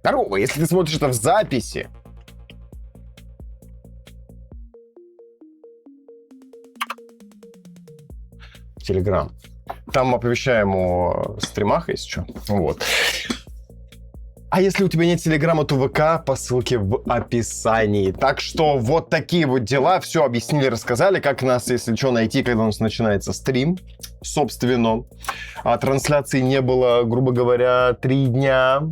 Здорово, если ты смотришь это в записи. Телеграм. Там оповещаем о стримах, если что. Вот. А если у тебя нет телеграма, то ВК по ссылке в описании. Так что вот такие вот дела. Все объяснили, рассказали, как нас, если что, найти, когда у нас начинается стрим. Собственно, трансляции не было, грубо говоря, 3 дня.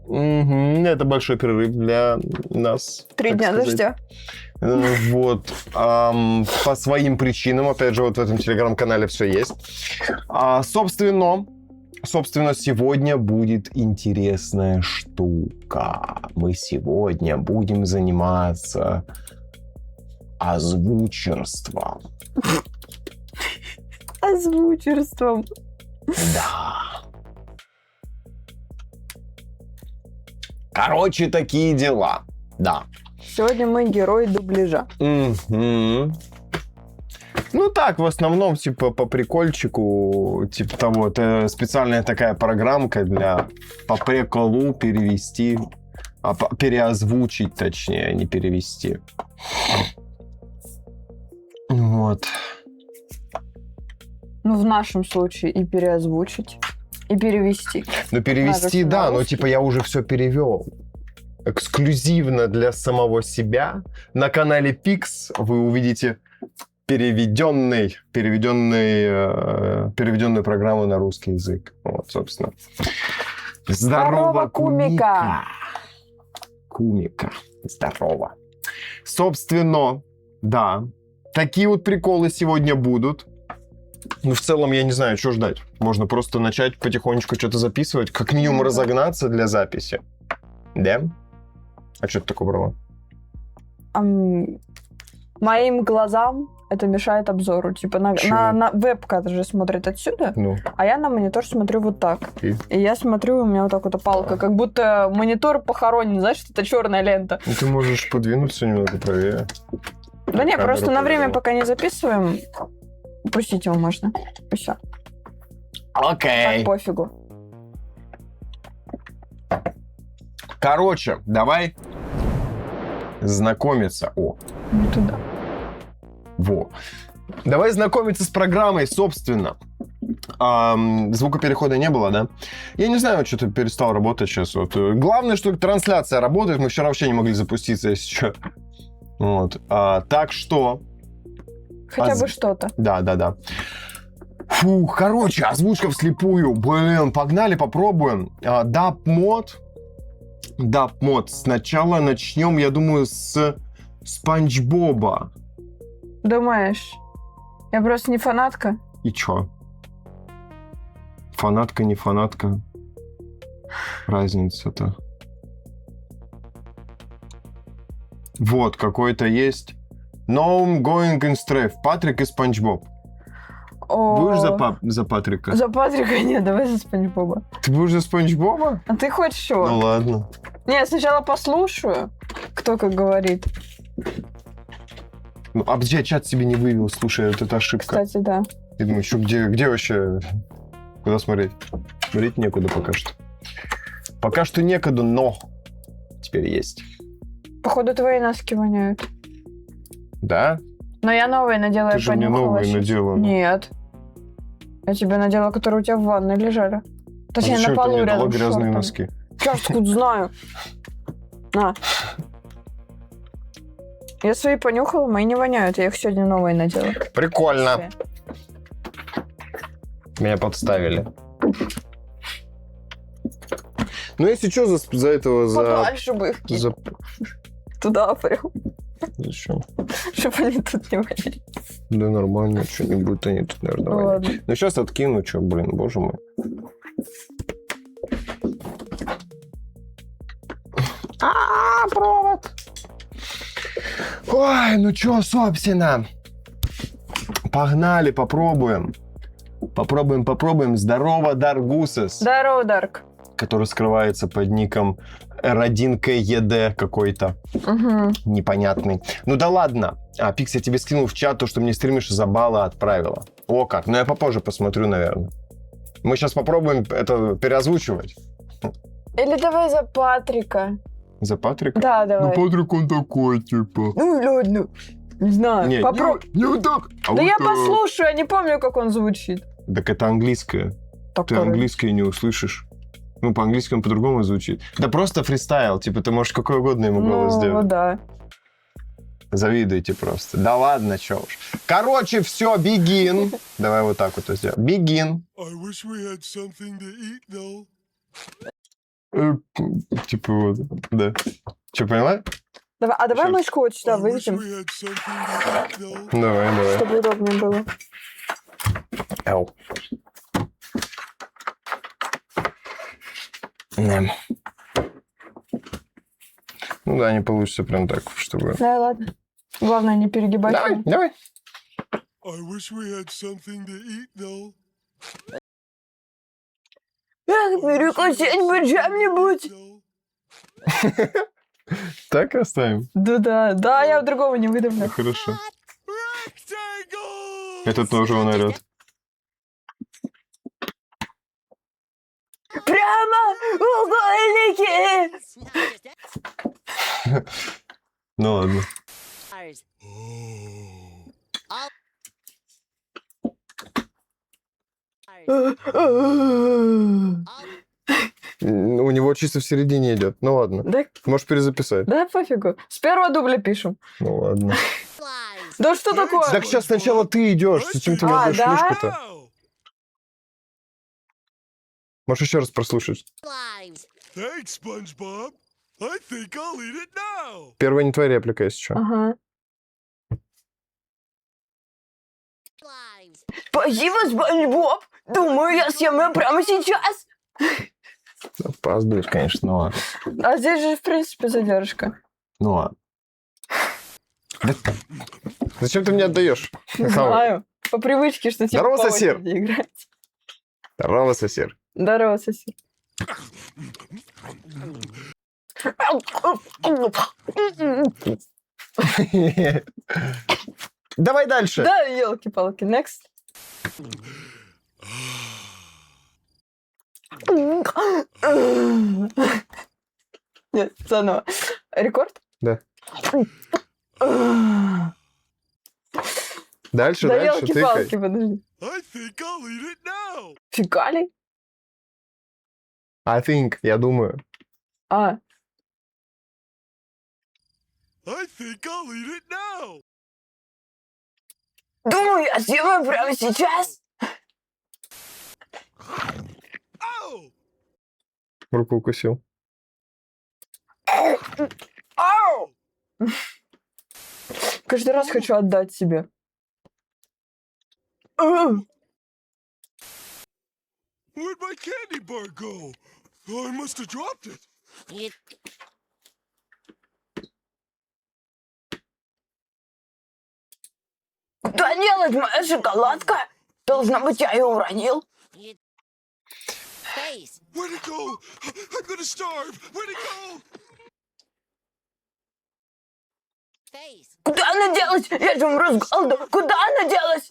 Это большой перерыв для нас. 3 дня дождя. Вот. По своим причинам, опять же, вот в этом телеграм-канале все есть. Собственно, сегодня будет интересная штука. Мы сегодня будем заниматься озвучерством. Озвучерством. Да. Короче, такие дела. Да. Сегодня мы герои дубляжа. Ну так, в основном, типа, по прикольчику, типа того, это специальная такая программка для по приколу перевести, переозвучить, точнее, не перевести. Вот. Ну, в нашем случае и переозвучить, и перевести. Ну, перевести, да, но типа я уже все перевел. Эксклюзивно для самого себя на канале Pix вы увидите переведенную программу на русский язык. Вот, собственно. Здорово, Кумика! Кумика. Здорово. Собственно, да. Такие вот приколы сегодня будут. Ну, в целом, я не знаю, что ждать. Можно просто начать потихонечку что-то записывать. Как минимум разогнаться для записи. Да? А что ты такое брала? Моим глазам это мешает обзору. Типа на вебка же смотрит отсюда, а я на монитор смотрю вот так. И я смотрю, у меня вот так вот палка, как будто монитор похоронен, знаешь, это черная лента. Ну, ты можешь подвинуться немного правее. Да не, просто на время, пока не записываем, пустить его можно. И все. Окей. Так, пофигу. Короче, давай знакомиться. Не туда. Во. Давай знакомиться с программой, собственно. Звукоперехода не было, да? Я не знаю, что-то перестал работать сейчас. Вот. Главное, что трансляция работает. Мы вчера вообще не могли запуститься, если что. Вот. Так что... Хотя бы что-то. Да. Фу, короче, озвучка вслепую. Блин, погнали, попробуем. Даб-мод. Сначала начнем, я думаю, с Спанч Боба. Думаешь? Я просто не фанатка. И чё? Фанатка, не фанатка. Разница-то. Вот, какой-то есть. No going in strafe. Патрик и Спанч Боб. Будешь за Патрика? За Патрика нет, давай за Спанч Боба. Ты будешь за Спанч Боба? А ты хочешь чего? Ну ладно. Не, я сначала послушаю, кто как говорит. Ну, я чат себе не вывел, слушай, вот это ошибка. Кстати, да. Я думаю, что где вообще... Куда смотреть? Смотреть некуда пока что. Пока что некуда, но теперь есть. Походу, твои носки воняют. Да? Но я новые надела, Ты же мне новые надела. Нет. Я тебе надела, которые у тебя в ванной лежали. Точнее, на полу рядом с грязные шортами. носки? Я откуда знаю. На. Я свои понюхала, мои не воняют. Я их сегодня новые надела. Прикольно. Меня подставили. Ну, если что, за этого... Подальше бы их кинь. Туда прям. Зачем? Чтобы они тут не воняли. Да нормально, что-нибудь они тут, наверное, вонять. Ну, сейчас откину, что, блин, боже мой. Провод. Ой, ну что, собственно. Погнали, попробуем. Попробуем. Здорово, Даргусес. Здорово, Дарк. Который скрывается под ником R1KED какой-то. Непонятный. Ну да ладно. Пикс, я тебе скинул в чат то, что мне стримишь за баллы отправила. О как. Ну я попозже посмотрю, наверное. Мы сейчас попробуем это переозвучивать. Или давай за Патрика. За Патрика? Да, давай. Ну, Патрик он такой, типа. Ну, ладно. Не знаю. Не, не вот так. Да вот я послушаю, я не помню, как он звучит. Так это английское. Так, Ты английское не услышишь. Ну, по-английски он по-другому звучит. Да просто фристайл. Типа, ты можешь какой угодно ему голос сделать. Ну, да. Завидуйте просто. Да ладно, чё уж. Короче, все, begin. Давай вот так вот сделаем. Begin. Типа вот, да. Че, поняла? Давай, а давай мышку вот сюда выведем. Давай. Чтобы удобнее было. Ау. Ну да, не получится прям так, чтобы... Да, ладно. Главное, не перегибать. Давай. Эх, перекусить бы чем-нибудь. Так оставим? Да, я другого не выдавлю. Хорошо. Этот тоже он орёт. Прямо угольники! Ну ладно. У него чисто в середине идет. Ну ладно. Да, можешь перезаписать. Да пофигу. С первого дубля пишем. Ну ладно. Да что такое? Так сейчас сначала ты идешь. Зачем ты мне отдаешь мышку-то? Можешь еще раз прослушать. Первая не твоя реплика, если что. Ага. Спасибо, Спанч Боб. Думаю, я съем ее прямо сейчас. Опаздываешь, конечно, ну ладно. А здесь же, в принципе, задержка. Ну ладно. Зачем ты мне отдаешь? Не знаю. По привычке, что тебе Здорово, сосед. играть. Здорово, сосед. Здорово, сосед. Давай дальше. Да, елки-палки. Next. Нет, заново. Рекорд? Да. Дальше, да дальше. елки-палки, подожди. Фекалий? I think, я думаю. А. Думаю, я съем прямо сейчас. Руку укусил. Ау! Каждый раз хочу отдать себе. Where'd my candy bar go? I must have dropped it. Да делать моя шоколадка? Должно быть, я ее уронил. Where'd it go? I'm gonna starve. Where'd it go? Куда она делась? Я же умру с голоду. Куда она делась?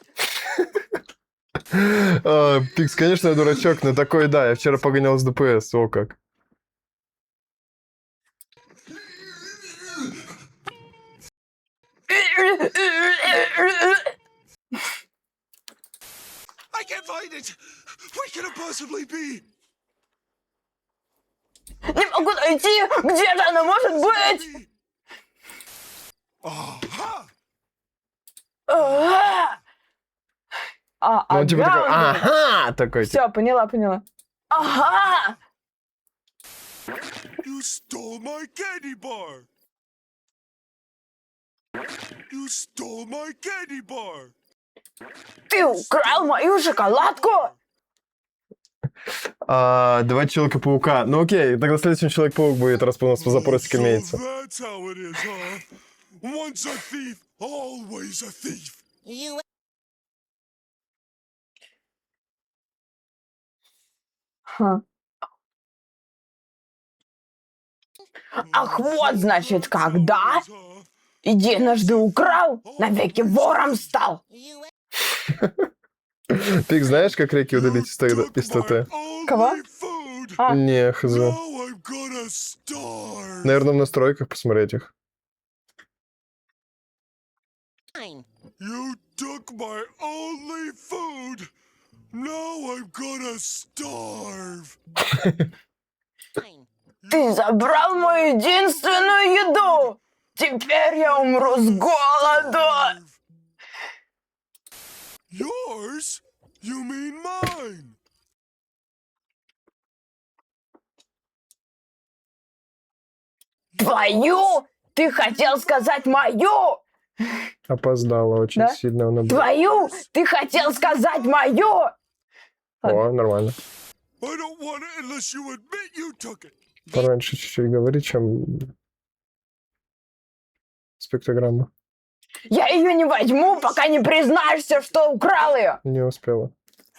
Пикс, конечно, я дурачок, но такой, да. Я вчера погонял с ДПС, о как. I can't find it. Where can it possibly be? Не могу найти. Где же она может быть? Aha! Он типа такой, ага, такой. Все, поняла. Ага! You stole my candy bar. You stole my candy bar. Ты украл мою шоколадку? Давай Человека-паука. Ну окей, тогда следующий Человек-паук будет, раз у нас запросик имеется. That's how it is, huh? Once a thief, always a thief. Ха. Ах, вот, значит, когда единожды украл, навеки вором стал. Пик, знаешь, как реки удалить из ТТ? Кого? Не, хз. Наверное, в настройках посмотреть их. You took my only food. Now I'm gonna starve. Ты забрал мою единственную еду! Теперь я умру с голоду! Yours? You mean mine? Твою? Ты хотел сказать мою? Опоздала очень Да? сильно. Она... Твою? Ты хотел сказать мою? О, нормально. I don't want it unless you admit you took it. Пораньше чуть-чуть говорить, чем спектрограмма. Я ее не возьму, пока не признаешься, что украл ее. Не успела.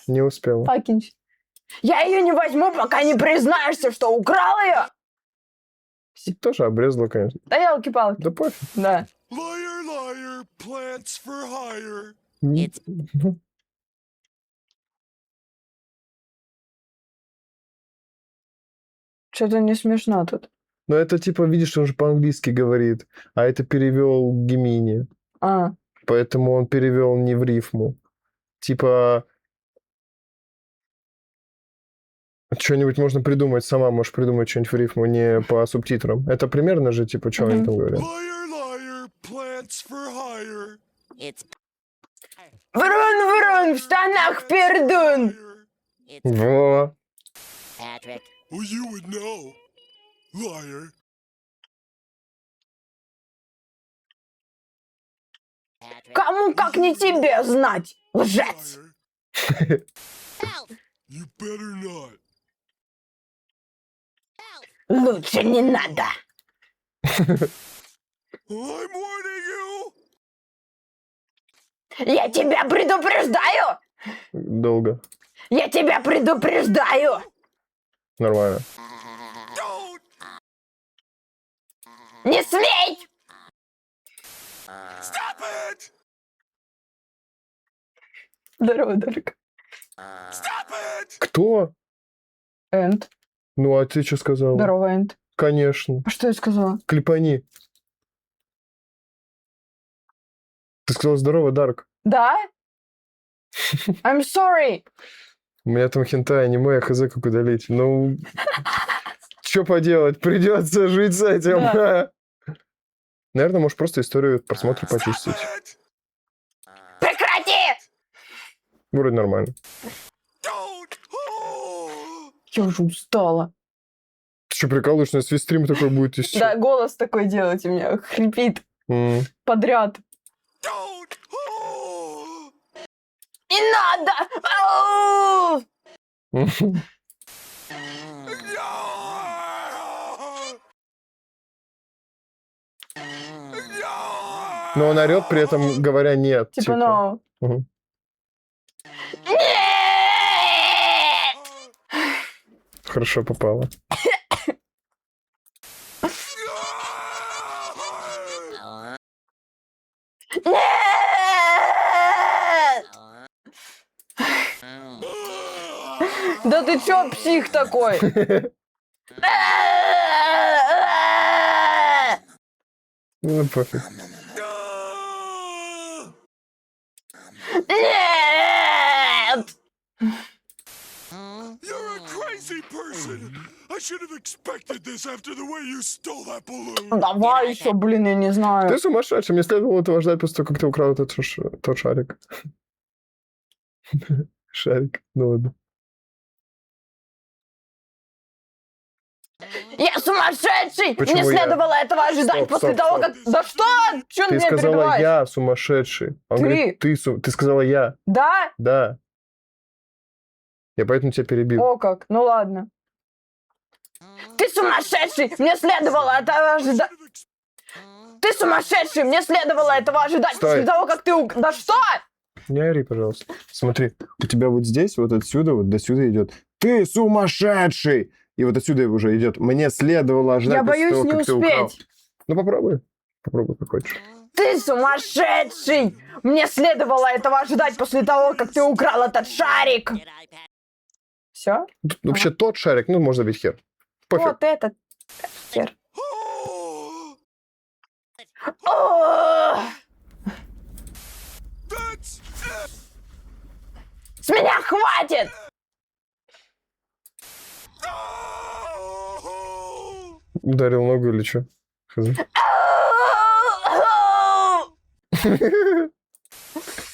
Не успела. Факинч. Я ее не возьму, пока не признаешься, что украл ее. Тоже обрезала, конечно. Да елки-палки. Да пофиг. Да. Liar, liar, plants for hire. Что-то не смешно тут. Но это типа, видишь, он же по-английски говорит, а это перевел Гемини. А, Поэтому он перевел не в рифму. Типа, что-нибудь можно придумать, сама можешь придумать что-нибудь в рифму, не по субтитрам. Это примерно же, типа, что они там говорят. Liar, liar, plants for hire. Врун-врун, в штанах пердун. Во. Well, you would know. Liar. Кому как не тебе знать, лжец. Liar. You better not. Лучше не надо. I'm warning you. Я тебя предупреждаю. Долго. Я тебя предупреждаю. Нормально. Don't. Не смей. Stop it. Здорово, Дарик. Stop it. Кто? Энд. Ну, а ты что сказал? Здорово, Энд. Конечно. А что я сказала? Клепани. Ты сказал здорово, Дарк. Да? I'm sorry. У меня там хентай, аниме, я хз как удалить. Ну, что поделать? Придется жить с этим. Да. Наверное, можешь просто историю просмотра почистить. It. Прекрати! Вроде нормально. Don't. Oh. Я уже устала. Ты что, прикалываешься? У нас весь стрим такой будет еще. Да, голос такой делать у меня хрипит подряд. Don't. Oh. Не надо! Ау! No. No. Но он орет, при этом говоря нет. Типа, ну... Мгм. Нет! Хорошо попало. Нет! Да ты чё, псих такой? Ну, пофиг. Нет! You're a crazy person. I should have expected this after the way you stole that balloon. Давай еще, блин, я не знаю. Ты сумасшедший. Мне следовало этого ждать после того, как ты украл тот шарик. Шарик. Ну ладно. Я сумасшедший! Почему Мне я? следовало этого ожидать Стоп, после стоп, того, стоп. как... Да что? Чё Ты меня сказала перебиваешь? я сумасшедший. Он Ты. говорит, ты сказала я. Да? Да. Я поэтому тебя перебил. О как, ну ладно. Ты сумасшедший! Мне следовало этого ожидать. Ты сумасшедший! Мне следовало этого ожидать Стой. после того, как ты... Да что? Не ори, пожалуйста. Смотри, у тебя вот здесь, вот отсюда, вот до сюда идет. Ты сумасшедший! И вот отсюда уже идет. Мне следовало ожидать Я после боюсь того, не как ты украл. успеть. Ну попробуй. Попробуй, как хочешь. Ты сумасшедший! Мне следовало этого ожидать после того, как ты украл этот шарик. Все? Вообще тот шарик, ну, может быть, хер. Пофиг. Вот этот. Хер. That's it. С меня хватит! No! Ударил ногу или что?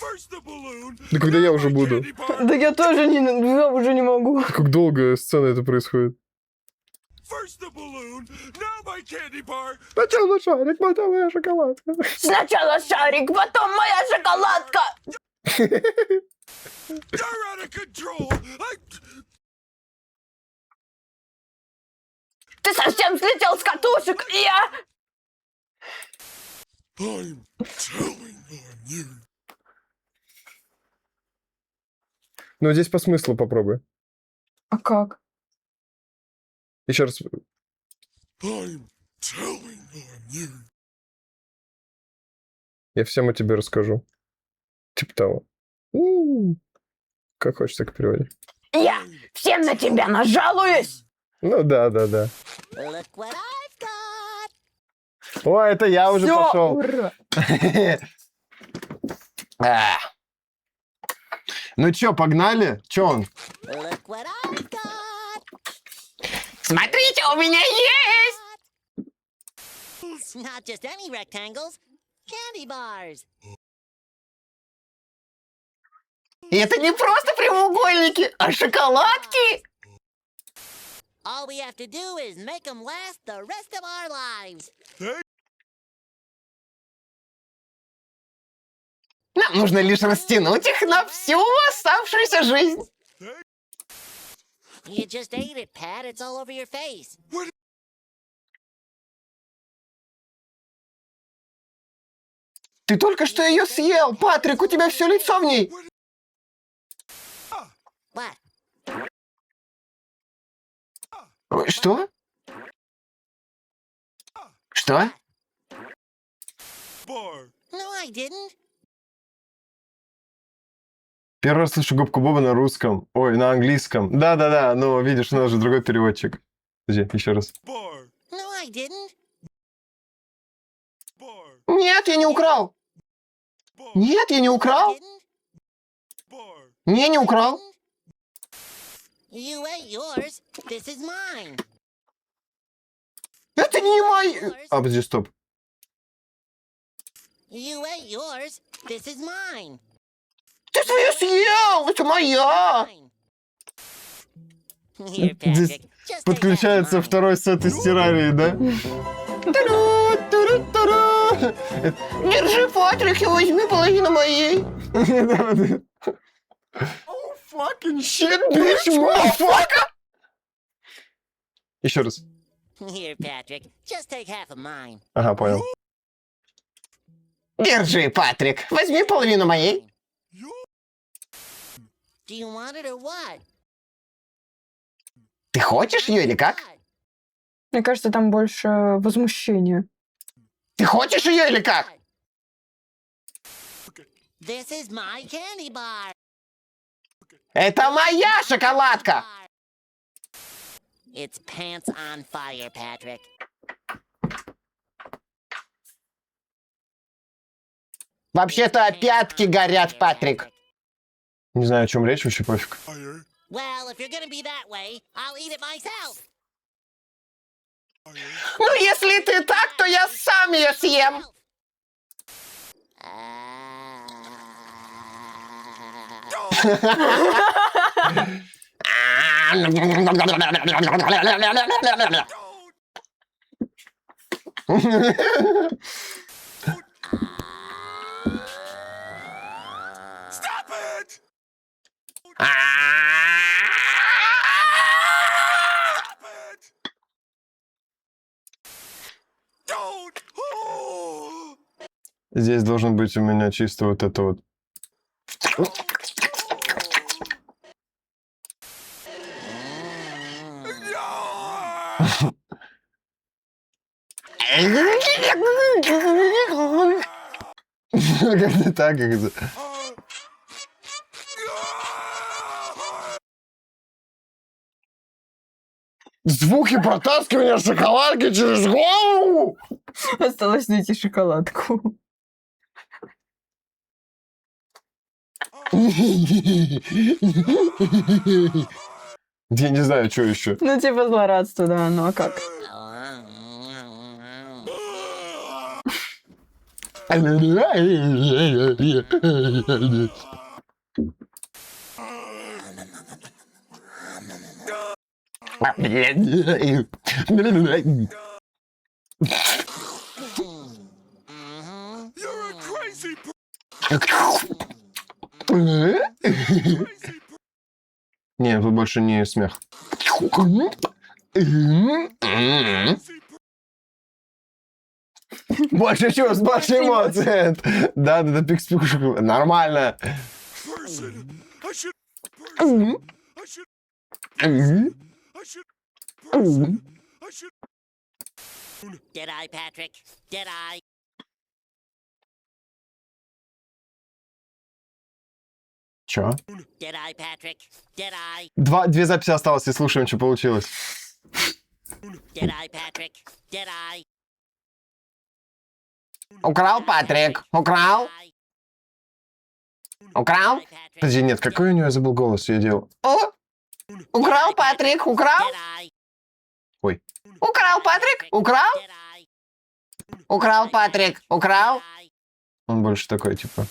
First the balloon. Да когда я уже my буду? candy bar. Да я тоже я уже не могу. Как долго сцена это происходит? First the balloon. Now my candy bar. Сначала шарик, потом моя шоколадка. Сначала шарик, потом моя шоколадка. You're out of control. Ты совсем слетел с катушек, и я... I'm telling on you. Ну, здесь по смыслу попробуй. А как? Еще раз. I'm telling on you. Я всем о тебе расскажу. Типа того. Как хочешь, так и переводи. Я всем на тебя нажалуюсь. Ну да. Look what I've got. О, это я уже Всё, пошел. ура. Ну чё, погнали? Чё он? Look what I've got. Смотрите, у меня есть. Not just any rectangles, candy bars. И это не просто прямоугольники, а шоколадки. All we have to do is make them last the rest of our lives. Нам нужно лишь растянуть их на всю оставшуюся жизнь. You just ate it, Pat. It's all over your face. Ты только что ее съел, Патрик, у тебя все лицо в ней. What? Что? Что? Bar. No, I didn't. Первый раз слышу губку Боба на русском. Ой, на английском. Да, но видишь, у нас же другой переводчик. Подожди, еще раз. Bar. No, I didn't. Bar. Нет, я не украл. Bar. Нет, я не украл. Didn't. Bar. Не украл. You ate yours. This is mine. Это не мой. А, подожди, стоп. You ate yours. This is mine. Ты свою съел, это моя. Mine. Here, Здесь Patrick. Just take подключается half of mine. второй сет из террарии, да? Держи, Патрик, и возьми половину моей. Oh, fucking shit, bitch, motherfucker! Еще раз. Here, Patrick. Just take half of mine. Ага, понял. Держи, Патрик, возьми половину моей. Do you want it or what? Ты хочешь ее или как? What? Мне кажется, там больше возмущения. Ты хочешь ее или как? This is my candy bar. Это моя шоколадка. It's pants on fire, Patrick. Вообще-то пятки горят, Патрик. Не знаю, о чем речь, вообще пофиг. Fire. Well, if you're gonna be that way, I'll eat it myself. Ну, если ты так, то я сам ее съем. Stop it! Stop it! Don't! Oh! Здесь должен быть у меня чисто вот это вот. No! Как-то так, как это. Звуки протаскивания шоколадки через голову! Осталось найти шоколадку. Я не знаю, что еще. Ну, типа злорадство, да, ну а как? You're a crazy Не, тут больше не смех. Больше чувств, больше эмоций. Да, пикс-пикс. Нормально. person. I should. I should. I should. I should. Did I, Patrick? Did I? Чё? Did I, Patrick? Did I? Две записи осталось, и слушаем, что получилось. Did I, Patrick? Did I? Украл, Патрик? Украл? Украл? Подожди, нет, какой у него, я забыл голос, я делал. О! Украл, Патрик? Украл? Did I? Ой. Украл, Патрик? Украл? Did I? Украл, Патрик? Украл? Did I? Он больше такой, типа.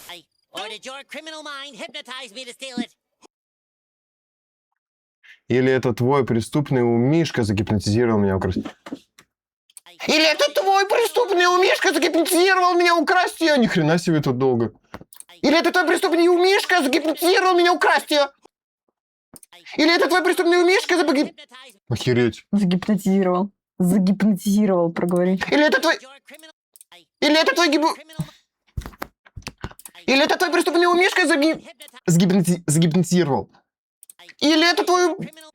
Or did your criminal mind hypnotize me to steal it? Или это твой преступный умишка загипнотизировал меня украсть. Или это твой преступный умишка загипнотизировал меня украсть ее. Ни хрена себе тут долго. Или это твой преступный умишка загипнотизировал меня украсть ее. Или это твой преступный умишка Hypnotize Охереть. Загипнотизировал. Загипнотизировал, проговори. Или это твой... your criminal Или это твой criminal Или это твой преступный умишка hypnotize загипнотизировал. Или это твой... criminal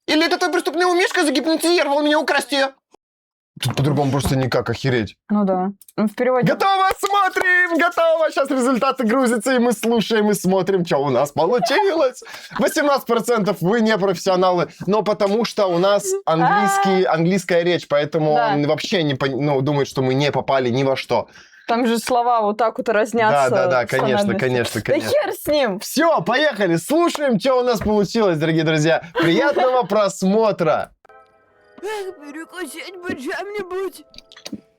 Или это твой преступный умишка загипнотизировал меня украсть ее. Тут по-другому просто никак, охереть. Ну да. В переводе. Готово, смотрим, готово. Сейчас результаты грузятся, и мы слушаем и смотрим, что у нас получилось. 18% вы не профессионалы, но потому что у нас английская речь, поэтому Да. он вообще не думает, что мы не попали ни во что. Там же слова вот так вот разнятся. Да, в конечно. тональности. Да хер с ним! Все, поехали, слушаем, что у нас получилось, дорогие друзья. Приятного просмотра. Эх, перекусить бы чем-нибудь.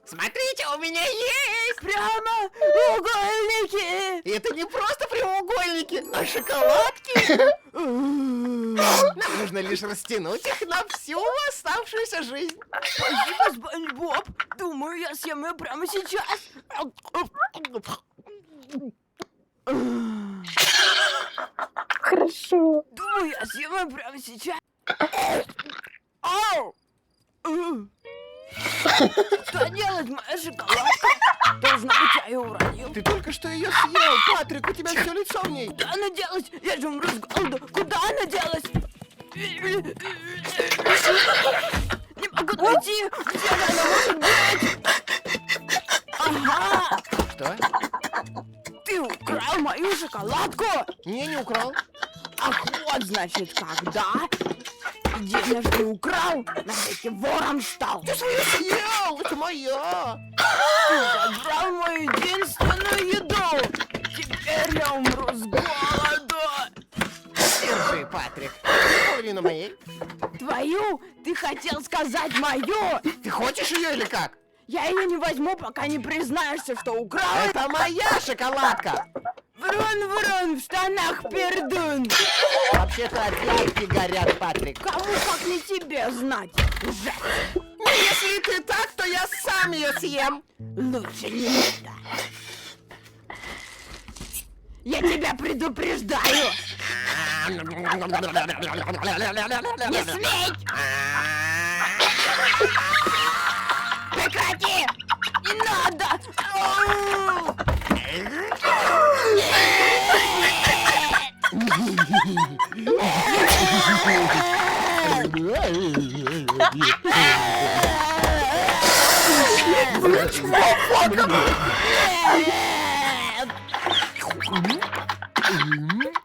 Смотрите, у меня есть! Прямо угольники. Это не просто прямоугольники, а шоколадки! Нам нужно лишь растянуть их на всю оставшуюся жизнь. Спасибо, Спанч Боб. Думаю, я съем ее прямо сейчас. Хорошо. Думаю, я съем ее прямо сейчас. Ау! Что делать, моя шоколадка? Должна быть, я ее уронил. Ты только что ее съел, Патрик, у тебя все лицо в ней. Куда она делась? Я же умру с голоду. Куда она делась? Не могу найти. Где она может быть? Ага! Что? Ты украл мою шоколадку? Не украл. Ах, вот значит когда. Единожды ты украл, навеки вором стал. Ты свою съел, это моя. Ты забрал мою единственную еду. Теперь я умру с голоду. Держи, Патрик. Половину моей. Твою? Ты хотел сказать мою? Ты хочешь ее или как? Я ее не возьму, пока не признаешься, что украл. Это моя шоколадка. Врун-врун, в штанах пердун. Вообще-то отвертки горят, Патрик. Кому как не тебе знать? Уже. Ну, если ты так, то я сам ее съем. Лучше не надо. Я тебя предупреждаю. Не смей! Прекрати! Не надо! Ау!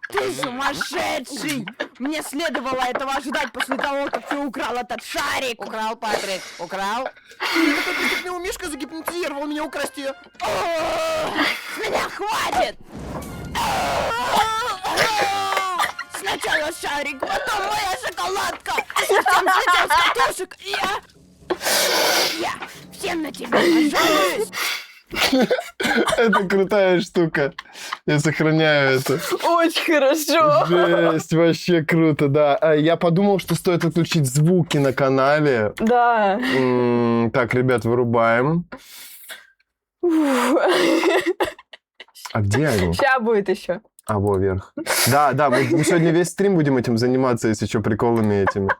Ты Ты сумасшедший! Мне следовало этого ожидать после того, как ты украл этот шарик! Украл, Патрик, украл. Такой преступный умишка загипнотизировал меня украсть ее. С меня хватит! Сначала шарик, потом моя шоколадка! Совсем слетел с катушек! Я всем на тебя нажалуюсь! Это крутая штука. Я сохраняю это. Очень хорошо! Жесть, вообще круто, да. Я подумал, что стоит отключить звуки на канале. Да. Так, ребят, вырубаем. А где они? Сейчас будет еще. А, во, вверх. Да, мы сегодня весь стрим будем этим заниматься, если что, приколами этими.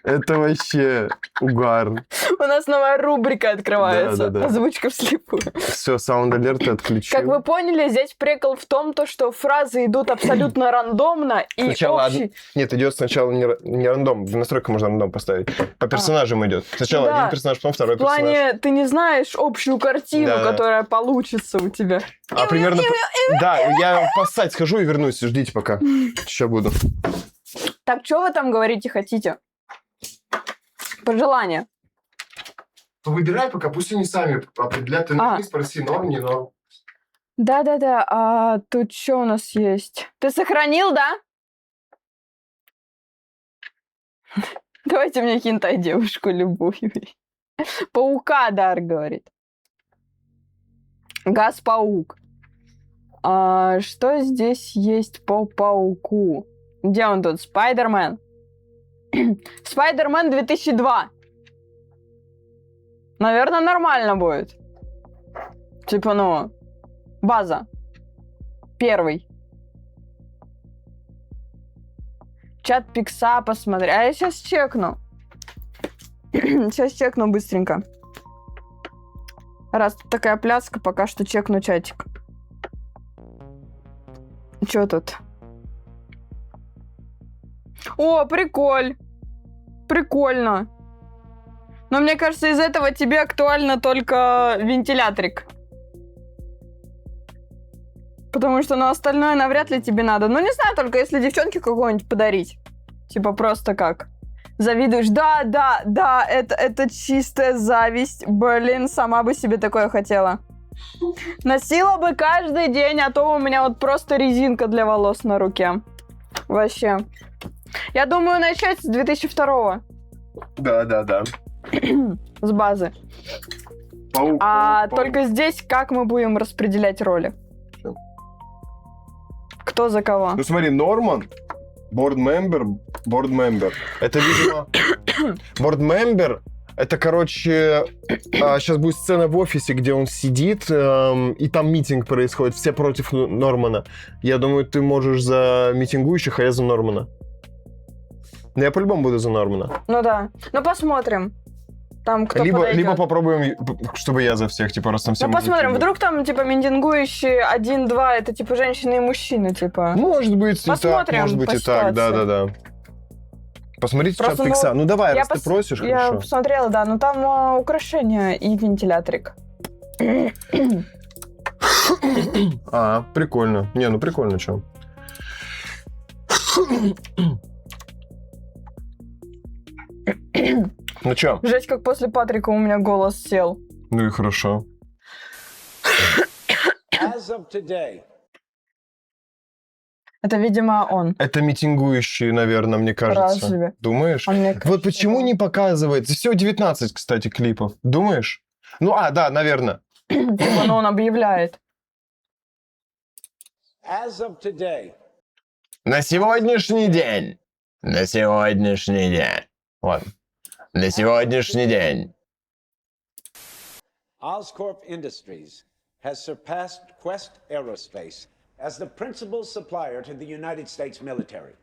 Это вообще угар. У нас новая рубрика открывается. Да. Озвучка вслепую. Все, саунд-алерты отключил. Как вы поняли, здесь прикол в том, что фразы идут абсолютно рандомно и Сначала общий... Нет, идет сначала не рандом. В настройках можно рандом поставить. По персонажам идет. Сначала один персонаж, потом второй персонаж. В плане, ты не знаешь общую картину, Да. которая получится у тебя. А примерно... Да, я поссать схожу и вернусь. Ждите пока. Сейчас буду. Так, что вы там говорите, хотите? Пожелания. Выбирай пока, пусть они сами определят. Ты спроси, норм, не норм. Да. А тут что у нас есть? Ты сохранил, да? Давайте мне хентай девушку любую. Паука, Дар говорит. Газ-паук. Что здесь есть по пауку? Где он тут? Спайдермен. Спайдермен 2002. Наверное, нормально будет. Типа, база. Первый. Чат Пикса посмотри. А я сейчас чекну. Сейчас чекну быстренько. Раз тут такая пляска, пока что чекну чатик. Чё тут? О, прикольно. Но мне кажется, из этого тебе актуально только вентиляторик. Потому что, остальное навряд ли тебе надо. Не знаю, только если девчонке какого-нибудь подарить. Типа просто как. Завидуешь. Да, это чистая зависть. Блин, сама бы себе такое хотела. Носила бы каждый день, а то у меня вот просто резинка для волос на руке. Вообще. Я думаю, начать с 2002-го. Да. С базы. Паук. Только здесь как мы будем распределять роли? Кто за кого? Ну смотри, Норман, board-member. Это, видимо, board-member. Это, короче, сейчас будет сцена в офисе, где он сидит, и там митинг происходит, все против Нормана. Я думаю, ты можешь за митингующих, а я за Нормана. Но я по-любому буду за Нормана. Ну да. Посмотрим. Там кто подойдет. Либо попробуем, чтобы я за всех, типа, раз там все посмотрим, вдруг там, типа, митингующие 1-2, это, типа, женщины и мужчины, типа. Может быть и так, может быть и так, да. Посмотрите чат Пикса. Давай, раз ты просишь, я хорошо. посмотрела, да, но там украшения и вентиляторик. Прикольно. Прикольно, чё. Ну чё? Жесть, как после Патрика у меня голос сел. Ну и хорошо. As of today. Это, видимо, он. Это митингующие, наверное, мне кажется. Разве? Думаешь? Вот почему не показывается? Всего 19, кстати, клипов. Думаешь? Да, наверное. Типа, он объявляет. As of today. На сегодняшний день. Ладно. На сегодняшний день. Oscorp Industries has surpassed Quest Aerospace as the principal supplier to the United States military.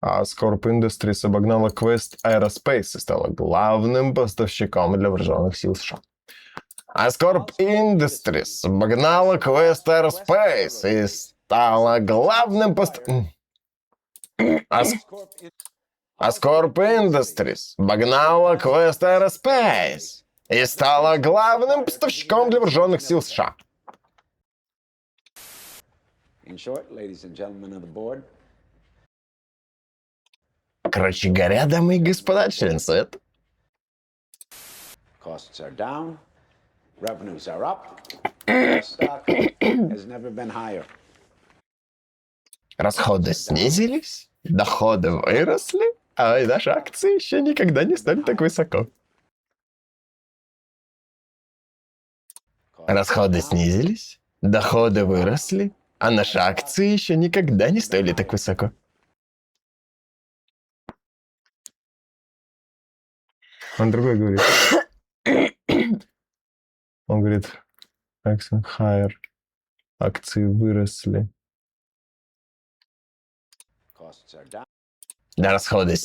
Oscorp Industries обогнала Quest Aerospace и стала главным поставщиком для вооруженных сил США. Oscorp Industries обогнала Quest Aerospace и стала главным поставщиком... Oscorp Industries обогнала Quest Aerospace и стала главным поставщиком для вооруженных сил США. In short, ladies and gentlemen of the board, Короче говоря, дамы и господа, член совета. costs are down, revenues are up, our stock has never been higher. Расходы снизились, доходы выросли, а наши акции еще никогда не стали так высоко. Расходы снизились, доходы выросли, а наши акции еще никогда не стоили так высоко. Он другой говорит. Он говорит, action higher, акции выросли. Costs are down, Да, расходы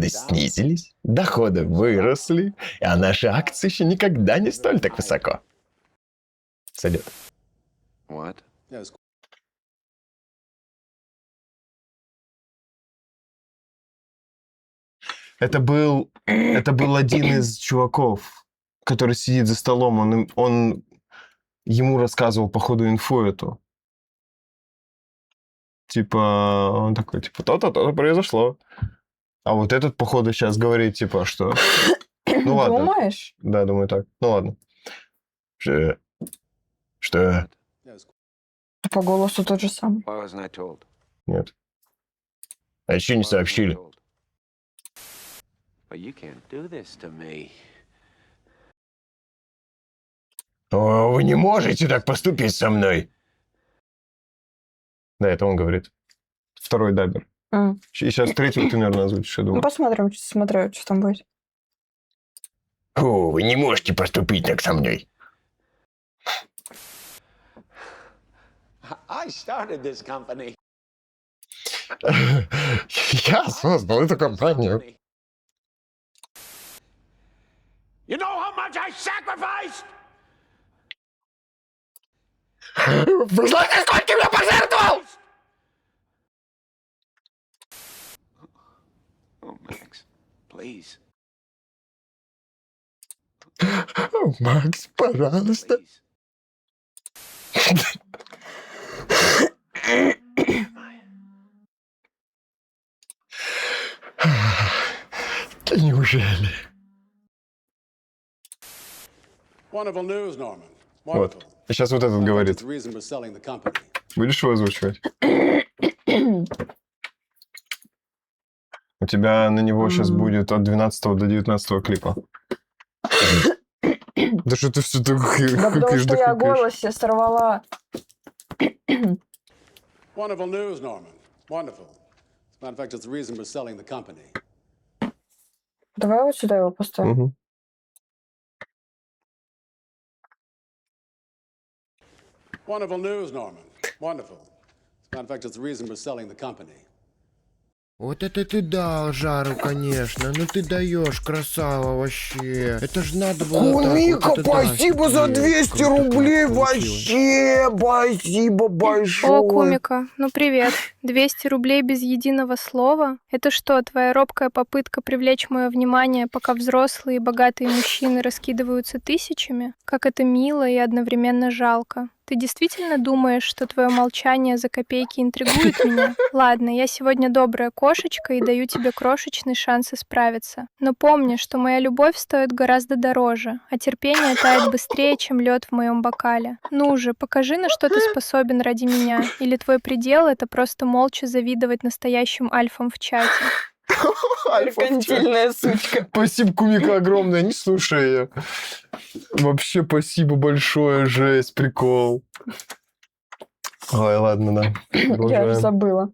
снизились, доходы выросли, а наши акции еще никогда не стоили так высоко. Сойдет. What? Это был один из чуваков, который сидит за столом. Он ему рассказывал по ходу инфу эту. Типа, он такой, типа, то-то произошло. А вот этот, походу, сейчас говорит, типа, что... Ну ладно. Думаешь? Да, думаю так. Ну ладно. Что? По голосу тот же самый. Why wasn't I told? Нет. А еще не сообщили. But you can't do this to me. О, вы не можете так поступить со мной. Да, это он говорит. Второй дабер. И сейчас третий ты, наверное, озвучишь, я Ну, думаю. посмотрим, смотрю, что там будет. О, вы не можете поступить так со мной. I started this company. Я создал эту компанию. You know how much I sacrificed? Вы знаете, сколько я пожертвовал? Oh, Max, please, Макс, пожалуйста. please. Да неужели? Wonderful news, Norman. Вот. Wonderful. И сейчас вот этот That's говорит. the reason we're selling the company. Будешь его озвучивать? У тебя на него сейчас будет от 12 до 19 клипа. Да что ты все так Да потому что я голос себе сорвала. Wonderful news, Norman. Wonderful. As a matter of fact, it's the reason we're selling the company. Давай вот сюда его поставим. Wonderful news, Norman. Wonderful. As a matter of fact, it's the reason we're selling the company. Вот это ты дал жару, конечно. Ну ты даешь, красава вообще. Это ж надо было Кумика, так. Вот это да, спасибо за офигеть. 200 Круто рублей. так получилось. Вообще, спасибо большое. О, Кумика, ну привет. 200 рублей без единого слова? Это что, твоя робкая попытка привлечь мое внимание, пока взрослые и богатые мужчины раскидываются тысячами? Как это мило и одновременно жалко. Ты действительно думаешь, что твое молчание за копейки интригует меня? Ладно, я сегодня добрая кошечка и даю тебе крошечный шанс исправиться. Но помни, что моя любовь стоит гораздо дороже, а терпение тает быстрее, чем лед в моем бокале. Ну же, покажи, на что ты способен ради меня. Или твой предел — это просто молча завидовать настоящим альфам в чате. Меркантильная сучка. Спасибо, Кумика, огромное. Не слушай ее. Вообще, спасибо большое. Жесть, прикол. Ой, ладно, да. Я же Продолжаем. забыла.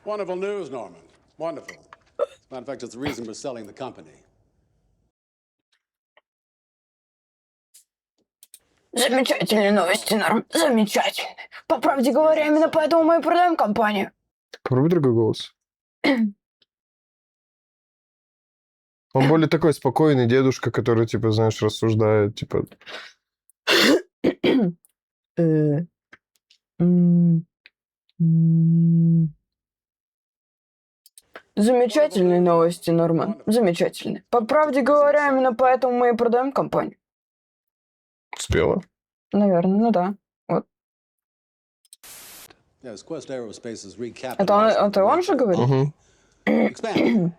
Wonderful news, Norman. Wonderful. As a matter of fact, it's the reason we're selling the company. Замечательные новости, Норм. Замечательные. По правде говоря, именно поэтому мы и продаем компанию. Попробуй другой голос. Он более такой спокойный дедушка, который, типа, знаешь, рассуждает, типа... Замечательные новости, Норман. Замечательные. По правде говоря, именно поэтому мы и продаем компанию. Спела. Наверное, ну да. Вот. Yes, Quest Aerospace is Это он же говорит? Угу. Expand.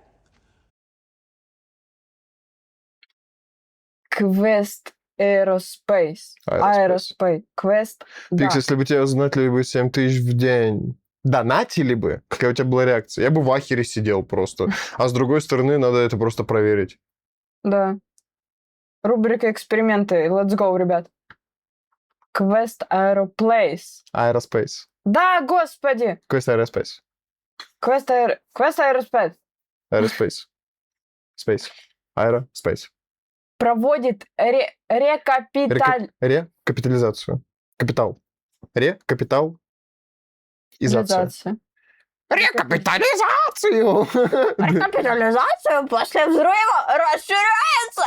Quest Aerospace. Aerospace. Quest. Да. Пикс, если бы тебя знатили бы 7 тысяч в день, донатили бы, какая у тебя была реакция? Я бы в ахере сидел просто. А с другой стороны, надо это просто проверить. Да. Рубрика эксперименты. Let's go, ребят. Quest Aeroplace. Aerospace. Да, господи! Quest Aerospace. Quest Aerospace Aerospace. Space. Aerospace. проводит Рекапитализацию. Капитал. Рекапитализация. Рекапитализацию! Рекапитализацию после взрыва расширяется!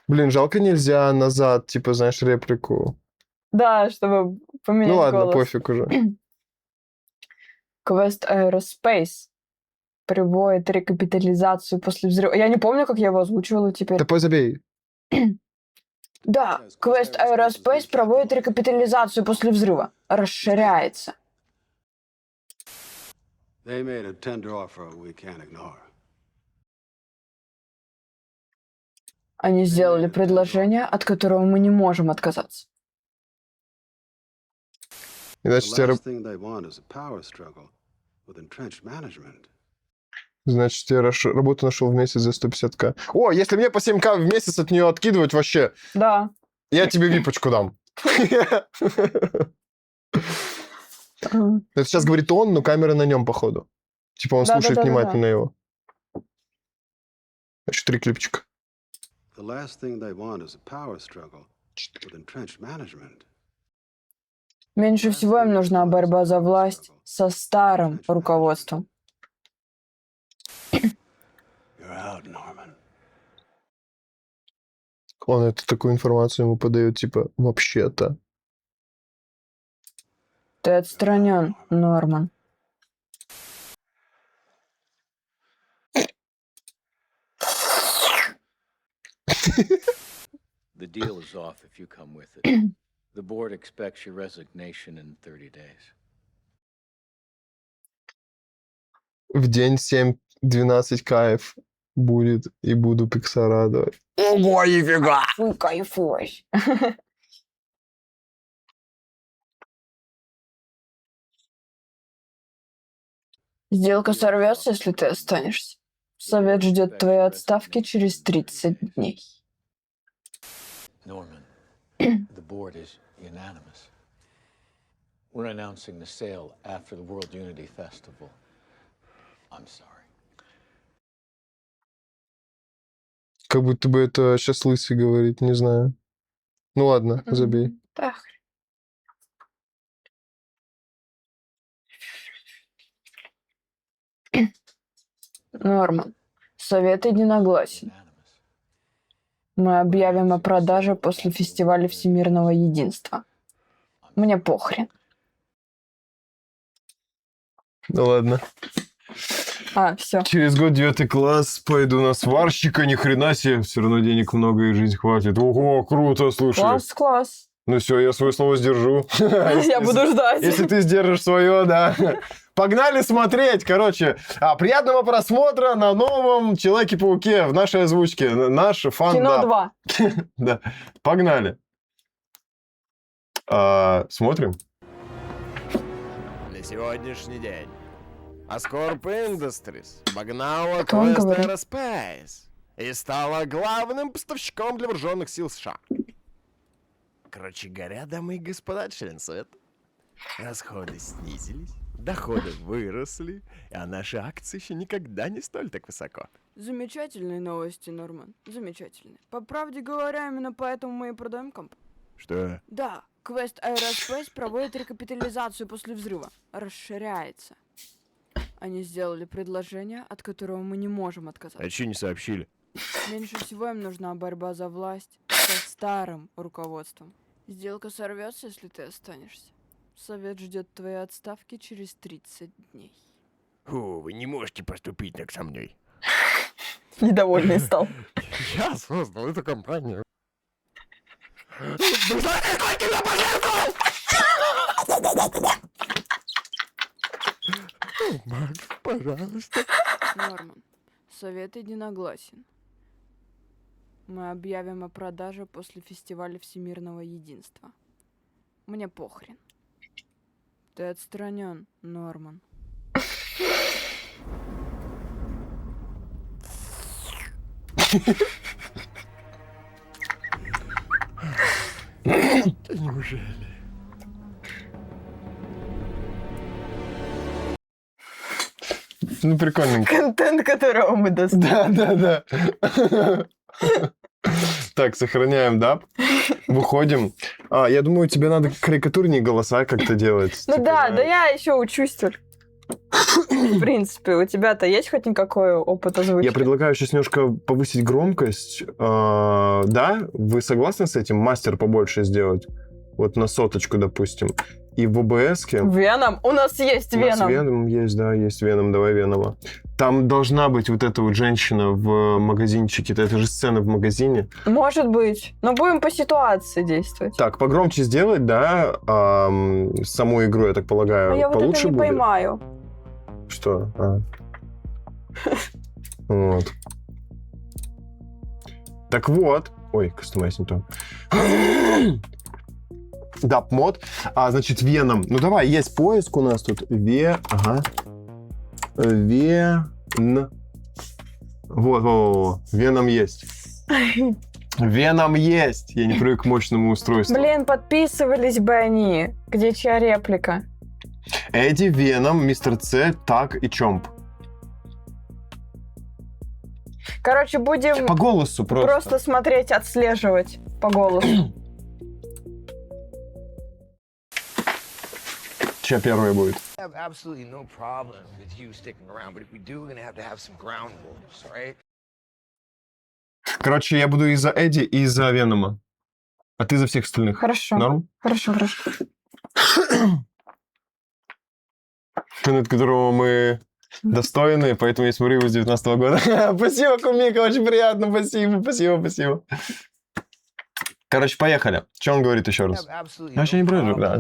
Блин, жалко нельзя назад, типа, знаешь, реплику. Да, чтобы поменять Ну ладно, голос. пофиг уже. Quest Aerospace приводит рекапитализацию после взрыва. Я не помню, как я его озвучивала теперь. Топой забей. Да, Quest Aerospace проводит рекапитализацию после взрыва. Расширяется. They made a tender offer we can't ignore. Они сделали предложение, от которого мы не можем отказаться. Иначе The тебе, last thing they want is a power struggle with entrenched management. значит, я работу нашел в месяц за 150к. О, если мне по 7к в месяц от нее откидывать вообще, Да. я тебе випочку дам. Это сейчас говорит он, но камера на нем, походу. Типа он слушает внимательно его. Значит, 3 клипчика. The last thing they want is a power struggle with entrenched management. Меньше всего им нужна борьба за власть со старым руководством. You're out, Norman. Он эту такую информацию ему подает, типа, вообще-то. Ты отстранен, Норман. The deal is off if you come with it. The board expects your resignation in 30 days. В день 7-12 кайф будет, и буду Пикса радовать. Ого, нифига! Фу, кайфуешь. Сделка сорвется, если ты останешься. Совет ждет твоей отставки через 30 дней. Norman, the board is unanimous. We're announcing the sale after the World Unity Festival. I'm sorry. Как будто бы это сейчас Лысый говорит, не знаю. Ну ладно, забей. Да. Норман. Совет единогласен. Мы объявим о продаже после фестиваля Всемирного Единства. Мне похрен. Ну ладно. Все. Через год 9 класс пойду на сварщика, ни хрена себе, все равно денег много и жизнь хватит. Ого, круто, слушай. Класс. Ну все, я свое слово сдержу. Я буду ждать. Если ты сдержишь свое, да. Погнали смотреть, короче. Приятного просмотра на новом Человеке-пауке в нашей озвучке. Наш фан. Кино 2. Да, погнали. Смотрим. На сегодняшний день Ascorp Industries обогнала Кто он Quest говорит? Aerospace и стала главным поставщиком для вооруженных сил США. Короче говоря, дамы и господа, член совета, расходы снизились, доходы выросли, а наши акции еще никогда не стоили так высоко. Замечательные новости, Норман. Замечательные. По правде говоря, именно поэтому мы и продаем комп. Что? Да, Quest Aerospace проводит рекапитализацию после взрыва. Расширяется. Они сделали предложение, от которого мы не можем отказаться. А че не сообщили? Меньше всего им нужна борьба за власть со старым руководством. Сделка сорвется, если ты останешься. Совет ждет твоей отставки через 30 дней. Фу, вы не можете поступить так со мной. Недовольный стал. Я создал эту компанию. Макс, пожалуйста. Норман, совет единогласен. Мы объявим о продаже после фестиваля всемирного единства. Мне похрен. Ты отстранен, Норман. Неужели? Ну, прикольненько. Контент, которого мы достали. Да. Так, сохраняем даб. Выходим. Я думаю, тебе надо карикатурнее голоса как-то делать. Ну типа, да, знаешь. да я еще учусь только. В принципе, у тебя-то есть хоть никакой опыт озвучки? Я предлагаю сейчас немножко повысить громкость. Да? Вы согласны с этим? Мастер побольше сделать? Вот на 100, допустим. И в ОБС-ке... Веном? У нас есть У нас Веном. Веном есть, да, есть Веном. Давай Венома. Там должна быть вот эта вот женщина в магазинчике. Это же сцена в магазине. Может быть. Но будем по ситуации действовать. Так, погромче сделать, да? Саму игру, я так полагаю, Но я вот получше это не будет? поймаю. Что? Вот. Так вот. Ой, кастомайз не то. Даб мод. Значит, Веном. Ну давай, есть поиск у нас тут. Вен. Вот. Веном есть. Веном есть. Я не привык к мощному устройству. Блин, подписывались бы они. Где чья реплика? Эдди, Веном, Мистер Ц, Так и Чомп. Короче, будем По голосу просто смотреть, отслеживать по голосу. Чья первая будет? I have absolutely no problem with you sticking around, but if we do, we're gonna have to have some ground rules, all right? Короче, я буду и за Эдди, и за Венома. А ты за всех остальных. Хорошо. Норм? Хорошо. Над которого мы достойны, поэтому я смотрю его с 19 года. Спасибо, Кумика, очень приятно. Спасибо. Короче, поехали. Что он говорит еще раз? Я вообще не против, да.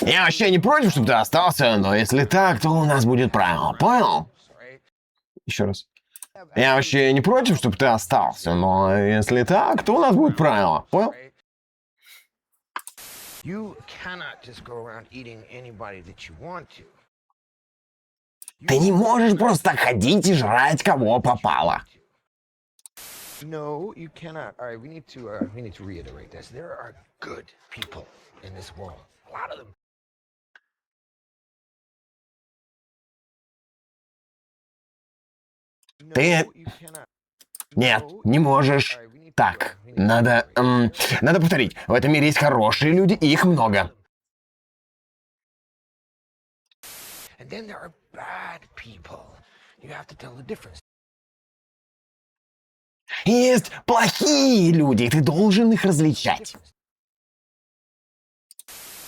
Я вообще не против, чтобы ты остался, но если так, то у нас будет правило. Понял? Еще раз. Я вообще не против, чтобы ты остался, но если так, то у нас будет правило. Понял? You cannot just go around eating anybody that you want to. Ты не можешь просто ходить и жрать кого попало. No, you cannot. All right, we need to reiterate this. There are good people in this world. A lot of them. Ты... Нет, не можешь. Так, надо повторить. В этом мире есть хорошие люди, и их много. And then there are bad people. You have to tell the difference. Есть плохие люди, и ты должен их различать.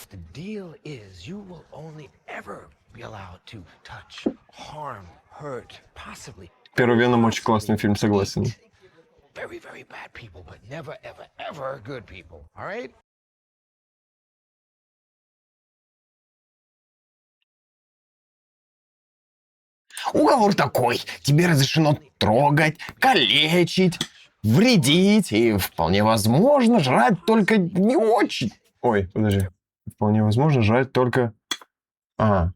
The deal is you will only ever be allowed to touch, harm, hurt, possibly. Первый Веном очень классный фильм, согласен. Very, very bad people, but never, ever, ever good people. All right? Уговор такой. Тебе разрешено трогать, калечить, вредить и, вполне возможно, жрать только не очень... Ой, подожди. Вполне возможно, жрать только... The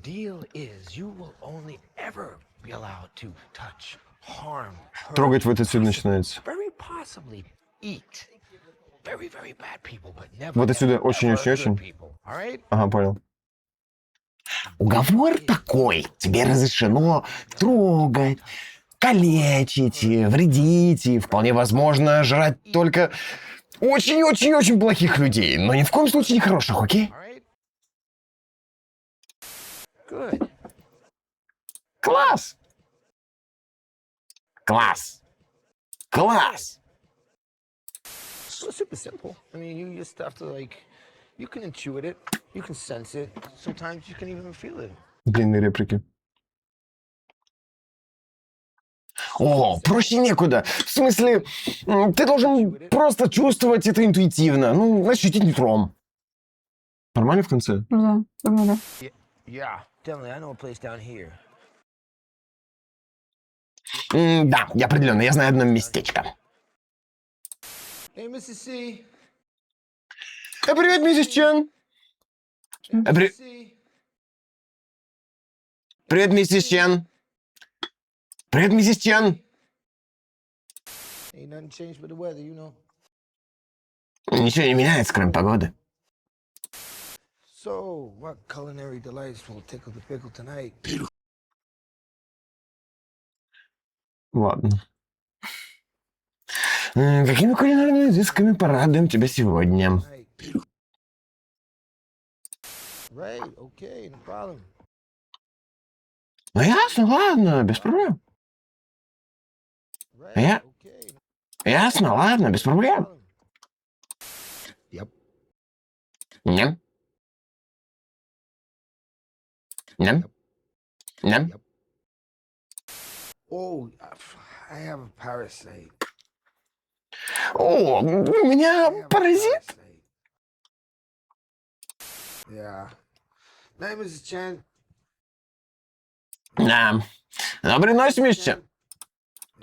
deal is you will only ever be allowed to touch, harm, hurt, Трогать вот отсюда начинается. very possibly eat. Very, very bad people, but never, Вот отсюда ever, ever очень-очень-очень. good people. All right? Ага, понял. Уговор такой. Тебе разрешено трогать, калечить, вредить и, вполне возможно, жрать только очень-очень-очень плохих людей. Но ни в коем случае не хороших, окей? All right? Good. Класс! Класс! Класс! So it's super simple. I mean, you just have to you can intuit it, you can sense it. Sometimes you can even feel it. Длинные реплики. О, проще некуда. В смысле, ты должен просто чувствовать это интуитивно. Ну, ощутить нутром. Нормально в конце? Да, думаю, да. Yeah, definitely. I know a place down here. Да, я определенно. Я знаю одно местечко. Hey, Mrs. C. Привет, миссис Чен. Mrs. C. Привет, миссис Чен. Привет, миссис Чен. Ain't nothing changed but the weather, you know. Ничего не меняется, кроме погоды. So, what culinary delights will tickle the pickle tonight? Ладно. Какими кулинарными изысками порадуем тебя сегодня? Right, okay, no problem. Ну ясно, ладно, без проблем. Right, okay. Ясно, ладно, без проблем. Yep. Ням. Ням. Ням. Oh, I have a parasite. О, у меня I have a паразит. parasite. Yeah. Night, Mrs. Chan. Да. Доброй ночи, мисс Чен.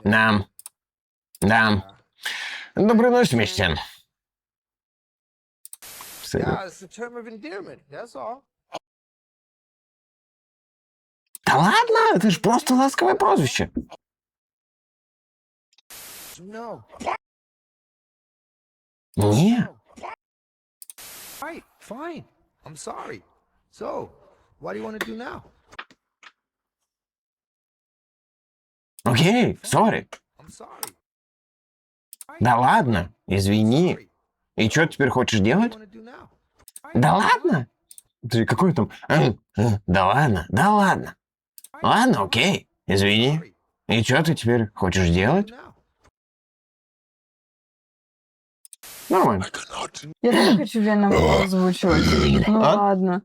Да. Да. Доброй ночи, мисс Чен. Yeah, it's a term of endearment. That's all. Да ладно, это же просто ласковое прозвище. No. Не. Right, fine. I'm sorry. So, what do you want to do now? Окей, сори. I'm sorry. Да ладно, извини. Sorry. И что ты теперь хочешь What do делать? you want to do now? Да ладно. Ты какой там? Да ладно, да ладно. Ладно, окей, извини. Sorry. И что ты теперь хочешь What do you делать? do now? Нормально. Я тоже хочу Веном озвучивать. Ну А? ладно.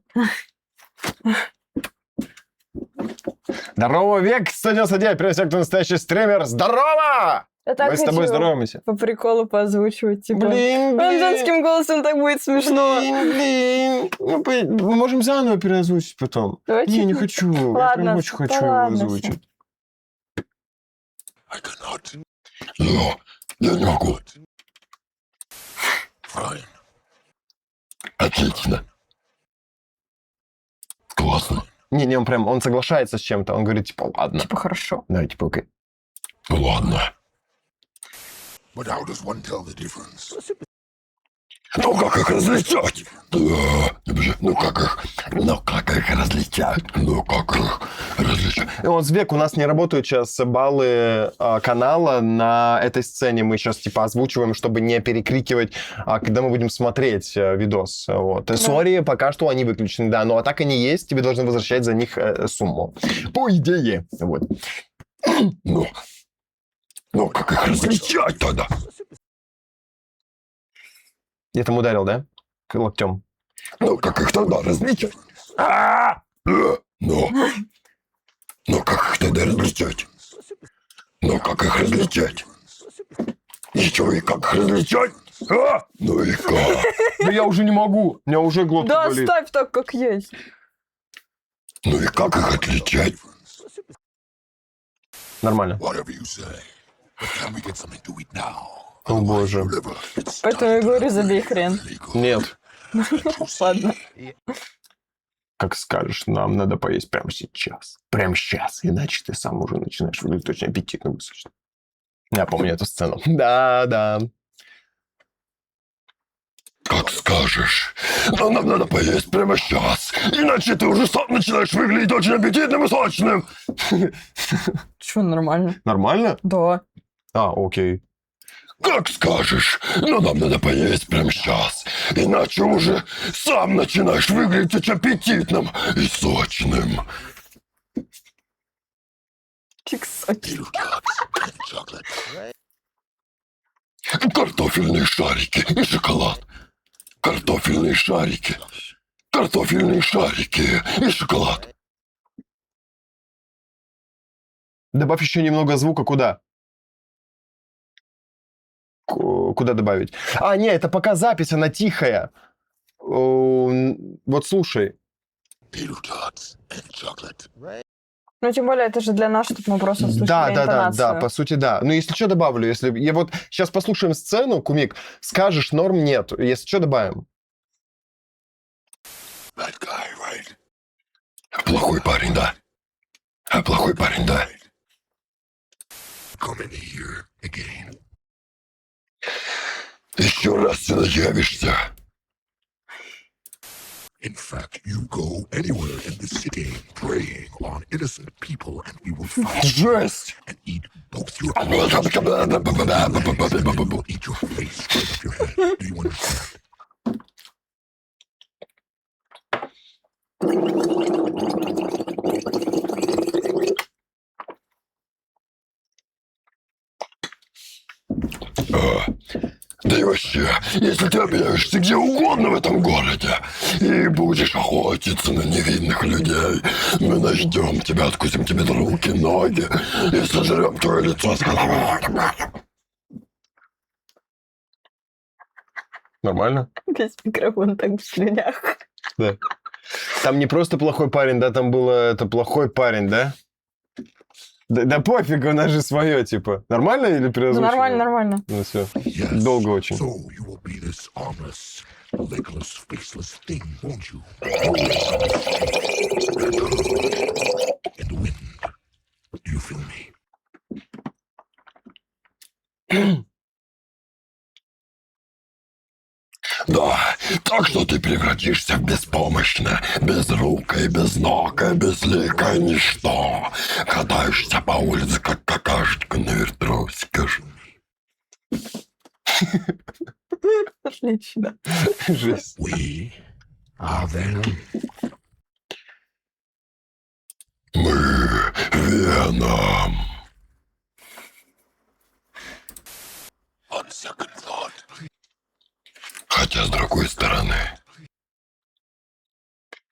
Здорово, век 199, привет всем, кто настоящий стример. Здорово! Я так Мы с тобой хочу здороваемся. по приколу поозвучивать, типа. Блин, Он женским голосом так будет смешно. Блин. Мы можем заново переозвучить потом. Давайте. Не хочу. Я Ладно, прям очень да хочу его ладно, озвучить. I cannot. Но я не могу. Fine. Отлично. Классно. Не, он соглашается с чем-то. Он говорит, типа, ладно. Типа хорошо. Да, типа, окей. Ну ладно. But how does one tell the difference? Ну как их различать? Ну как их различать? Ну как их различать? И вот, Звек, у нас не работают сейчас баллы канала на этой сцене. Мы сейчас, типа, озвучиваем, чтобы не перекрикивать, когда мы будем смотреть видос. Вот. Сори, пока что они выключены, да. Ну, а так они есть, тебе должны возвращать за них сумму. По идее. Вот. Ну как их различать тогда? Я там ударил, да? Локтем. Ну как их тогда различать? Ну как их тогда различать? Ну как их различать? Ничего, и как их различать? Ну и как? Да я уже не могу. У меня уже глотка Да, болит. оставь так, как есть. Ну и как их отличать? Нормально. Whatever you say. But can we get something to eat now? О, боже. Поэтому я говорю, забей хрен. Нет. Ладно. Как скажешь, нам надо поесть прямо сейчас. Прямо сейчас. Иначе ты сам уже начинаешь выглядеть очень аппетитно высочно. Я помню эту сцену. Да. Как скажешь. Но нам надо поесть прямо сейчас. Иначе ты уже сам начинаешь выглядеть очень аппетитным и сочным. Чё, нормально? Нормально? Да. Окей. Как скажешь. Но нам надо поесть прямо сейчас. Иначе уже сам начинаешь выглядеть очень аппетитным и сочным. Чиксоки. Картофельные шарики и шоколад. Картофельные шарики. Картофельные шарики и шоколад. Добавь еще немного звука куда? Куда добавить? А, не, это пока запись, она тихая. Вот слушай. Ну, тем более, это же для нас, чтобы мы просто слышали интонацию. Да, по сути, да. Ну, если что, добавлю. Если я вот сейчас послушаем сцену, Кумик, скажешь, норм, нет. Если что, добавим. Плохой парень, да. Плохой парень, да. Еще раз ты заявишься. In fact, you go anywhere in the city preying on innocent people, and we will find Жесть! and eat both your eat your face right off your head. Do you understand? Да и вообще, если ты объявишься где угодно в этом городе и будешь охотиться на невинных людей, мы найдем тебя, откусим тебе руки, ноги и сожрем твое лицо с головой. Нормально? Весь микрофон так в слюнях. Да. Там не просто плохой парень, да, там было это плохой парень, да? Да пофиг, у нас же свое, типа. Нормально или переозвучено? Нормально, нормально. Ну все. Долго очень. So you will be this armless, legless, faceless thing, won't you? In the wind. Do you feel me? Да, так что ты превратишься в беспомощное, безрукое, безногое, безликое ничто. Катаешься по улице, как какашечка на вертросе. Отлично. Жесть. We are Venom. Мы Веном. On second thought, Хотя, с другой стороны...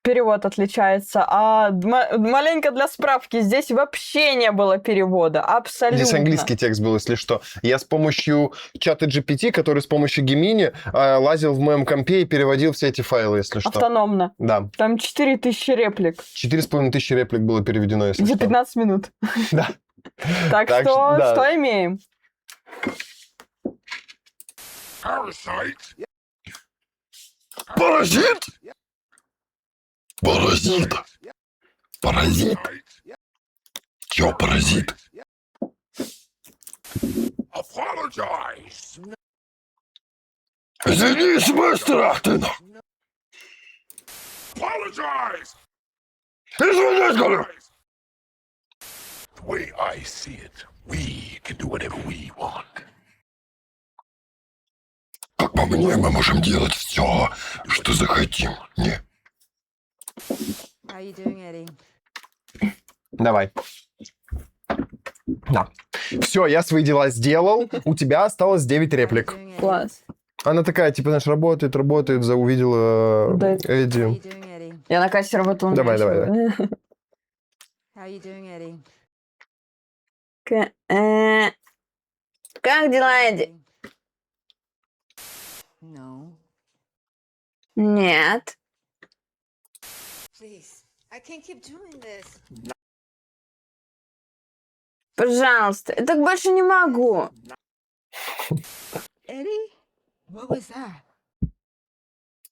Перевод отличается. А маленько для справки, здесь вообще не было перевода. Абсолютно. Здесь английский текст был, если что. Я с помощью чата GPT, который с помощью Gemini, лазил в моем компе и переводил все эти файлы, если что. Автономно. Да. Там 4000 реплик. 4500 реплик было переведено, если За что. 15 минут. Да. Так Так что, да. что имеем? parasite. Паразит? Паразит? Паразит? Чё паразит? Apologize. Извинись, мастер Ахтин! Apologize. Извинись, говорю! The way I see it, we can do whatever we want. Как по мне, мы можем делать все, что захотим, не? How you doing, Eddie? Давай. Да. Все, я свои дела сделал. У тебя осталось 9 реплик. Класс. Она такая, типа, знаешь, работает, увидела Да. Эдди. Я на кассе работала. Давай. How you doing, Eddie? Как дела, Эдди? No. Нет. Please, I can't keep doing this. Пожалуйста, я так больше не могу. Eddie? What was that?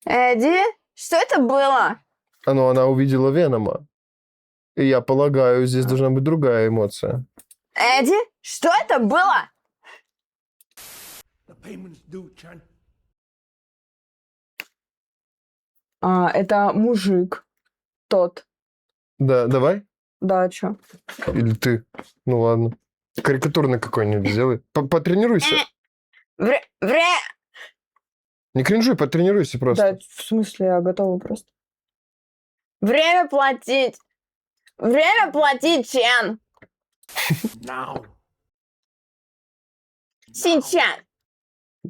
Эдди, что это было? Она увидела Венома. И я полагаю, здесь должна быть другая эмоция. Эдди, что это было? The payment's due, Chan. Это мужик. Тот. Да, давай. Да, чё? Или ты. Ну ладно. Карикатурный какой-нибудь сделай. Потренируйся. Не кринжуй, потренируйся просто. Да, в смысле, я готова просто. Время платить. Время платить, Чен. Now. Сейчас.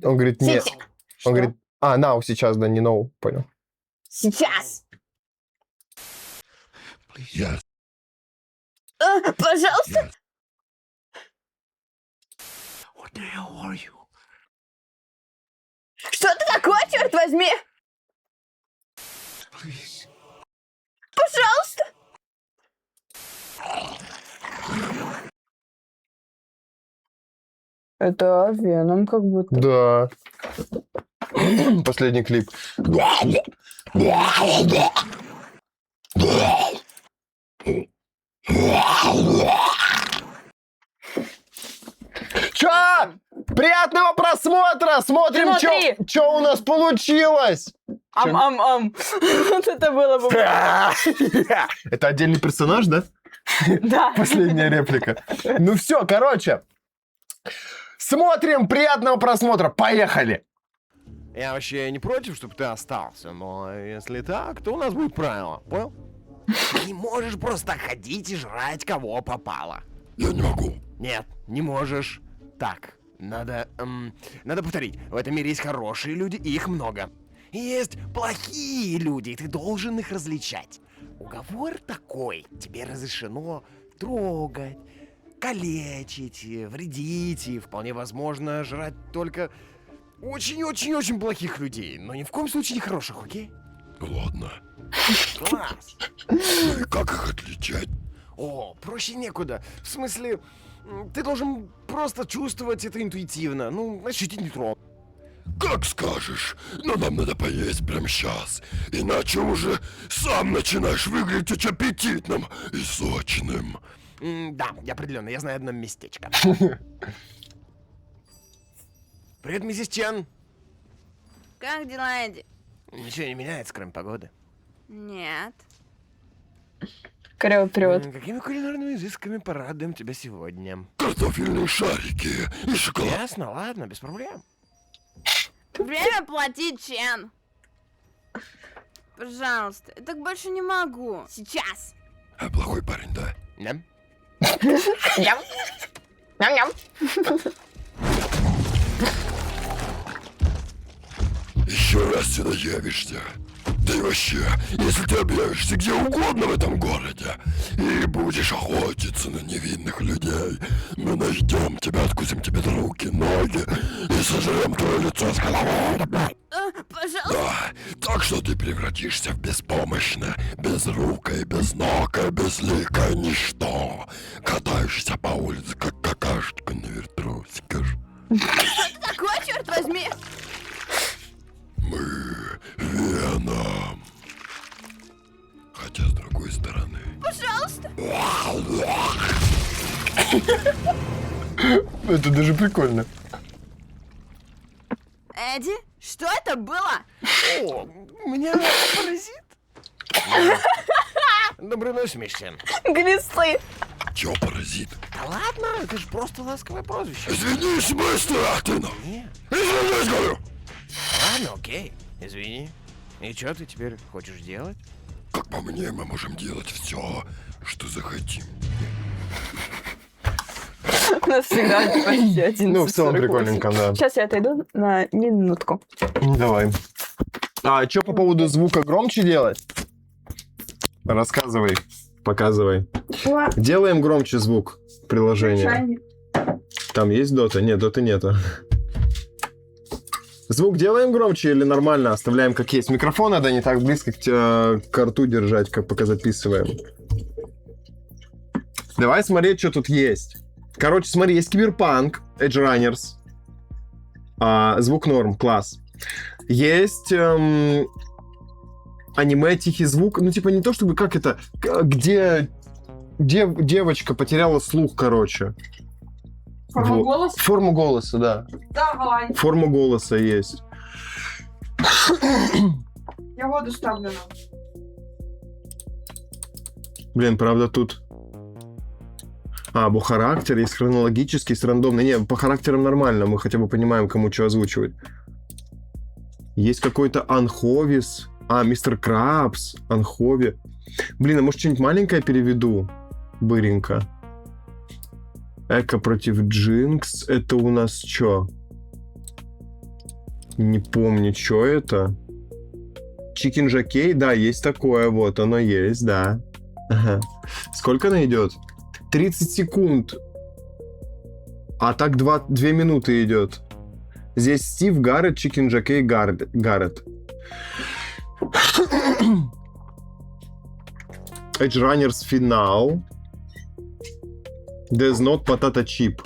Он говорит, нет. Сейчас. Он говорит, now, сейчас, да, не no. Понял. Сейчас. Yes. Пожалуйста. What the hell are you? Черт возьми! Пожалуйста! Это Веном как будто. Да. Последний клип. Чё? Приятного просмотра! Смотрим, что у нас получилось! Ам-ам-ам. Вот это было бы... Это отдельный персонаж, да? Да. Последняя реплика. Ну все, короче. Смотрим, приятного просмотра. Поехали! Я вообще не против, чтобы ты остался, но если так, то у нас будет правило, понял? Ты не можешь просто ходить и жрать кого попало. Я не могу. Нет, не можешь. Так, надо повторить. В этом мире есть хорошие люди, и их много. И есть плохие люди, и ты должен их различать. Уговор такой. Тебе разрешено трогать, калечить, вредить и, вполне возможно, жрать только очень-очень-очень плохих людей. Но ни в коем случае не хороших, окей? Ладно. Класс. Ну и как их отличать? О, проще некуда. В смысле, ты должен просто чувствовать это интуитивно. Ну, ощутить нейтрон. Как скажешь, но нам надо поесть прямо сейчас, иначе уже сам начинаешь выглядеть аппетитным и сочным. Да, определенно, я знаю одно местечко. Привет, миссис Чен. Как дела, Эдди? Ничего не меняется, кроме погоды. Нет. Вперед. Какими кулинарными изысками порадуем тебя сегодня? Картофельные шарики и шоколад. Ясно, ладно, без проблем. Время платить, Чен. Пожалуйста, я так больше не могу. Сейчас. А плохой парень, да? Ням. Ням. Ням-ням. Еще раз сюда явишься. Да и вообще, если ты объявишься где угодно в этом городе и будешь охотиться на невинных людей, мы найдем тебя, откусим тебе руки, ноги и сожрем твое лицо с головой. Пожалуйста. Да, так что ты превратишься в беспомощное, безрукое, безногое, безликое ничто, катаешься по улице, как какашечка на вертрусиках. Что ты такое, черт возьми? Мы Веном. Хотя с другой стороны. Пожалуйста. Это даже прикольно. Эдди, что это было? О, у меня паразит. Доброй ночи, мисс Чен. Глисты. Чё, паразит? Да ладно, это же просто ласковое прозвище. Извинись, быстро, ты нам. Нет. Извинись, говорю. Ладно, окей, извини. И что ты теперь хочешь делать? Как по мне, мы можем делать все, что захотим. У нас всегда почти 11:48. Ну, в целом прикольненько, да. Сейчас я отойду на минутку. Давай. А что по поводу звука громче делать? Рассказывай, показывай. Делаем громче звук приложения. Там есть дота? Нет, доты нету. Звук делаем громче или нормально оставляем как есть? Микрофон надо не так близко к рту держать, как пока записываем. Давай смотреть, что тут есть. Короче, смотри, есть Киберпанк, Edge Runners. Звук норм, класс. Есть аниме «Тихий звук». Ну, типа, не то чтобы, как это... Где девочка потеряла слух, короче. Форму голоса? Форму голоса, да. Давай. Форма голоса есть. Я воду ставлю. Блин, правда, тут... бо характер есть хронологический, есть рандомный. Не, по характерам нормально, мы хотя бы понимаем, кому что озвучивать. Есть какой-то Анховис. Мистер Крабс, Анхови. Блин, а может что-нибудь маленькое переведу? Быренько. Эко против Джинкс. Это у нас что? Не помню, что это. Чикен Жокей? Да, есть такое. Вот, оно есть, да. Ага. Сколько она идет? 30 секунд. А так 2 минуты идет. Здесь Стив, Гаррет, Чикен Джек и Гаррет. Edge Runners финал. There's not potato chip.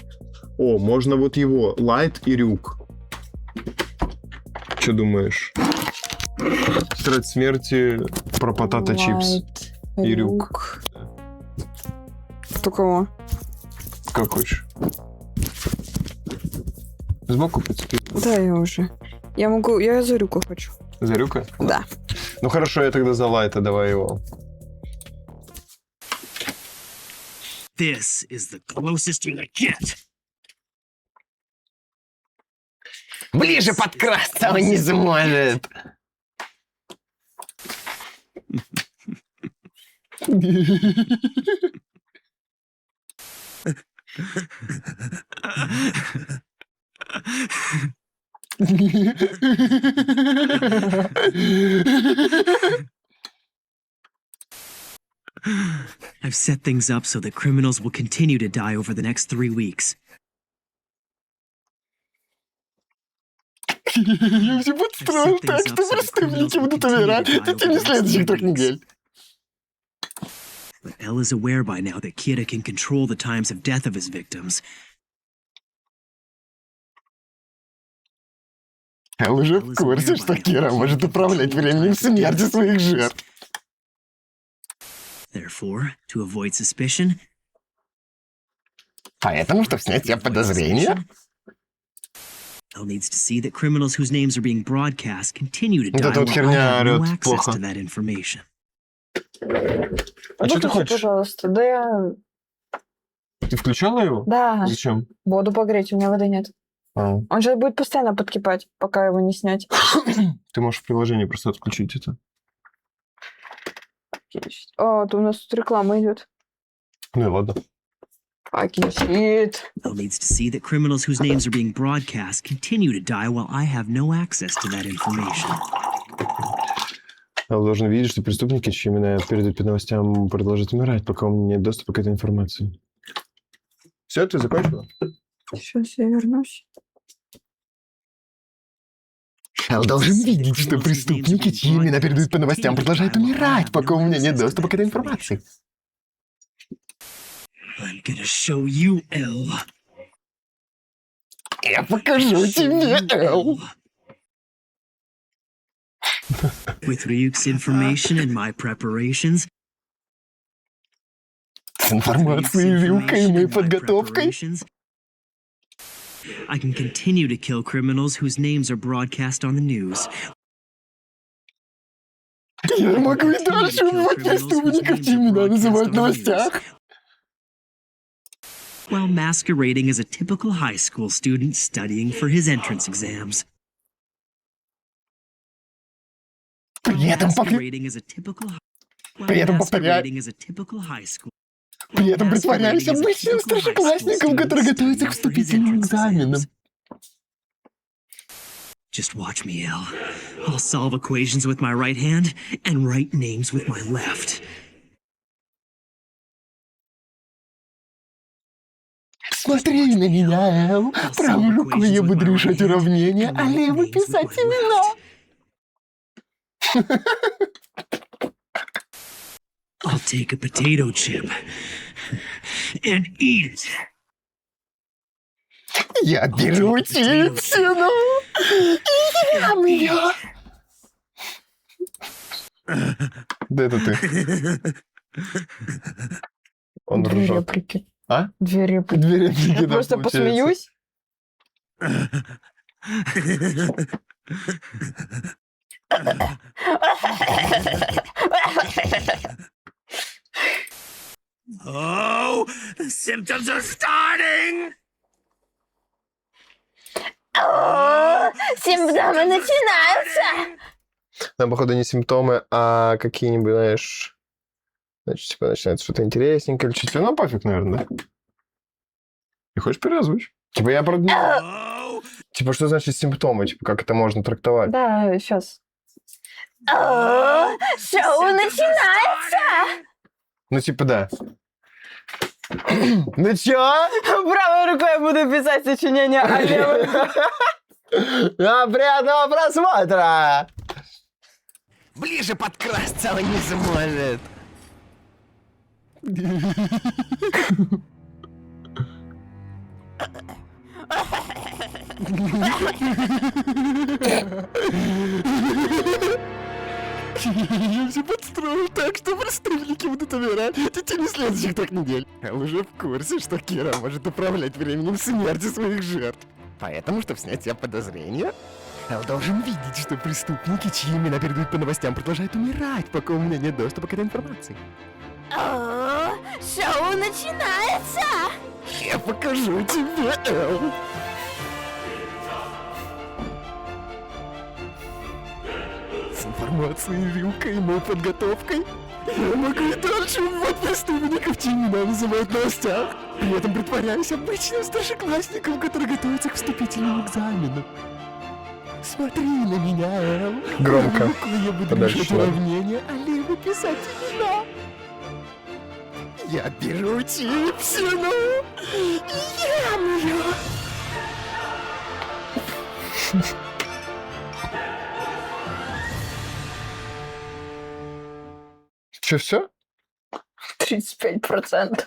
О, можно вот его. Light и Рюк. Что думаешь? Тетрадь смерти про potato chips. И Рюк. Кто кого? Как хочешь. Сбоку подцепи. Да, я уже. Я за Рюка хочу. За Рюка? Да. Ну хорошо, я тогда за Лайта, давай его. This is the closest you're gonna get. Ближе подкрасться он не сможет. I've set things up so that criminals will continue to die over the next 3 weeks. Я все подстроил так, что преступники будут умирать в течение следующих 3 недель. But Elle is aware by now that Kira can control the times of death of his victims. Эл уже в курсе, что Кира может управлять временем смерти своих жертв. Therefore, to avoid suspicion, Поэтому, чтобы снять все подозрения, Elle needs to see that criminals whose names are being broadcast continue to Вот die эта вот while I херня have no орёт access плохо. to that information. А что ты хочешь? Пожалуйста. Да я... Ты включала его? Да. Зачем? Воду погреть, у меня воды нет. А. Он же будет постоянно подкипать, пока его не снять. Ты можешь в приложении просто отключить это. О, у нас тут реклама идет. Ну и ладно. Fucking shit. Elle needs to see that criminals whose names are being broadcast continue to die while I have no access to that information. Эл должен видеть, что преступники, чьи имена передают по новостям, продолжат умирать, пока у меня нет доступа к этой информации. Все, ты закончила? Сейчас я вернусь. Эл должен видеть, что преступники, чьи имена передают по новостям, продолжают умирать, пока у меня нет доступа к этой информации. I'm gonna show you, Elle. Я покажу тебе, Эл. With Ryuk's information and my preparations, С информацией Рюка и моей подготовкой. I can continue to kill criminals whose names are broadcast on the news. Я могу и дальше убивать преступников, чьи имена называют в новостях. While masquerading as a typical high school student studying for his entrance exams. При этом притворяюсь обычным старшеклассником, который готовится к вступительным экзаменам. Just watch me, Elle. I'll solve equations with my right hand and write names with my left. Смотри на меня, Эл. Правой рукой я буду решать уравнения, а левой писать имена. I'll take a potato chip and eat it. Я беру чипсину и ем ее. Да это ты. Он Две ржет. реплики. А? Две реплики. Две реплики, Я да, просто получается. посмеюсь. Oh, the symptoms are starting! О, симптомы начинаются! Там, походу, не симптомы, а какие-нибудь, знаешь... Значит, типа, начинается что-то интересненькое или что-то. Ну, пофиг, наверное, да? Ты хочешь переозвучить? Типа, я правда не... Типа, что значит симптомы? Типа, как это можно трактовать? Да, сейчас. О, шоу начинается! Ну, типа, да. Ну чё? Правой рукой я буду писать сочинение, а левой... Приятного просмотра! Ближе подкрасться он не сможет. Я все подстроил так, что представники будут умирать в течение следующих 3 недель. Я уже в курсе, что Кира может управлять временем смерти своих жертв. Поэтому, чтобы снять с себя подозрения, Эл должен видеть, что преступники, чьи имена передают по новостям, продолжают умирать, пока у меня нет доступа к этой информации. О, шоу начинается! Я покажу тебе, Эл. С информацией, вилкой и моей подготовкой я могу и дальше убивать преступников, чьи имена называют в новостях. При этом притворяюсь обычным старшеклассником, который готовится к вступительным экзаменам. Смотри на меня, Эл. Громко. Я буду Подальше, решать ладно. уравнения, а либо писать имена. Я беру чипсину и ем ее. Че, все? 35%.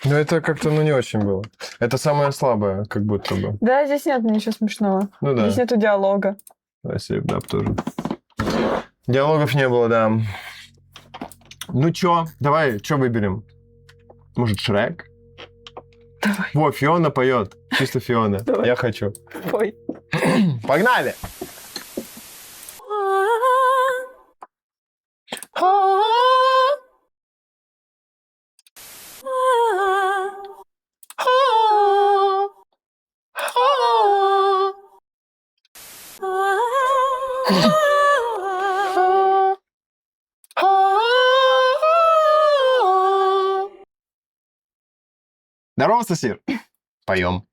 Ну, это как-то, не очень было. Это самое слабое, как будто бы. Да, здесь нет ничего смешного. Ну да. Здесь нету диалога. Спасибо, да, тоже. Диалогов не было, да. Ну чё, давай, что выберем? Может, Шрек? Давай. Во, Фиона поет. Чисто Фиона. Давай. Я хочу. Ой. Погнали! Здорово, Сосир. Поем.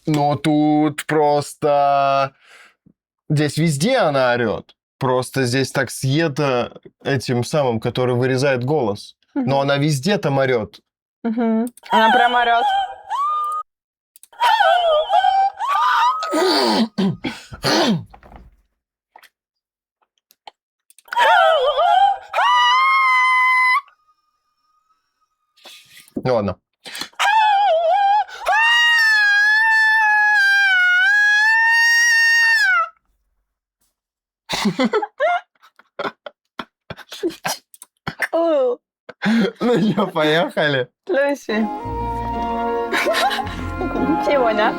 Но тут просто... Здесь везде она орет. Просто здесь так съета этим самым, который вырезает голос. Но она везде там орет. Она прям орет. Ну ладно. Cool. Ну что, поехали. Люси. Фиона.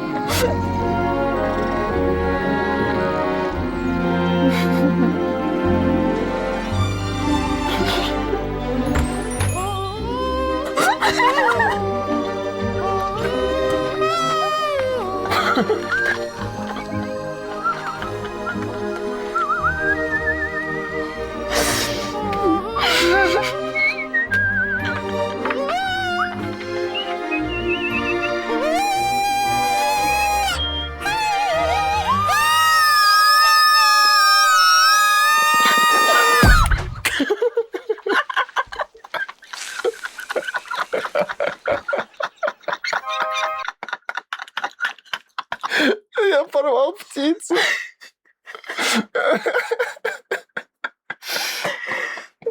Я порвал птицу.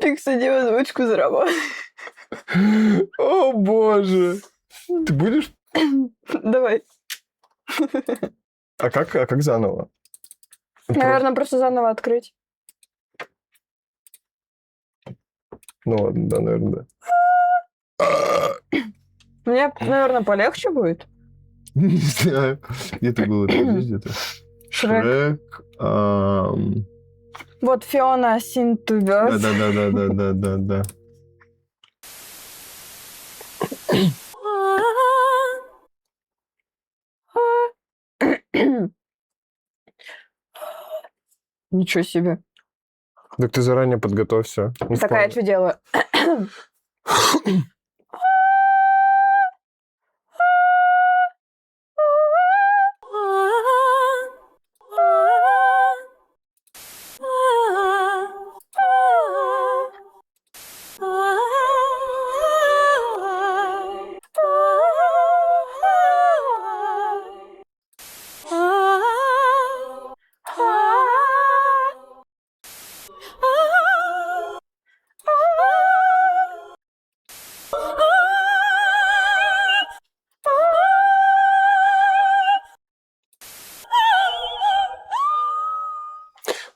Ты, кстати, в озвучку заработал. О, боже. Ты будешь? Давай. А как заново? Наверное, просто заново открыть. Ну ладно, да, наверное, да. Мне, наверное, полегче будет. Не знаю. Где-то было это здесь где-то. Шрек. Вот Фиона Синтуверс. Да. Ничего себе. Так ты заранее подготовься. Такая, что делаю?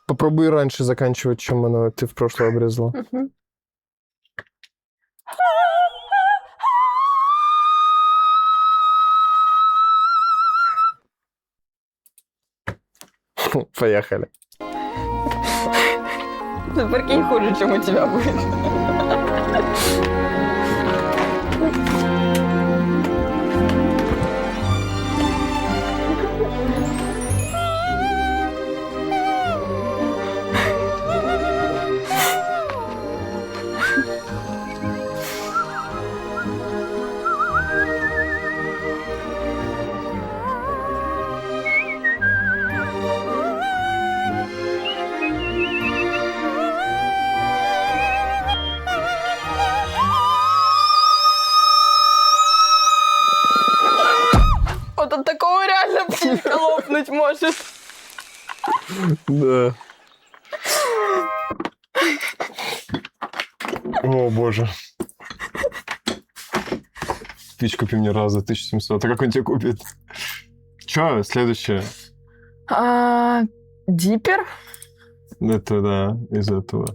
Попробуй раньше заканчивать, чем ты в прошлое обрезала. Поехали. Ну, прикинь, хуже, чем у тебя будет. Вот от такого реально птичка лопнуть может. Да. О, боже. Спич купи мне раз за 1700. А как он тебе купит? Че, следующее? Диппер? Это да, из этого.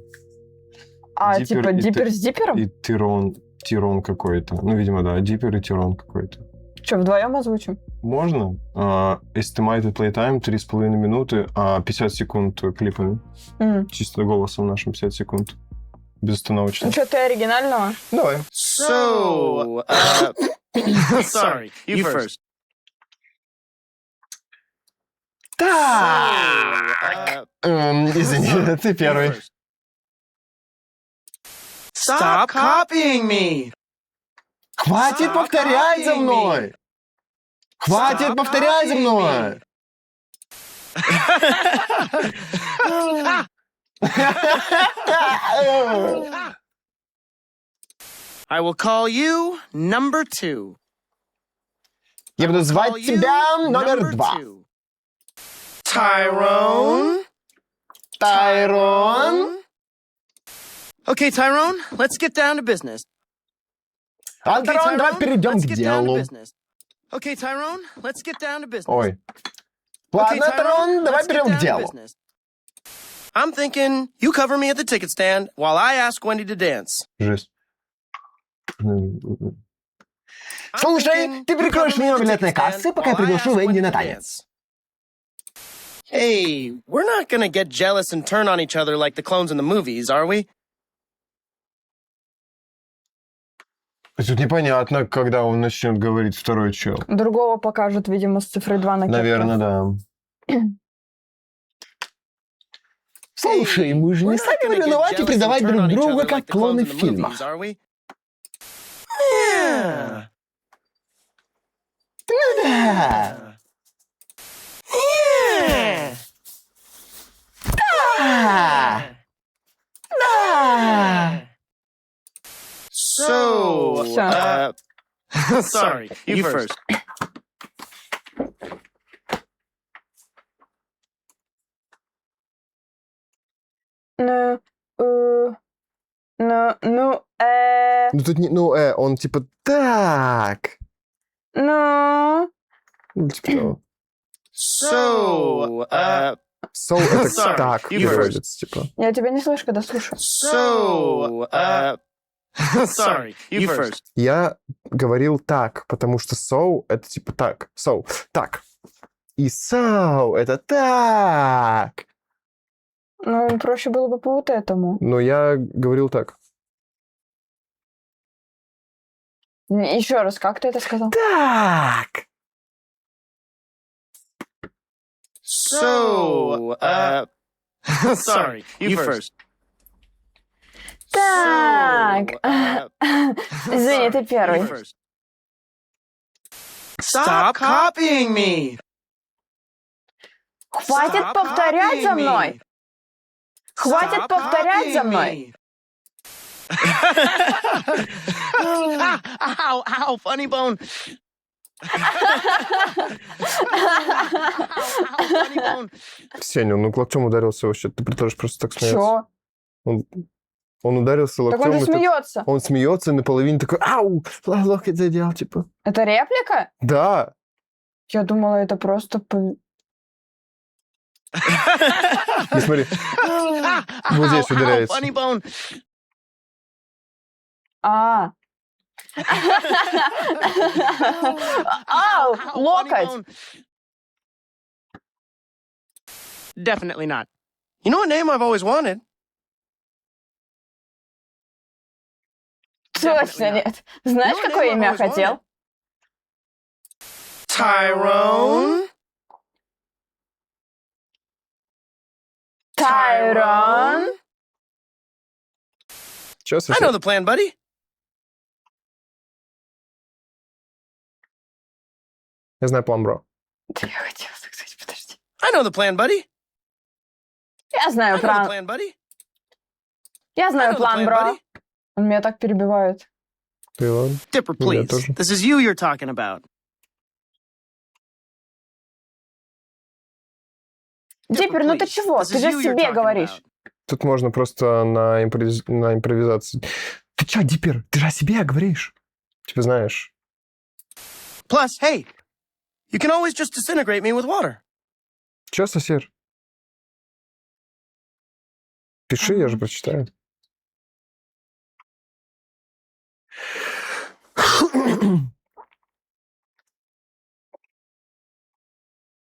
Диппер типа диппер с диппером? И тирон какой-то. Ну, видимо, да, диппер и тирон какой-то. Что, вдвоем озвучим? Можно. Estimated playtime 3,5 минуты, 50 секунд клипами. Чисто голосом нашим 50 секунд. Безостановочно. Ну что, ты оригинального? Давай. So, sorry, you first. Так. Извини, ты первый. Stop copying me! Хватит повторять за мной! Хватит повторять за мной! I will call you number 2. Я буду звать тебя номер 2. Tyrone. Okay, Tyrone, let's get down to business. Антарон, давай перейдем к делу. Okay, Tyrone, let's get down to business. Ой. Ладно, Антарон, давай перейдем к делу. I'm thinking you cover me at the ticket stand while I ask Wendy to dance. Жесть. Слушай, ты прикроешь меня у билетной кассы, пока я приглашу Венди на танец. Hey, we're not gonna get jealous and turn on each other like the clones in the movies, are we? Тут непонятно, когда он начнет говорить второй чел. Другого покажут, видимо, с цифрой 2 на кепке. Наверное, да. Слушай, мы же не стали ревновать и предавать друг друга, как клоны в фильмах. Yeah. Ну да. Yeah. Да. Да. So, sorry, you first. Ну тут не, он типа так. Ну. Типа того. So, это так переводится, типа. Я тебя не слышу, когда слушаю. So, sorry, you first. Я говорил так, потому что so это типа так. So, так. И so это так. Ну, проще было бы по вот этому. Но я говорил так. Еще раз, как ты это сказал? Так. So, sorry, you first. Извини, ты первый. Stop copying me. Хватит повторять за мной. Хватит повторять за мной. Ow, ow, funny bone. Сеня, он локтем ударился вообще. Ты тоже просто так смеется. Чё? Он ударился локтем. Так он же смеется. Он смеется и наполовину такой, ау, локоть задел, типа. Это реплика? Да. Я думала, это просто... Не смотри. Вот здесь ударяется. А. Ау, локоть. Definitely not. You know a name I've always wanted? Точно нет. Знаешь, какое имя я хотел? Tyrone. Tyrone. Сейчас I know the plan, buddy. Я знаю план, бро. Я хотела сказать, подожди. I know the plan, buddy. Я знаю план. Я знаю план, бро. Он меня так перебивает. Ты ладно? Dipper, please. This is you you're talking about. Диппер, ну ты чего? Ты же себе говоришь. Тут можно просто на импровизации. Ты чё, Диппер? Ты же о себе говоришь. Типа знаешь. Plus, hey, you can always just disintegrate me with water. Чё, сосед? Пиши, я же прочитаю.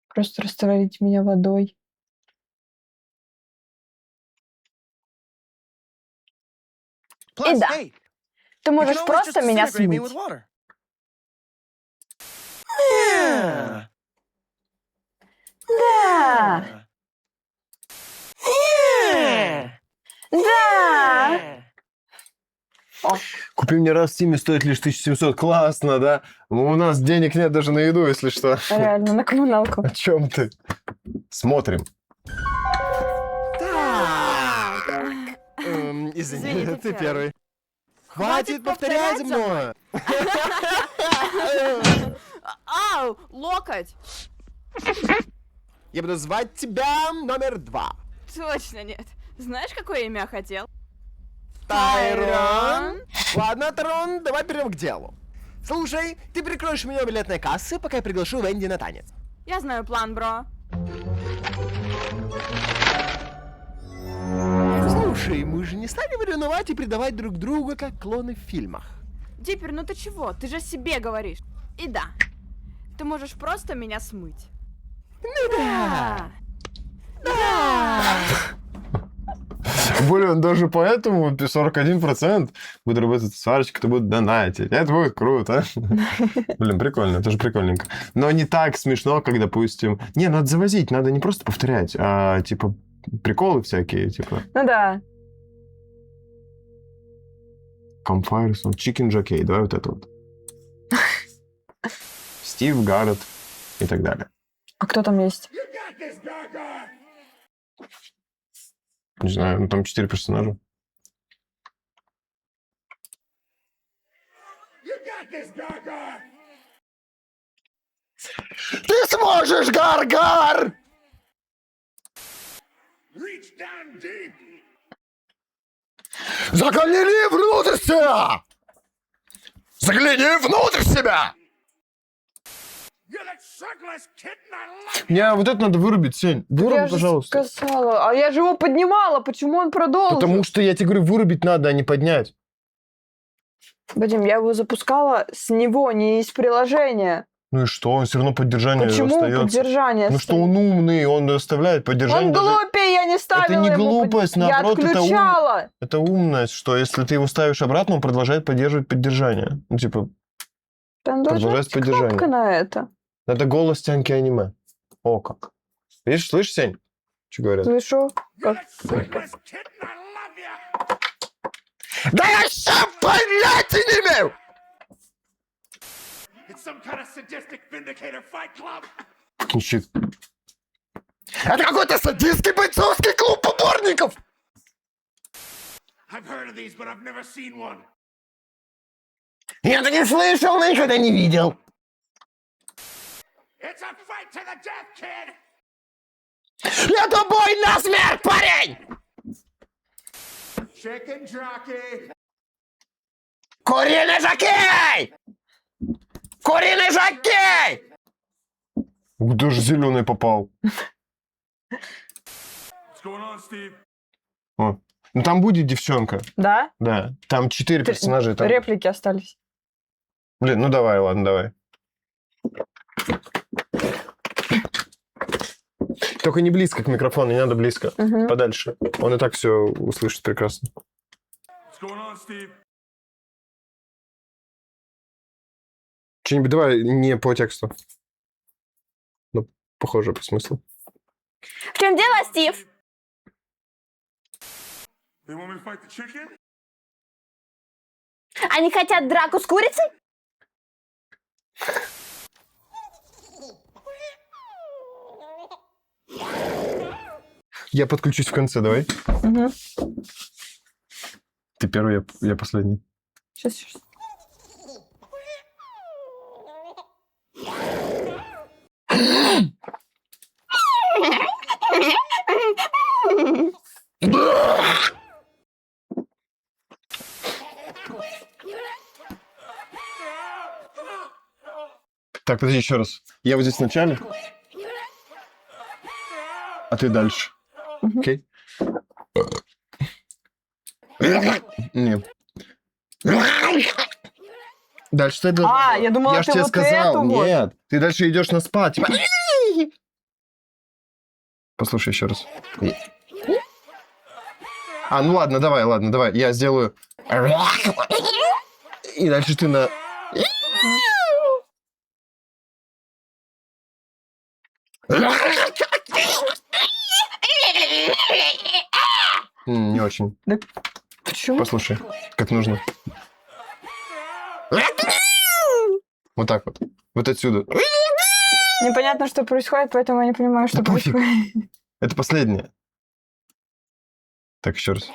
Просто растворить меня водой. И да, ты можешь просто меня смыть. Да. Да. Купи мне раз в Стиме, стоит лишь 1700. Классно, да? У нас денег нет даже на еду, если что. Реально, на коммуналку. О чем ты? Смотрим. Извини, ты первый. Хватит повторять за мной! Ау, локоть! Я буду звать тебя номер 2. Точно нет. Знаешь, какое имя я хотел? Тайрон. Ладно, Тайрон, давай перейдем к делу. Слушай, ты прикроешь меня у билетной кассы, пока я приглашу Венди на танец. Я знаю план, бро. Слушай, мы же не стали ревновать и предавать друг друга, как клоны в фильмах. Диппер, ну ты чего? Ты же себе говоришь. И да, ты можешь просто меня смыть. Ну да. Да. Блин, даже поэтому 41% будет работать сварочка, кто будет донатить. Это будет круто. Блин, прикольно, тоже прикольненько. Но не так смешно, как, допустим... Не, надо завозить, надо не просто повторять, а, типа, приколы всякие, типа... Ну да. Campfire, Chicken Jockey, давай вот это вот. Стив, Гаррет и так далее. А кто там есть? Не знаю, ну там 4 персонажа. Ты сможешь, Гар-Гар! Загляни внутрь себя! Загляни внутрь себя! Мне вот это надо вырубить, Сень. Выруби, пожалуйста. Я же сказала. А я же его поднимала. Почему он продолжил? Потому что я тебе говорю, вырубить надо, а не поднять. Вадим, я его запускала с него, не из приложения. Ну и что? Он все равно поддержание Почему остается. поддержание? Ну что он умный, он оставляет поддержание. Он глупее, я не ставила Это не ему глупость, наоборот, я отключала. Это умность, что если ты его ставишь обратно, он продолжает поддерживать поддержание. Ну типа, там продолжать поддержание. На это. Это голос Тянки аниме. О, как. Видишь, слышишь, Сень? Что говорят? Слышу. Да я еще понятия не имею! some kind of sadistic vindicator fight club? Ничего. Это какой-то садистский бойцовский клуб поборников! I've heard of these, but I've never seen one. Я-то не слышал, но никогда не видел. It's a fight to the death, kid! Это бой на смерть, парень! Chicken jockey! Куриный жокей! Куриный жокей! Даже зеленый попал. What's going on, Steve? О. Ну там будет девчонка. Да? Да. Там 4 персонажа. Там... Реплики остались. Блин, ну давай, ладно, давай. Только не близко к микрофону, не надо близко. Подальше. Он и так все услышит прекрасно. What's going on, Steve? Что-нибудь давай не по тексту. Ну, похоже по смыслу. В чем дело, Стив? They want me to fight the chicken? Они хотят драку с курицей? Я подключусь в конце, давай. Угу. Ты первый, я последний. Сейчас. Так, подожди еще раз. Я вот здесь вначале, а ты дальше. Окей? Нет. Дальше ты должна... Я думала, я ж ты тебе вот сказал. эту вот. Нет, ты дальше идешь на спад. Типа... Послушай еще раз. А, ну ладно, давай. Я сделаю... И дальше ты на... Не очень. Да почему? Послушай, как нужно. Вот так вот. Вот отсюда. Непонятно, что происходит, поэтому я не понимаю, что происходит. Это последнее. Так, еще раз.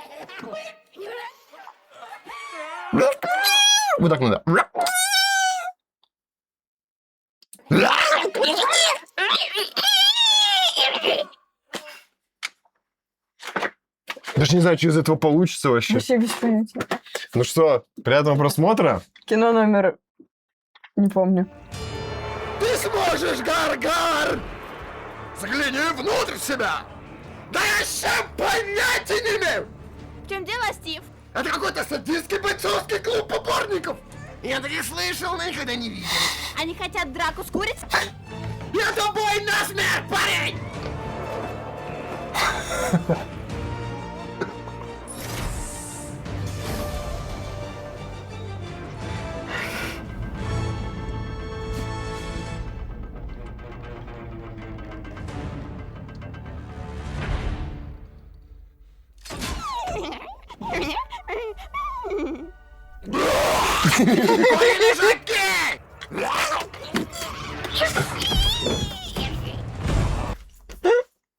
Вот так надо. Даже не знаю, что из этого получится вообще. Вообще без понятия. Ну что, приятного просмотра. Кино номер... Не помню. Ты сможешь, Гар-Гар! Загляни внутрь себя! Да я еще понятия не имею! В чем дело, Стив? Это какой-то садистский бойцовский клуб поборников! Я так не слышал, но никогда не видел. Они хотят драку с курицей? Это бой на смерть, парень!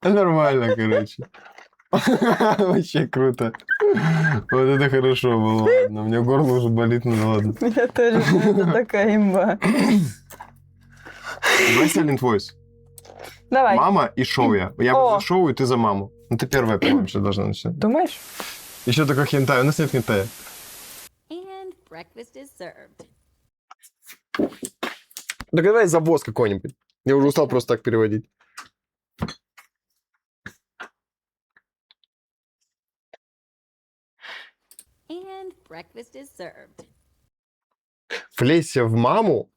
Нормально, короче. Вообще круто. Вот это хорошо было, ладно. У меня горло уже болит, ну ладно. У меня тоже это такая имба. Давай Silent Voice. Давай. Мама и шоу я. Я за шоу, и ты за маму. Ну ты первая, по-моему, что должна начать. Думаешь? Еще только хентай. У нас нет хентая. And breakfast is served. Так давай завоз какой-нибудь. Я уже устал просто так переводить. And breakfast is served. Влейся в маму,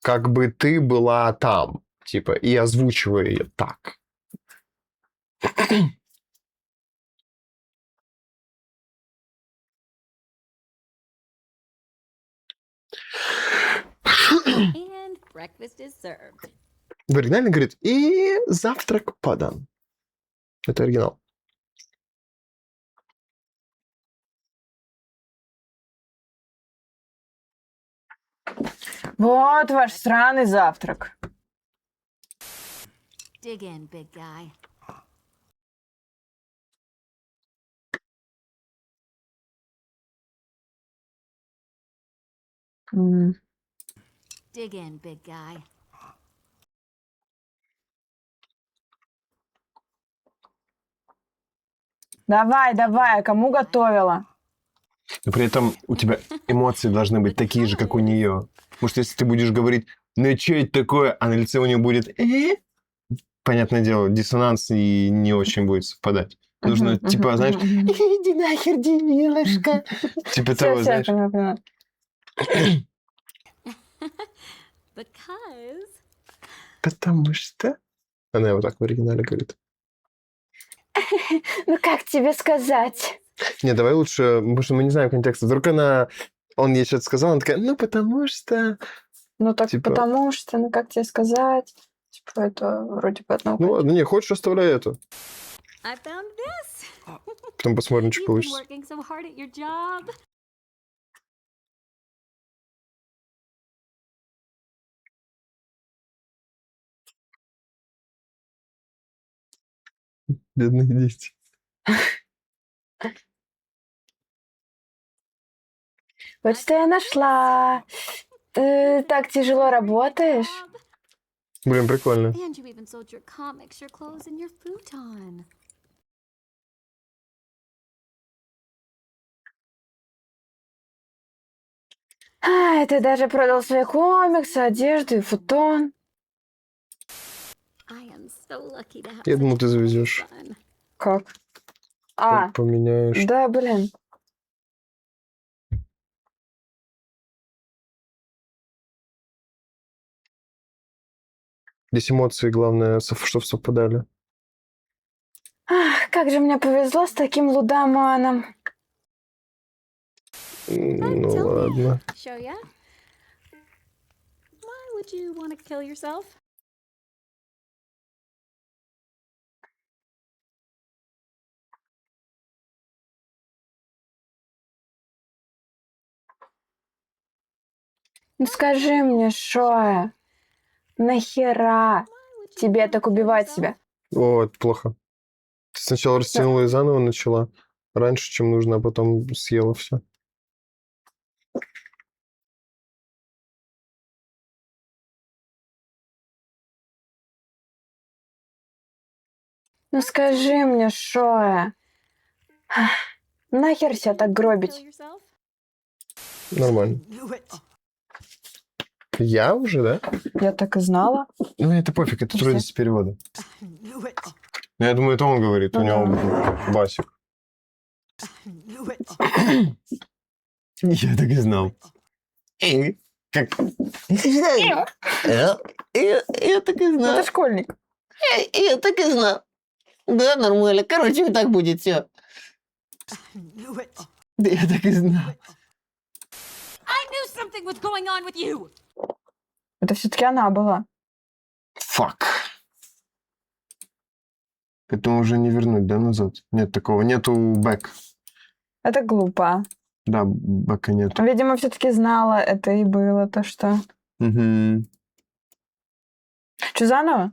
как бы ты была там. Типа, и озвучивай ее так. And breakfast is served. В оригинале говорит, и завтрак подан. Это оригинал. Вот ваш сраный завтрак. Dig in, big guy. Dig in, big guy. Давай, давай, кому готовила? Но при этом у тебя эмоции должны быть такие же, как у нее. Потому что если ты будешь говорить, ну что это такое, а на лице у нее будет понятное дело, диссонанс и не очень будет совпадать. Нужно, типа, знаешь, иди нахер, девилушка. Типа того, знаешь. Because... Потому что... Она вот так в оригинале говорит. Ну как тебе сказать? Не, давай лучше, потому что мы не знаем контекста. Вдруг он ей что-то сказал, она такая, ну потому что... Ну так типа... потому что, ну как тебе сказать? Типа это вроде бы одно. Ну ладно, не, хочешь, оставляй это. I found this. Потом посмотрим, что You've been получится. working so hard at your job. Бедные дети. Вот что я нашла. Ты так тяжело работаешь. Блин, прикольно. And you even sold your comics, your clothes, and your futon. Ты даже продал свои комиксы, одежду и футон. I am so lucky to have Я such думал, ты a завезешь. son. Как? Поменяешь. Да, блин. Здесь эмоции, главное, чтобы совпадали. Ах, как же мне повезло с таким лудоманом. Ну ладно. Show ya? Why would you want to kill yourself? Ну скажи мне, Шоя, нахера тебе так убивать себя? О, это плохо. Ты сначала растянула и заново начала. Раньше, чем нужно, а потом съела все. Ну скажи мне, Шоя, нахер себя так гробить? Нормально. Я уже, да? Я так и знала. Ну, это пофиг, это трудности перевода. Ну, я думаю, это он говорит, у него басик. Я так и знал. Как? Я так и знал. Это школьник. Я так и знал. Да, нормально. Короче, вот так будет все. Да я так и знал. I knew something was going on with you. Это все-таки она была. Фак. Это уже не вернуть, да, назад? Нет такого. Нету бэк. Это глупо. Да, бэка нет. Видимо, все-таки знала это и было то, что... Угу. Что, заново?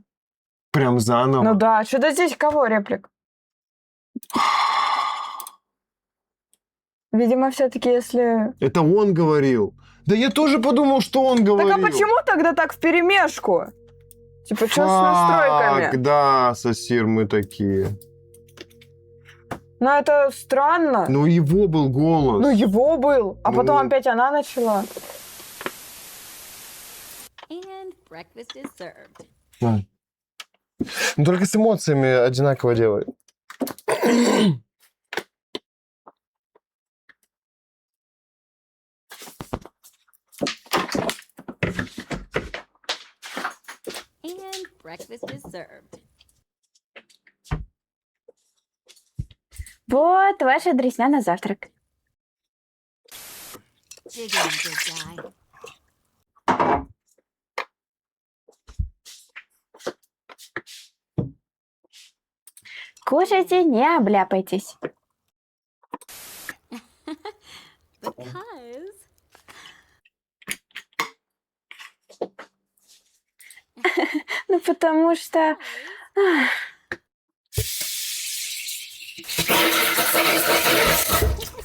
Прям заново? Ну да. Что-то здесь кого реплик? Видимо, все-таки если... Это он говорил. Да я тоже подумал, что он говорил. Так а почему тогда так вперемешку? Типа, что с настройками? Да, Сосир, мы такие. Ну, это странно. Ну, его был голос. Ну, его был. А потом опять она начала. And breakfast is served. Да. Ну, только с эмоциями одинаково делай. And breakfast is served. Вот ваша дресня на завтрак. Dig in, big guy. Кушайте, не обляпайтесь. Because... потому что...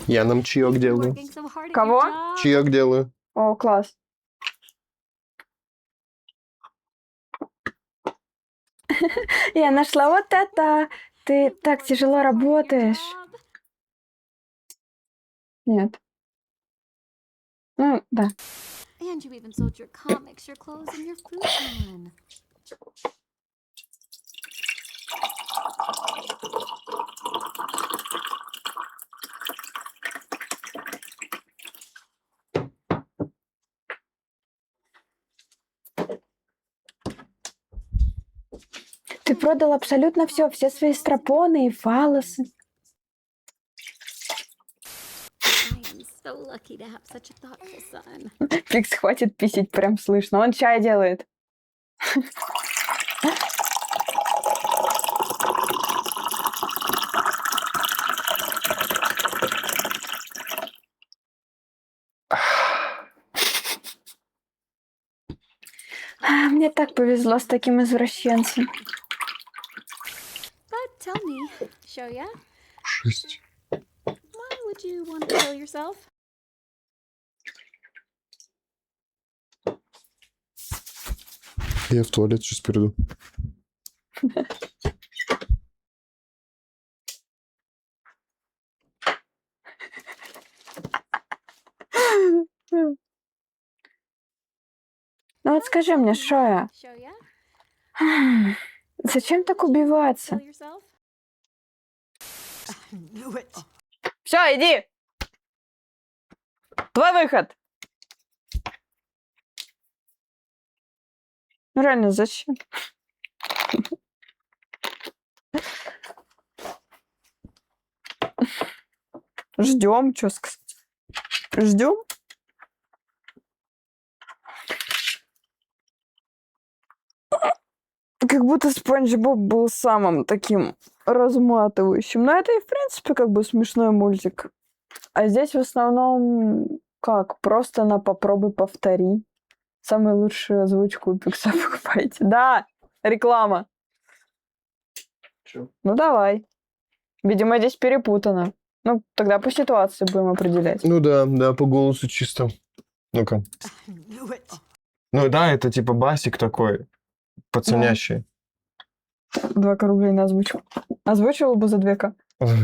Я нам чаек делаю. Кого? Чаек делаю. О, класс. Я нашла вот это. Ты так тяжело работаешь. Нет. Ну, да. And you even sold your comics, your clothes, and your food. Ты продал абсолютно все свои стропоны и фалосы. So lucky to have such a thoughtful son. Фикс, хватит писить, прям слышно. Он чай делает. Мне так повезло с таким извращенцем. But tell me, Shoya, 6. why would you want to kill yourself? Я в туалет сейчас приду. Ну вот скажи мне, Шоя, Shoya? зачем так убиваться? Kill yourself? Все, иди! Твой выход! Ну реально, зачем? Ждем, что сказать? Ждем? Как будто Спанч Боб был самым таким разматывающим. Но это и в принципе как бы смешной мультик. А здесь в основном как? Просто на попробуй повтори. Самую лучшую озвучку у Пикса покупайте. Да, реклама. Чё? Ну давай. Видимо, здесь перепутано. Ну, тогда по ситуации будем определять. Ну да, по голосу чисто. Ну-ка. Ну да, это типа басик такой, пацанящий. 2 рублей на озвучку. Озвучивал бы за 2К.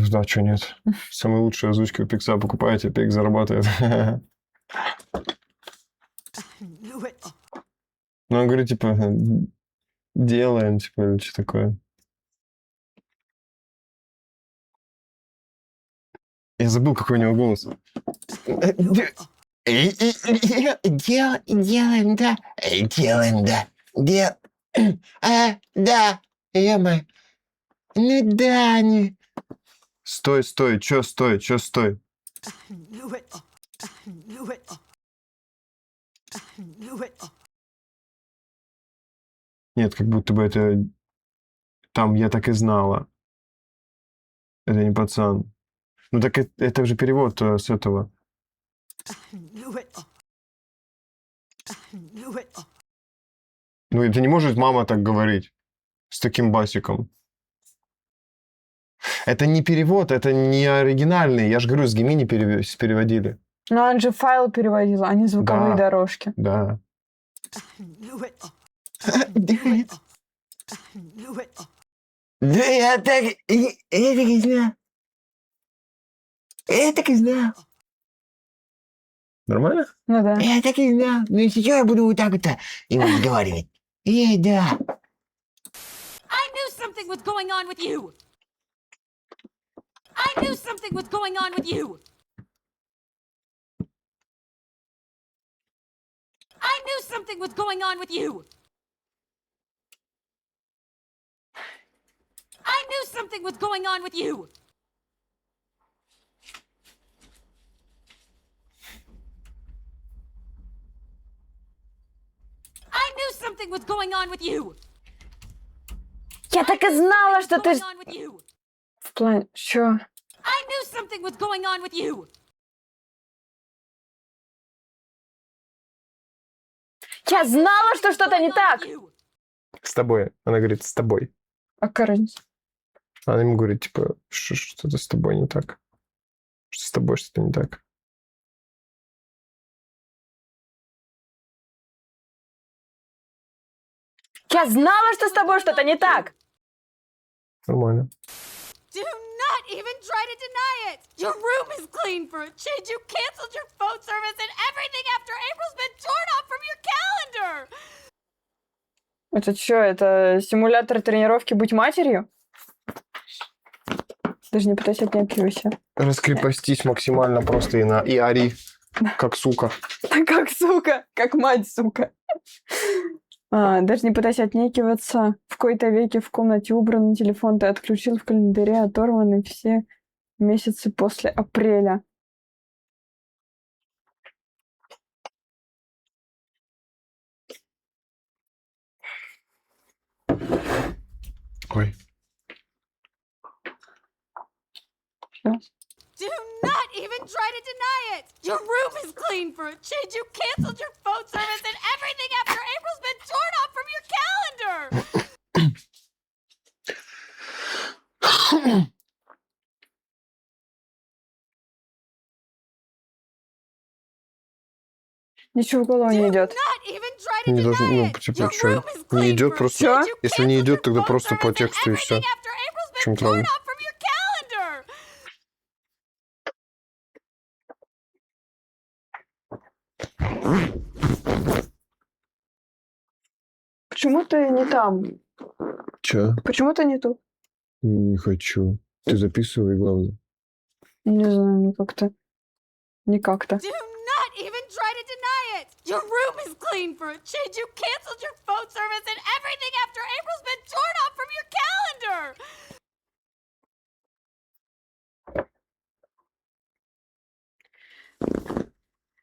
Да, что нет. Самые лучшие озвучки у Пикса покупаете, Пик зарабатывает. Ну, он говорит, типа, делаем, типа, или что такое. Я забыл, какой у него голос. Делаем, да. Делаем, да. Да. Ё-моё. Ну да, не... Стой, чё стой? Нет, как будто бы это... Там я так и знала. Это не пацан. Ну так это же перевод с этого. Ну это не может мама так говорить. С таким басиком. Это не перевод, это не оригинальный. Я же говорю, с Гемини переводили. Но он же файл переводил, а не звуковые Да. дорожки. Да. Да я так... Я так и знал. Я так и знал. Нормально? Ну да. Я так и знал. Ну и сейчас я буду вот так вот ему разговаривать. Да. I knew something was going on with you! I knew something was going on with you! I knew something was going on with you! I knew something was going on with you! I knew something was going on with you! Я так и знала, что ты... Going on with you! В плане... Чё? I knew something was going on with you! Я знала, что что-то не так! С тобой. Она говорит, с тобой. А Каренс? Она ему говорит, типа, что-то с тобой не так. Что с тобой что-то не так. Я знала, что с тобой что-то не так! Нормально. Do not even try to deny it! Your room is clean for a change. You canceled your phone service and everything after April's been torn off from your calendar! Это что, это симулятор тренировки быть матерью? Даже не пытайся отнекивайся. Раскрепостись максимально просто и ори, как сука. Как сука, как мать, сука. Даже не пытайся отнекиваться. В кои-то веки в комнате убран, телефон ты отключил, в календаре оторваны все месяцы после апреля. Ой. Do not even try to deny it! Your room is clean for a change. You canceled your phone service and everything after April's been torn off from your calendar! Ничего в голову не идет. Не должен, ну, типа, что? Не идет просто. Чё? Если не идет, тогда просто по тексту и все. В чем трогать? Почему ты не там? Че? Почему ты не тут? Не хочу. Ты записывай, главное. Не знаю, не как-то. Не как-то. Do not even try to deny it! Your room is clean for a change. You canceled your phone service and everything after April's been torn off from your calendar!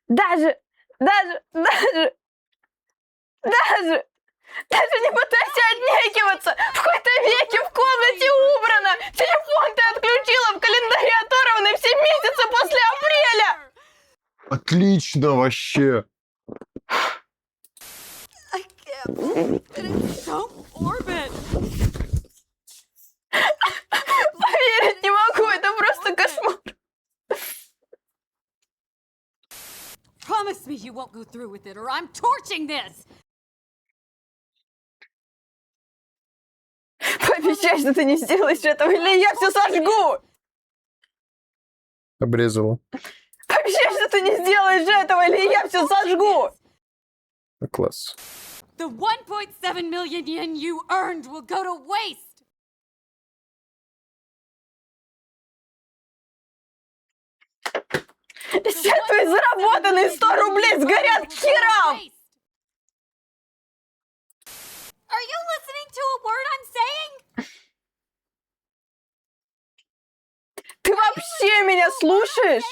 Даже не пытайся отнекиваться! В какой-то веке в комнате убрано! Телефон ты отключила, в календаре оторваны все месяцы после апреля! Отлично вообще! I can't believe that it's so morbid! Поверить не могу, это просто кошмар! Promise me you won't go through with it or I'm torching this! Пообещай, что ты не сделаешь этого, или я все сожгу! Обрезала. Пообещай, что ты не сделаешь этого, или я все сожгу! Класс. The 1.7 million yen you earned will go to waste! Все твои заработанные 100 рублей сгорят к херам! Are you listening to a word I'm saying? Ты вообще меня слушаешь?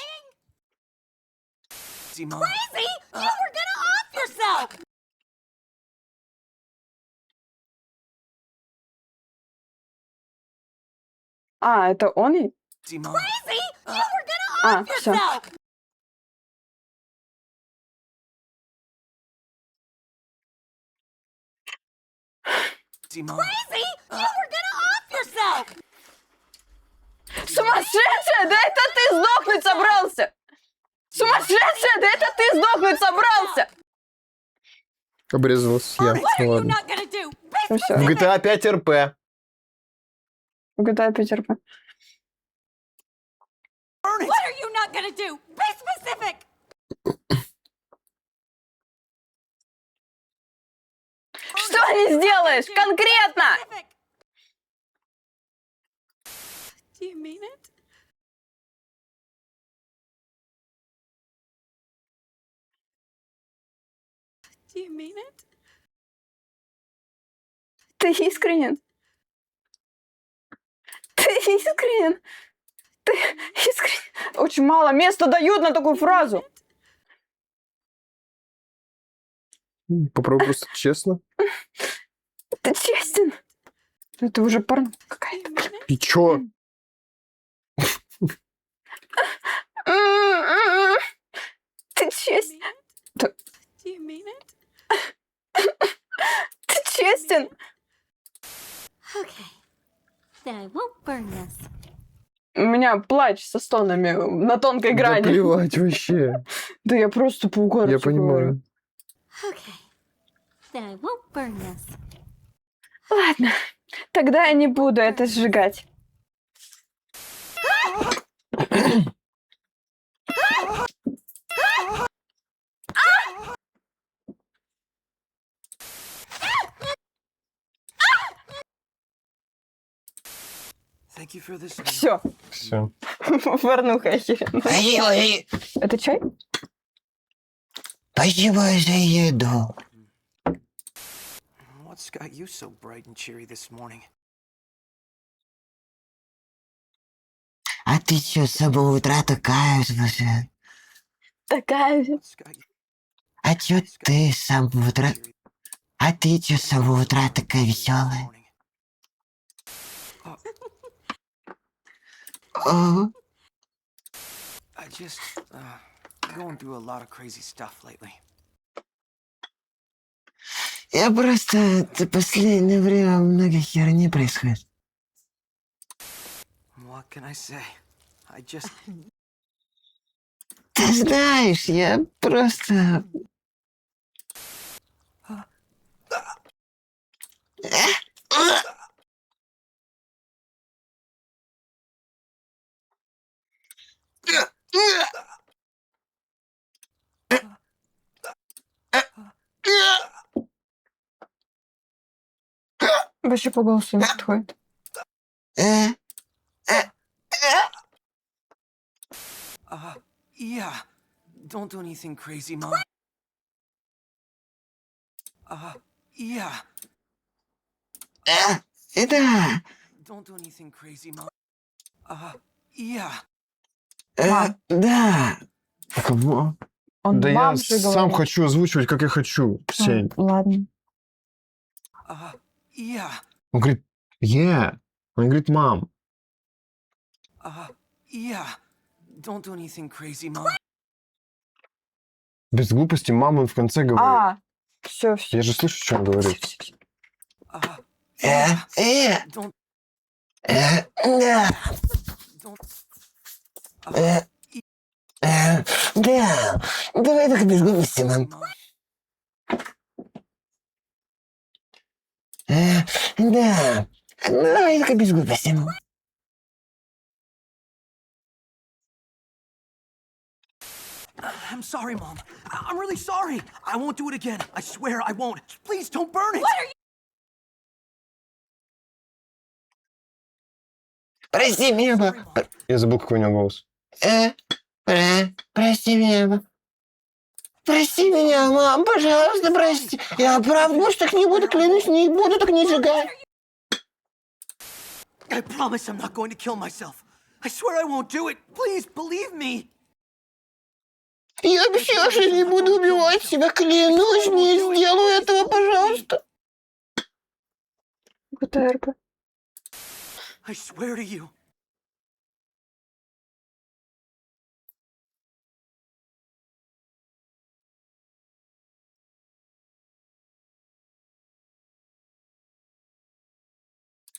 Crazy! You were gonna off yourself! Это он и? Crazy! You were gonna off всё. yourself! Crazy! You were gonna off yourself! Сумасшедшая! Да это ты сдохнуть собрался! Сумасшедшая! Да это ты сдохнуть собрался! Обрезался я. Ну ладно. Not gonna do! Ну всё. В GTA 5 РП. В GTA 5 РП. What are you not gonna do? Be specific! Что не сделаешь? Конкретно! Do you mean it? Do you mean it? Ты искренен? Ты искренен? Ты искренен? Очень мало места дают на такую фразу. Попробуй просто честно. Ты честен? Это уже порно какая-то. И чё? Ты честен? Do you mean it? Ты честен? Okay. Then I won't burn this. У меня плач со стонами на тонкой Да грани. плевать вообще. Да я просто по угару Я тебе говорю. понимаю. Okay. Then I won't burn this. Ладно, тогда я не буду это сжигать. Thank you for this. Все. Все. Порнуха охеренная. Это чай? Спасибо за еду. What's got you so bright and cheery this morning? А ты чё, с самого утра такая уже? Такая же. А чё ты с самого утра... А ты чё с самого утра такая веселая? I just going through a lot of crazy stuff lately. Я просто... В последнее время много херни происходит. What can I say? I just... Ты знаешь, я просто... Вообще по голосу не подходит. Yeah. Don't do anything crazy, Mom. Yeah. Да. Don't do anything crazy, Mom. Yeah. Да. Кого? Он Да я вам же сам говорит. хочу озвучивать, как я хочу, Ксень. Ладно. Yeah. Он говорит, yeah. Он говорит, мам. Yeah. Don't do anything crazy, Mom. Без глупости мама в конце говорит. А, все. Я же слышу, что он говорит. Да. Да. Давай так без глупости, мам. Да. Давай так без глупости, мам. I'm sorry, Mom. I'm really sorry. I won't do it again. I swear I won't. Please don't burn it. What are you? Прости меня, мам. Я забыл, какой у него голос. Прости меня, мам. Прости меня, мам, пожалуйста, прости. Я правда больше так не буду, клянусь, не буду так не сжигать. I promise I'm not going to kill myself. I swear I won't do it. Please believe me. Я обещаю, что не буду убивать себя, клянусь, не сделаю этого, пожалуйста. ГТРП. I swear to you.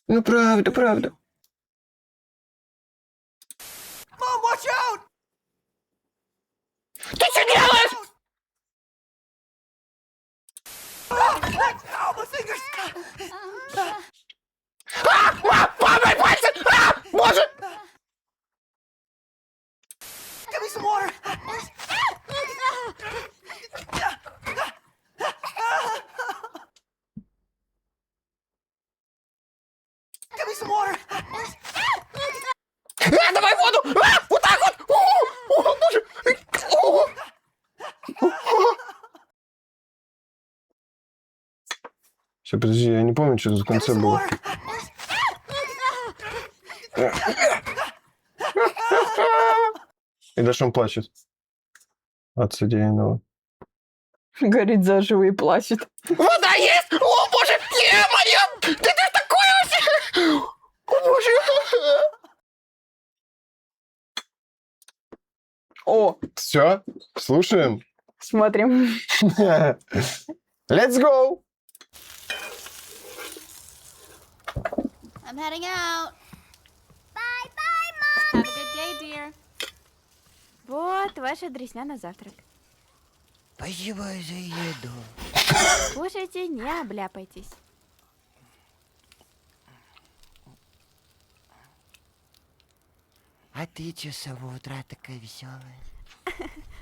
Ну, правда, правда. Mom, watch out! Ты что делаешь? Ow, my fingers! Мам, мои пальцы! Боже! Give me some water! Give me some water! Давай воду! Вот так вот! О, боже! Все, подожди, я не помню, что тут в конце было. И дальше он плачет. От содеянного. Горит заживо и плачет. Вода есть! О, боже! Е-мое! Ты такой вообще! О, боже! О, Все, слушаем. смотрим. Let's go! I'm heading out. Bye-bye, Mom. Have a good day, dear. Вот ваша дресня на завтрак. Спасибо за еду. Кушайте, не обляпайтесь. А ты чё с самого утра такая веселая?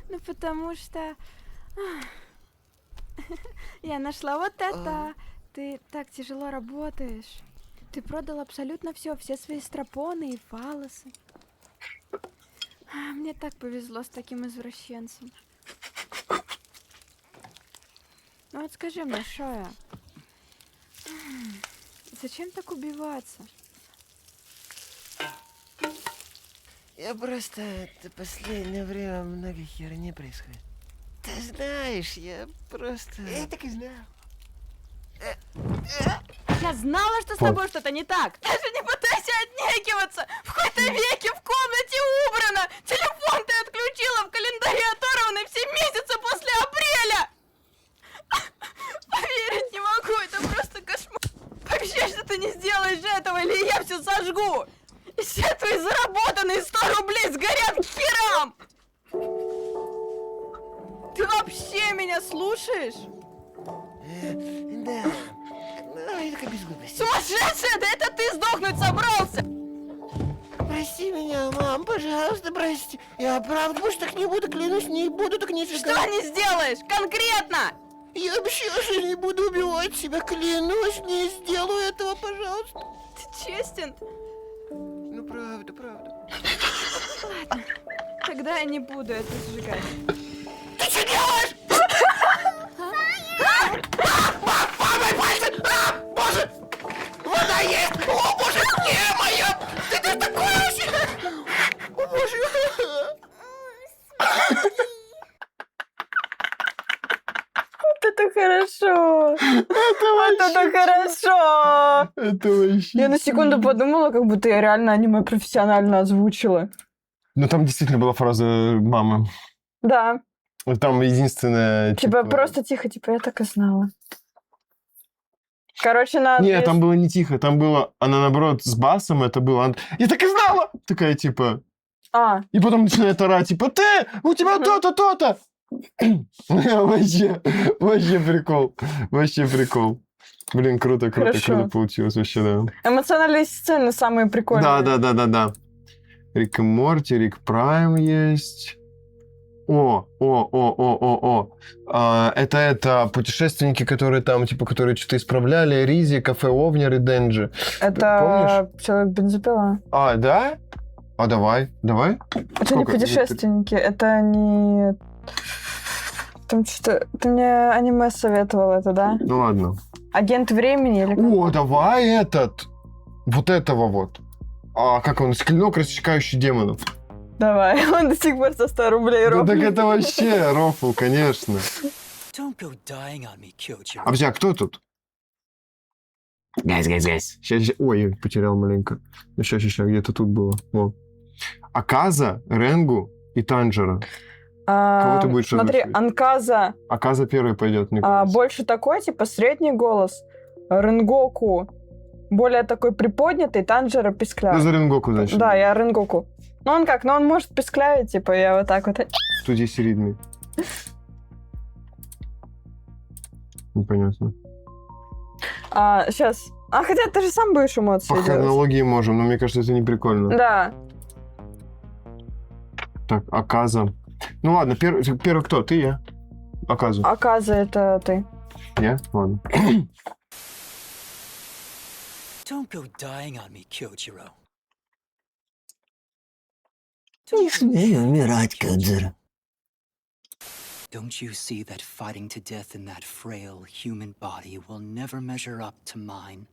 Ну, потому что... Я нашла вот это. Ты так тяжело работаешь. Ты продал абсолютно все свои стропоны и фалосы. Мне так повезло с таким извращенцем. Ну вот скажи мне, Шоя, зачем так убиваться? Я просто... Это последнее время много херни происходит. Ты знаешь, я просто... Я так и знал. Я знала, что с тобой что-то не так. Даже не пытайся отнекиваться. В какой-то веке в комнате убрано. Телефон ты отключила, в календаре оторваны все месяцы после апреля. Поверить не могу, это просто кошмар. Пообещай, что ты не сделаешь этого, или я все сожгу. И все твои заработанные 100 рублей сгорят к херам. Ты вообще меня слушаешь? Да. Ну, только без глупости. Сумасшедшая, да это ты сдохнуть собрался! Прости меня, мам, пожалуйста, прости. Я правда больше так не буду, клянусь, не буду так не сжигать. Что не сделаешь? Конкретно! Я обещаю, что не буду убивать себя, клянусь, не сделаю этого, пожалуйста. Ты честен? Ну, правда, правда. Ладно, тогда я не буду это сжигать. Ты что делаешь? Мама, пальцы! Боже! Вода есть! О, боже, не моя! Ты такой вообще! О, боже! Вот это хорошо! Вот это хорошо! Это вообще... Я на секунду подумала, как будто я реально аниме профессионально озвучила. Ну, там действительно была фраза мамы. Да. Там единственное... Типа просто тихо, типа я так и знала. Короче, надо... Нет, там было не тихо, там было... Она, наоборот, с басом это было... Я так и знала! Такая, типа... И потом начинает орать, типа, ты! У тебя то-то, то-то! Вообще прикол. Вообще прикол. Блин, круто получилось вообще, да. Эмоциональные сцены самые прикольные. Да. Рик и Морти, Рик Прайм есть. Это путешественники, которые там, типа, которые что-то исправляли. Ризи, Кафе Овнер и Денджи. Это Человек-бензопила. Да? Давай. Это не путешественники, это не... Там что-то... Ты мне аниме советовал это, да? Ну ладно. Агент времени или как? Давай этот. Вот этого вот. Как он? Клинок, рассекающий демонов. Давай, он до сих пор со 100 рублей рофлит. Так это вообще рофл, конечно. А кто тут? Гайз. Сейчас. Ой, я потерял маленько. Сейчас, где-то тут было. Во. Аказа, Ренгу и Танжера. Кого ты будешь Смотри, Анказа. Аказа первый пойдет, мне кажется. Больше такой, типа, средний голос. Ренгоку более такой приподнятый, Танжера пискляет. Ну, за Ренгоку, значит. Да, я Ренгоку. Ну, он как? Ну, он может писклявить, типа, я вот так вот... Тут есть ритмы. Непонятно. Сейчас. Хотя ты же сам будешь эмоции По хронологии можем, но мне кажется, это не прикольно. Да. Так, Аказа. Ну ладно, первый кто? Ты, я? Аказа. Аказа это ты. Я? Ладно. Don't go dying on me, Kyoichiro. Не смей умирать, Кадзера. Don't you see that fighting to death in that frail human body will never measure up to mine?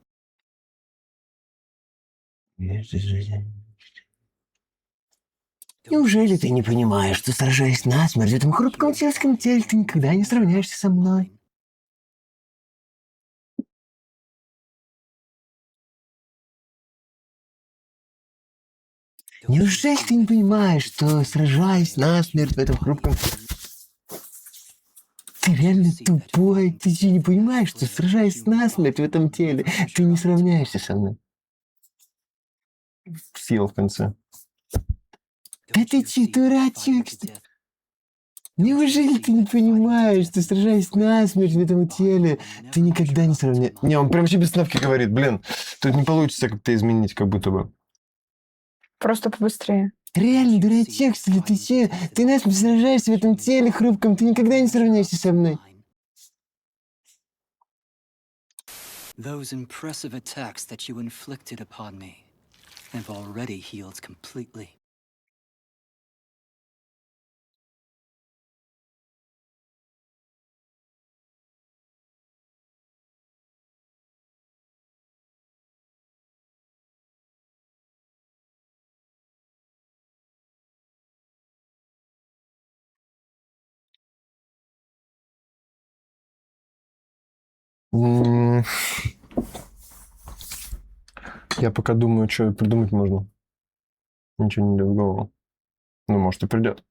Неужели ты не понимаешь, что, сражаясь насмерть в этом хрупком сельском теле, ты никогда не сравняешься со мной? Неужели ты не понимаешь, что, сражаясь насмерть в этом хрупком... Ты реально тупой, ты что, не понимаешь, что, сражаясь насмерть в этом теле, ты не сравняешься со мной? feel в конце. Да ты че, дурачок? Неужели ты не понимаешь, что сражаясь насмерть в этом теле, ты никогда не сравняешь... Не, он прям вообще без ставки говорит, блин, тут не получится как-то изменить, как будто бы. Просто побыстрее. Реально, дурачок, что ли, ты че? Ты насмерть сражаешься в этом теле хрупком, ты никогда не сравняешься со мной. Those impressive attacks that you inflicted upon me have already healed completely. Я пока думаю, что придумать можно. Ничего не идет в голову. Ну, может, и придет.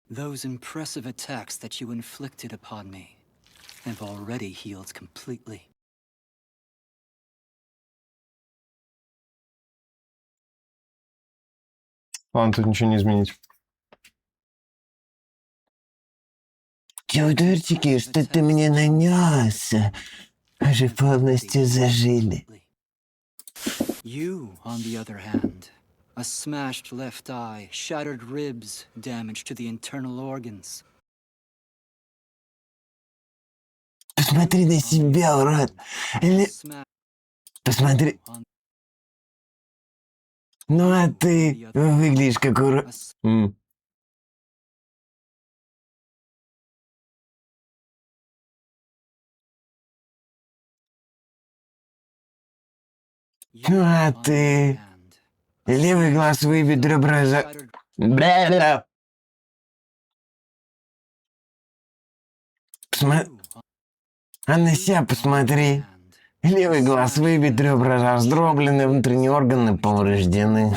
Those impressive attacks that you inflicted upon me have already healed completely. Ладно, тут ничего не изменить. Чудорчики, что ты мне нанес? Уже полностью зажили. You, on the other hand, a smashed left eye, shattered ribs, damage to the internal organs. Посмотри на себя, урод. Посмотри. Ну а ты выглядишь как урод. Ну а ты... Левый глаз выбит, ребра за... Бля-бля. А на себя посмотри. Левый глаз выбит, ребра раздроблены, внутренние органы повреждены.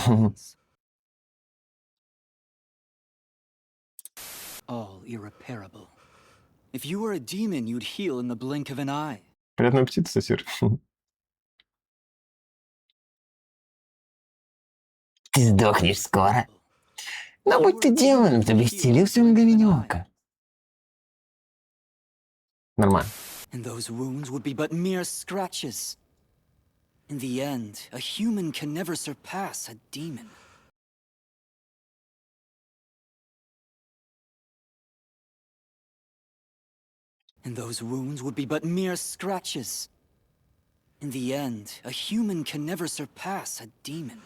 All irreparable. If you were a demon, you'd heal in the blink of an eye. Приятного аппетита, сосир. Ты сдохнешь скоро. Но будь ты демоном, ты бы исцелился в мгновение ока. Нормально. And those wounds would be but mere scratches. In the end, a human can never surpass a demon. And those wounds would be but mere scratches. In the end, a human can never surpass a demon.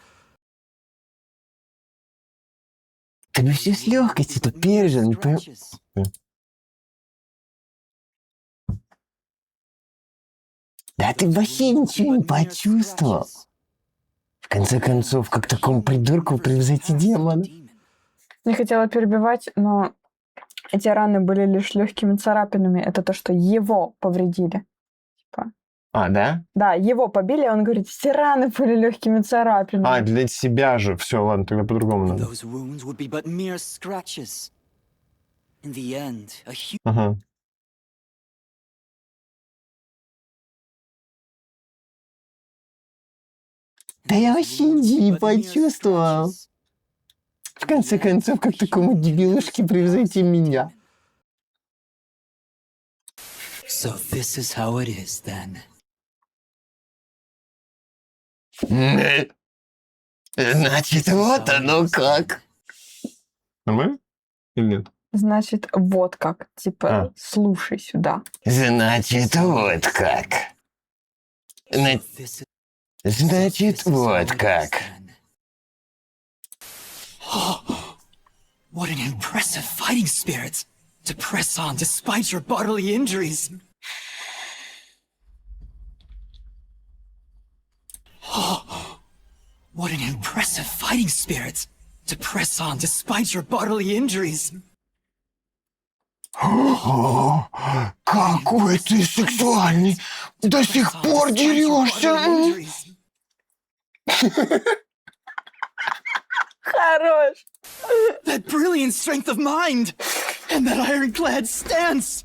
Ты бы все с легкостью это пережил, не понимаешь? Да ты вообще ничего не почувствовал. В конце концов, как такому придурку превзойти демона? Не хотела перебивать, но эти раны были лишь легкими царапинами. Это то, что его повредили. Типа. А, да? Да, его побили, он говорит, все раны были легкими царапинами. А, для себя же. Все, ладно, тогда по-другому надо. Ага. Да я вообще ничего не почувствовал. В конце концов, как такому дебилушке превзойти меня? So this is how it is then. Значит, вот оно как. Нормально? Или нет? Значит, вот как. Типа, слушай сюда. Значит, вот как. Значит, вот как. What an impressive fighting spirit to press on despite your bodily injuries. What an impressive fighting spirit to press on despite your bodily injuries. О, какой ты сексуальный! До сих пор дерешься! Хорош! That brilliant strength of mind! And that ironclad stance!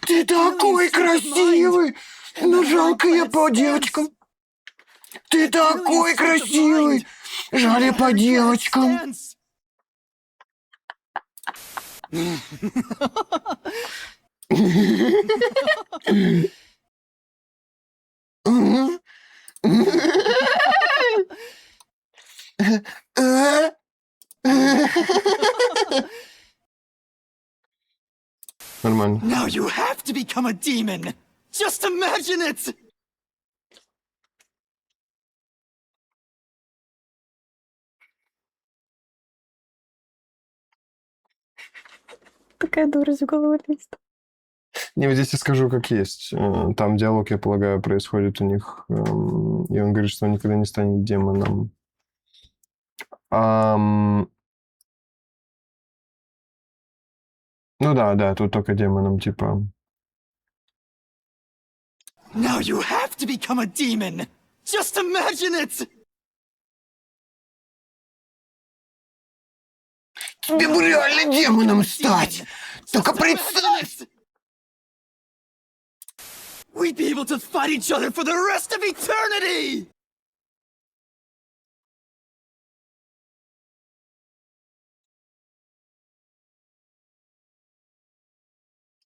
Ты Ты такой красивый! Ну, жалко я по девочкам. Ты такой красивый! Жаль я по девочкам. Нормально. Now you have to become a demon! Just imagine it! Такая дурость в голову лезет. Не, вот здесь я скажу, как есть. Там диалог, я полагаю, происходит у них. И он говорит, что он никогда не станет демоном. Ну да, тут только демоном, типа. Now you have to become a demon! Just imagine it! Тебе бы реально демоном стать! Только представь! We'd be able to fight each other for the rest of eternity!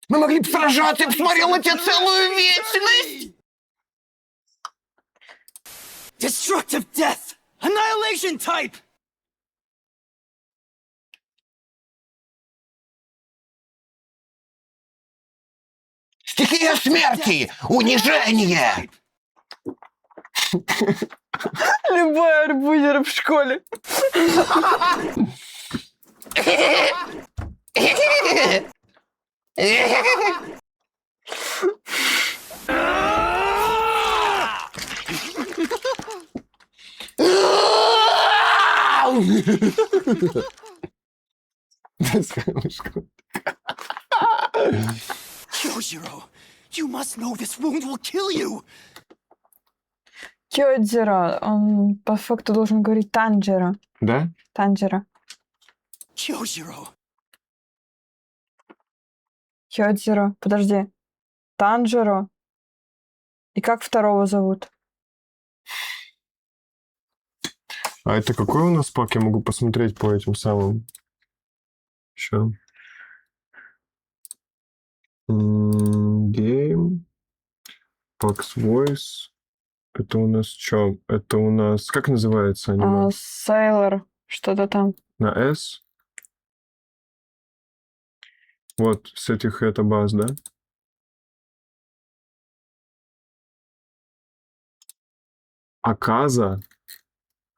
Мы могли бы сражаться, я бы смотрел на тебя целую вечность! Destructive death! Annihilation type! Стихия смерти! Унижение! Любой арбузер в школе. Kyojiro, you must know this wound will kill you! Кёдзиро, он по факту должен говорить Танжеро. Да? Танжеро. Kyojiro. Кёдзиро, подожди. Танжеро. И как второго зовут? А это какой у нас пак? Я могу посмотреть по этим самым. Еще. Game. Pax Voice. Это у нас что? Это у нас... Как называется аниме? Sailor. Что-то там. На S? Вот, с этих это баз, да? Аказа,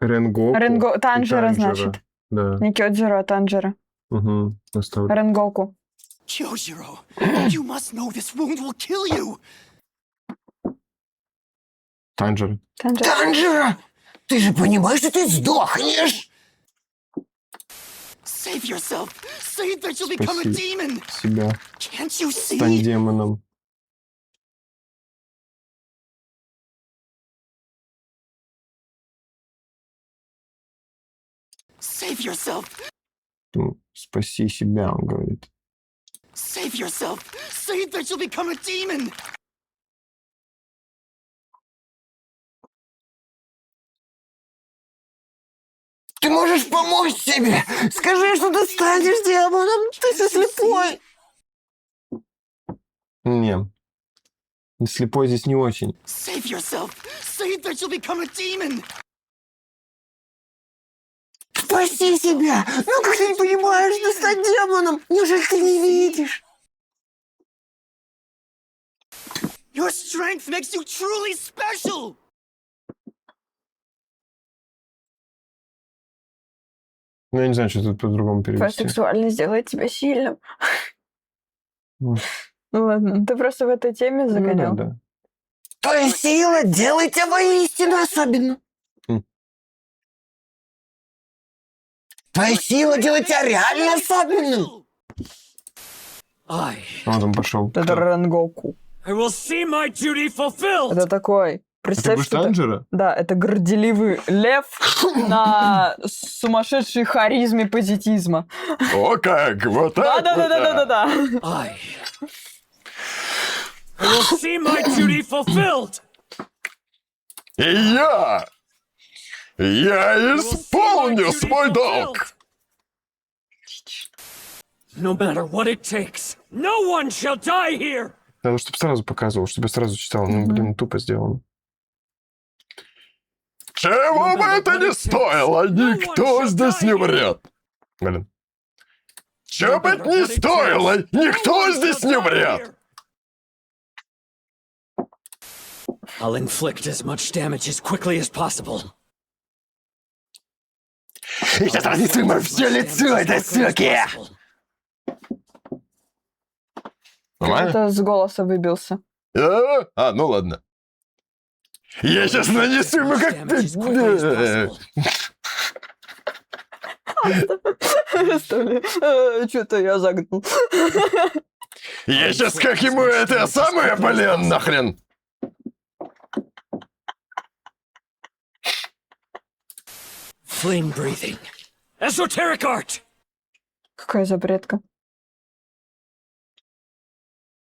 Ренгоку. Танжеро, значит. Да. Не Кёдзиро, а Танжеро. Угу, оставлю. Ренгоку. Kyojiro, you must know this wound will kill you! Танжеро. Танжеро! Ты же понимаешь, что ты сдохнешь? Save yourself! Save that you'll become a Спаси demon! себя. Can't you see? Стань демоном. Save yourself! Ну, спаси себя, он говорит. Save yourself! Save that you'll become a demon! Ты можешь помочь себе! Скажи, что ты станешь демоном! Ты же слепой! Не. Слепой здесь не очень. Save yourself! Save that you'll become a demon! Спаси себя! Ну как ты не понимаешь, что стать демоном? Неужели ты не видишь? Your strength makes you truly special! Ну, я не знаю, что тут по-другому Твоя перевести. сексуальность делает тебя сильным. Ну, Ну ладно, ты просто в этой теме загонял. да. Твоя сила делает тебя воистину особенным. Твоя сила делает тебя реально особенным. Вот он пошел. Это Ренгоку. I will see my duty fulfilled! Это такой... Представь, что это... Да, это горделивый лев на сумасшедшей харизме позитизма. О как! Вот так! Да. I will see my duty fulfilled. И я исполню свой долг. No matter what it takes, no one shall die here. Надо, чтобы сразу показывал, чтобы я сразу читал. Ну, блин, тупо сделано. Чего бы это ни стоило, никто здесь не умрет. Блин. Чего бы это ни стоило, никто здесь не умрет. I'll inflict as much damage as quickly as possible. И сейчас разнесу все лицо этой суки. Нормально? Это с голоса выбился. Ну ладно. Я сейчас нанесу ему как... Что-то я загнул. Я сейчас как ему это самое, блин, нахрен. Flame breathing. Esoteric art. Какая запретка?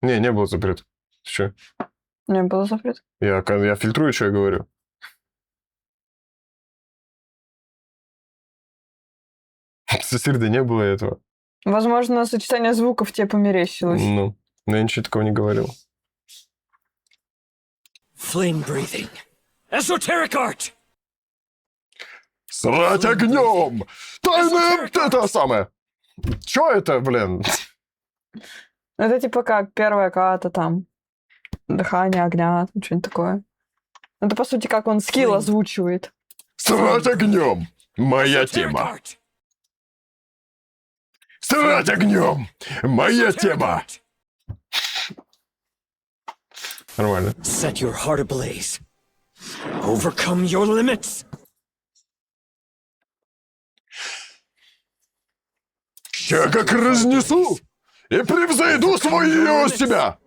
Не было запрета. Ты чё? Не было запрета. Я фильтрую, что я говорю. Сосирда не было этого. Возможно, сочетание звуков тебе померещилось. Ну, я ничего такого не говорил. Flame breathing. Esoteric art. Срать огнем! Тайное это самое! Чё это, блин? Это типа как первая карта там. Дыхание огня, что-нибудь такое. Это по сути как он скилл озвучивает. Срать огнем! Моя тема! Срать огнем! Моя тема! Нормально. Set your heart ablaze. Overcome your limits. Я как разнесу и превзойду свою себя!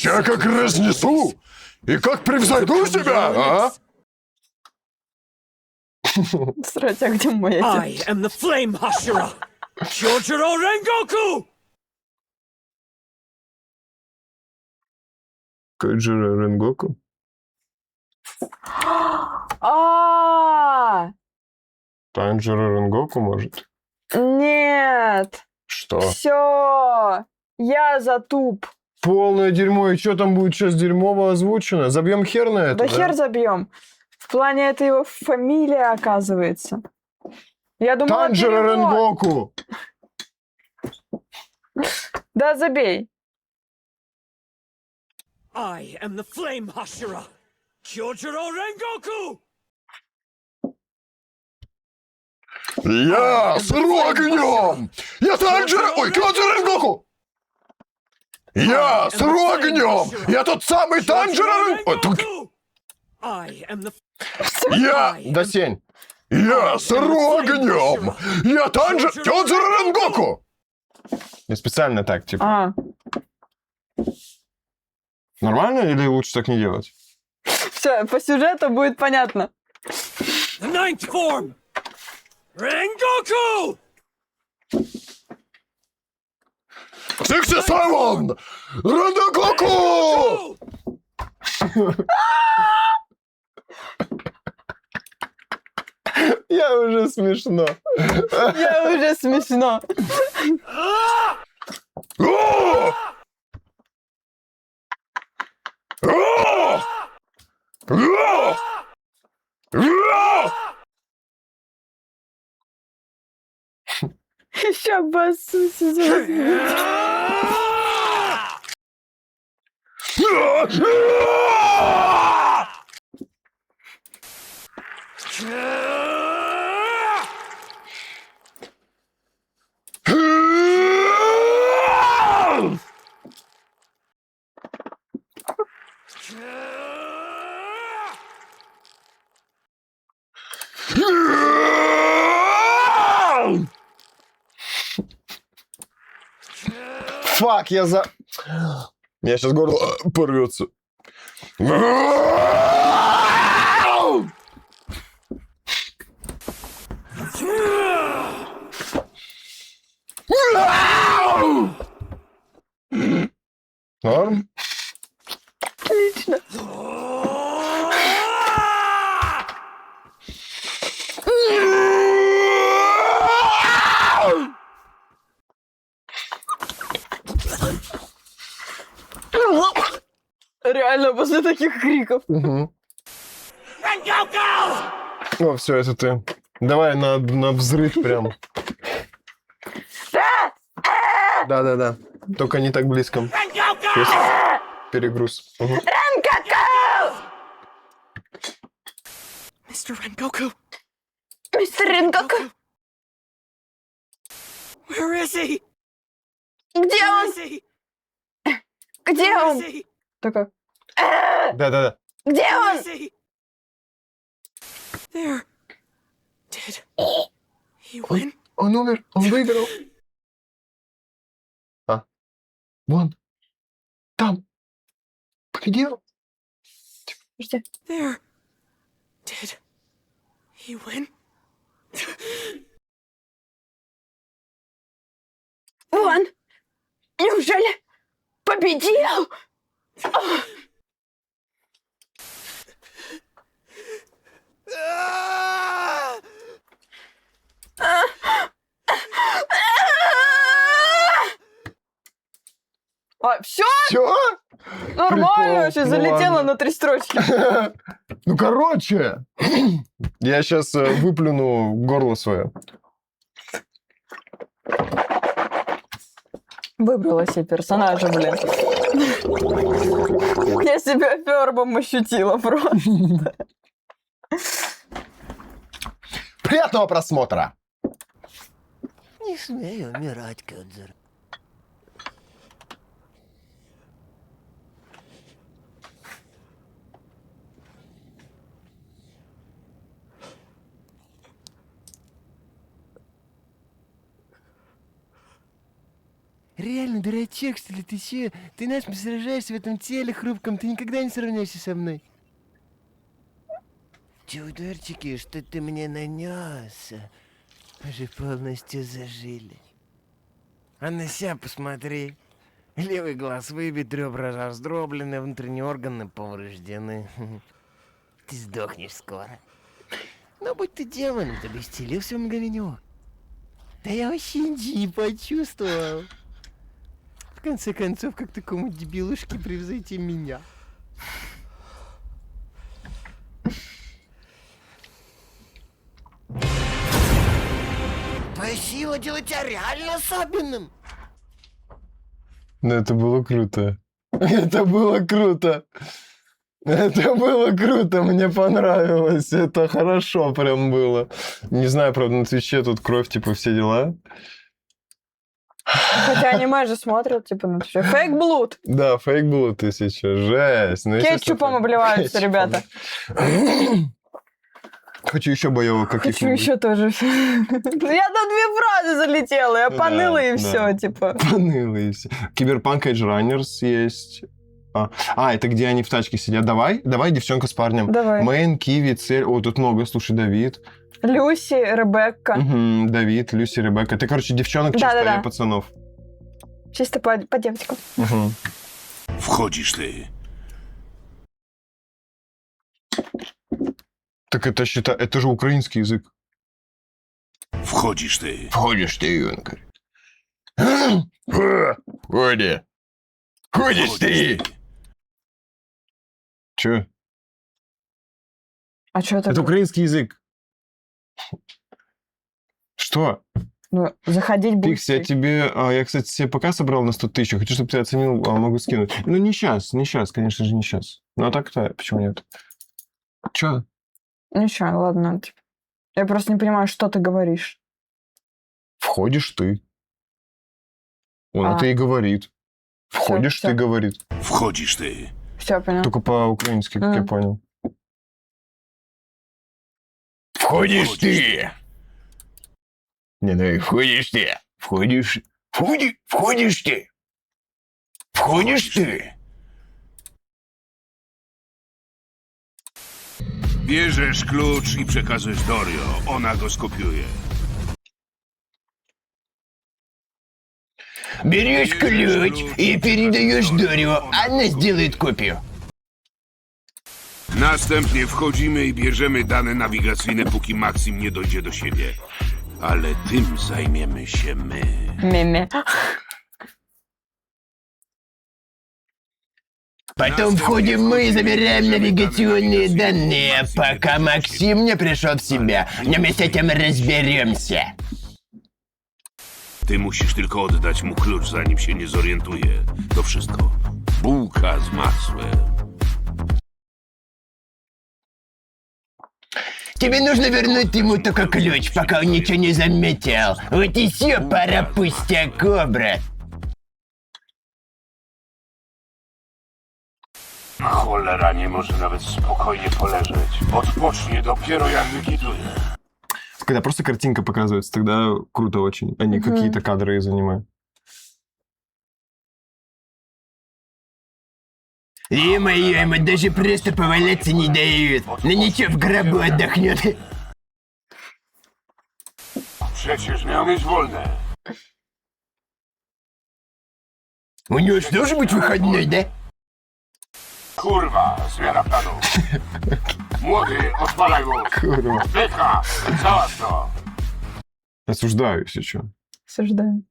Я как разнесу и как превзойду себя, а? Срать огнем моя тема. I am the Flame Hashira. Kyojuro Rengoku. Кэджиро Ренгоку? Танжеро Ренгоку, может? Нет. Что? Все. Я затуп. Полное дерьмо. И что там будет сейчас дерьмово озвучено? Забьем хер на это, Да хер забьем. В плане это его фамилия, оказывается. Я думала, Танжеро Ренгоку. Да забей. I am the Flame Hashira. Kyojuro Rengoku. Я сру огнем! Я Танжеро... Ой, Кёджиро Ренгоку! Я сру огнем! Я тот самый Танжеро Ренгоку! Я... Да сень. Я сру огнем! Я Танжеро... Кёджиро Ренгоку! Я специально так, типа. Нормально или лучше так не делать? Все, по сюжету будет понятно. The ninth form. Rengoku! 67! Ренгоку! Я уже смешно. Я уже смешно. Еще обоссусь из Фак, я за... Я сейчас горло порвется. Норм? Отлично. Реально, после таких криков. Угу. О, все, это ты. Давай на взрыв прям. Да. Только не так близко. Есть перегруз. Угу. Mr. Rengoku! Мистер Ренгаку! Where is he? Где он? Где он? Только. Да. Где он? There. Did he win? Он умер, он выиграл. А, вон, там, победил. Подожди. There. Did he win? Вон! Неужели победил? Все? Все? Нормально, вообще залетела на 3 строчки. Ну, короче, я сейчас выплюну горло свое. Выбрала себе персонажа, блин. Я себя фербом ощутила просто. Приятного просмотра! Не смею умирать, Кёдзер. Реально, дурачок, что ли, ты че? Ты насмерть сражаешься в этом теле хрупком, ты никогда не сравняешься со мной. Те ударчики, что ты мне нанес, уже полностью зажили. А на себя посмотри. Левый глаз выбит, ребра раздроблены, внутренние органы повреждены. Ты сдохнешь скоро. Но будь ты демоном, ты бы исцелился в мгновение ока. Да я вообще не почувствовал. В конце концов, как такому дебилушке превзойти меня? Твоя сила делает тебя реально особенным. Ну, это было круто. Это было круто. Это было круто, мне понравилось. Это хорошо прям было. Не знаю, правда, на Твиче тут кровь, типа, все дела. Хотя аниме же смотрят, типа, на Твиче. Фейк блуд. Да, фейк блуд тысяча. Жесть. Ну, Кетчупом обливаются, ребята. Хочу еще боевок каких-нибудь. Хочу еще тоже. Я на 2 фразы залетела, я поныла и все, типа. Поныла и все. Киберпанк Edge Runners есть. Это где они в тачке сидят. Давай, девчонка с парнем. Давай. Мэн, Киви, Цель. О, тут много, слушай, Давид. Люси, Ребекка. Угу, Давид, Люси, Ребекка. Ты, короче, девчонок чисто и пацанов. Чисто по девочкам. Угу. Wchodzisz ty. Так это считай, это же украинский язык. Wchodzisz ty. Входишь ты, он говорит. Входи. Входишь ты. Че? А что это? Это украинский язык. Что? Ну, заходить будет. Пикси, я тебе... я, кстати, себе пока собрал на 100 тысяч. Хочу, чтобы ты оценил, могу скинуть. Ну, не сейчас, конечно же, не сейчас. Ну, а так-то, почему нет? Че? Ничего, ладно. Я просто не понимаю, что ты говоришь. Входишь ты. Он это и говорит. Входишь всё. ты, говорит. Wchodzisz ty. Все, понял. Только по-украински, как я понял. Входишь ты. Не, ну входишь ты. Входишь. Входишь ты. Входишь ты. Bierzesz klucz i przekazujesz Dorio. Ona go skopiuje. Берешь ключ и передаешь Дорю. Она сделает копию. Następnie wchodzimy i bierzemy dane nawigacyjne, póki Maxim nie dojdzie do siebie. Ale tym zajmiemy się my. Меме. Потом входим мы и забираем навигационные данные, пока Максим не пришел в себя. Но мы с этим разберемся. Ty musisz tylko oddać mu klucz, zanim się nie zorientuje. To wszystko. Bułka z masłem. Тебе нужно вернуть ему только ключ, пока он ничего не заметил. Вот и все, пора пустяков, брат. Cholera, nie może nawet spokojnie poleżeć. Odpocznie dopiero jak wykituje. Когда просто картинка показывается, тогда круто очень, а не какие-то кадры из аниме. Ё-моё, ему даже просто поваляться не дают. Ну ничего, в гробу отдохнет. Przecież miał mieć wolne. У него что, должен быть выходной, да? Kurwa, zmiana planu. Młody, odpalaj go. Kurwa. Beka, załatw to. Осуждаю, если что. Осуждаю.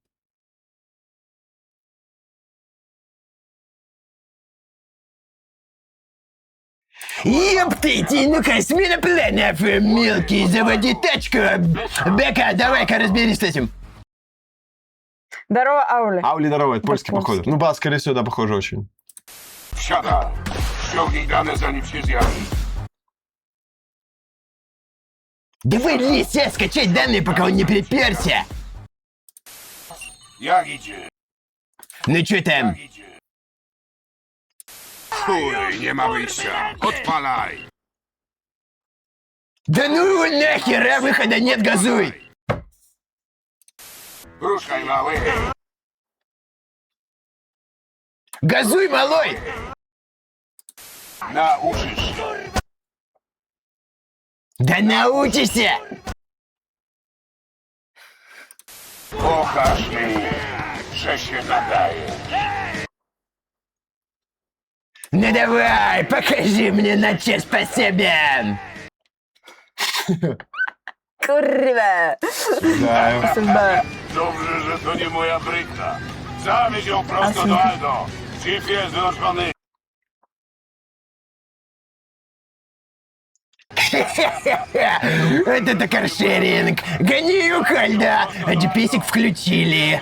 Ёптыть, ну-ка, смена планов, мелкий, заводи тачку. Бека, давай-ка разберись с этим. Здорово, Аули. Аули, здорово, это польский, походу. Ну, ба, скорее всего, да, похоже очень. Wsiada. Ściągnij dane, zanim się zjawi. Давай лезь, скачать данные, пока он не приперся. Jak idzie? Ну чё там? Chuj, nie ma wyjścia. Odpalaj. Да ну его нахер, а выхода нет, газуй. Ruszaj, mały. Газуй, малой. Nauczysz się. Да научишься. Pokaż mi, że się nadaje. Ну давай, покажи мне, на че способен. Kurwa. Да. Dobrze, że to nie moja bryka. Zawieź ją prosto do Aldo. GPS wyłączony. Вот это каршеринг. Гони Юкальда. А GPS включили.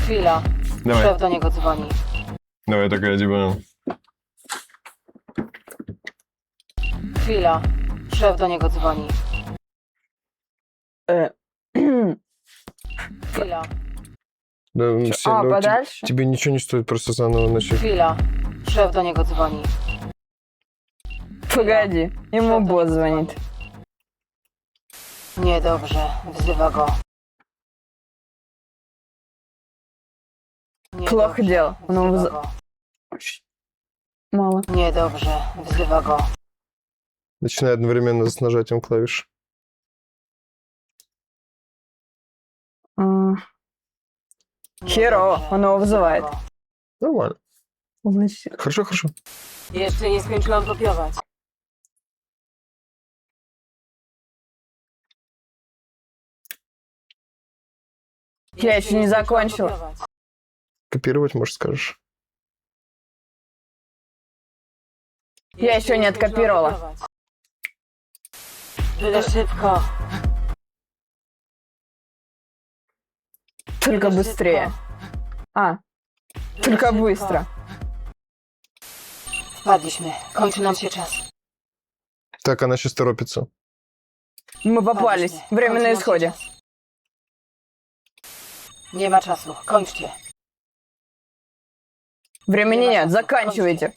Chwila. Dawaj. Szef do niego dzwoni. Давай такая, типа... Chwila. Szef do niego dzwoni. Chwila. Да, А, подальше? Тебе ничего не стоит просто заново начать. Chwila. Szef do niego dzwoni. Погоди, ему бот звонит. Niedobrze. Wzywa go. Плохо дело. Он его Мало. Niedobrze. Wzywa go. Начинай одновременно с нажатием клавиш. Херово, он его вызывает. Нормально. Значит, Хорошо, хорошо. Jeszcze nie skończyłam kopiować. я еще не закончила. Копировать, может, скажешь? Я еще не откопировала. Tyle szybko. Только быстрее. Только быстро. Wpadliśmy. Kończy nam się czas. Так, она сейчас торопится. Мы попались. Время на исходе. Nie ma czasu. Kończcie. Времени нет, заканчивайте.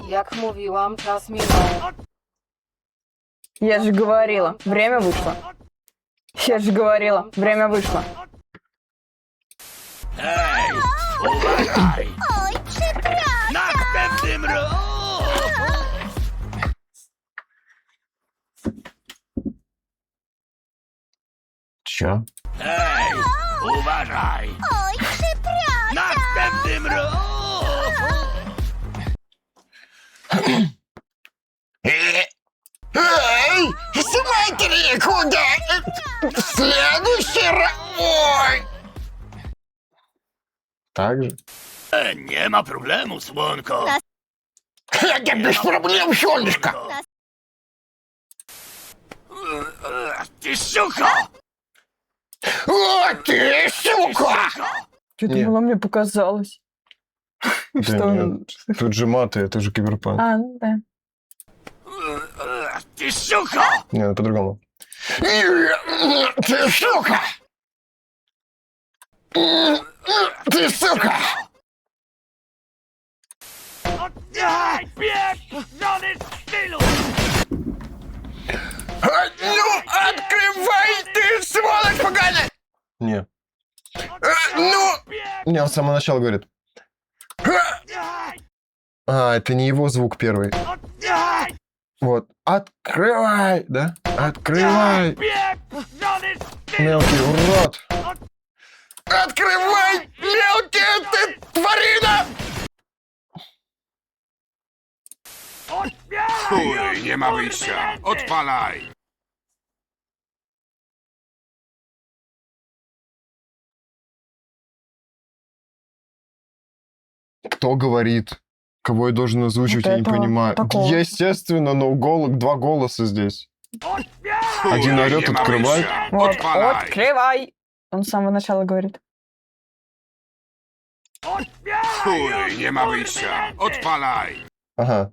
Jak mówiłam, czas minął. Я же говорила, время вышло. Я же говорила, время вышло. Hej, uważaj! Oj, przepraszam! Następnym razem! Що? Ej, uważaj! Oj, przepraszam! Następnym razem! Эй, смотри, куда! В следующий раз... Ой! Так же? Nie ma problemu, słonko. Это без проблем, солнышко! Ty suko! О, ты, сука! Я думала, мне показалось. Да Что он... нет, тут же маты, это же киберпанк. А, ну да. Ty suko! Нет, по-другому. Ты, сука! Ты, сука! Oddaj bieg! Żony stylu! Ну, открывай, ты, сволочь поганая! Не. Ну! Не, он с самого начала говорит. А, это не его звук первый. Вот. Открывай, да? Открывай! Мелкий урод! Открывай, мелкий ты, тварина! Chuj, nie ma wyjścia. Odpalaj! Кто говорит? Кого я должен озвучивать, Вот я не этого понимаю. такого. Естественно, но два голоса здесь. Один орёт, nie ma открывай. wyjścia. Вот, Odpalaj! открывай! Он с самого начала говорит. Chuj, nie ma wyjścia. Odpalaj! Ага.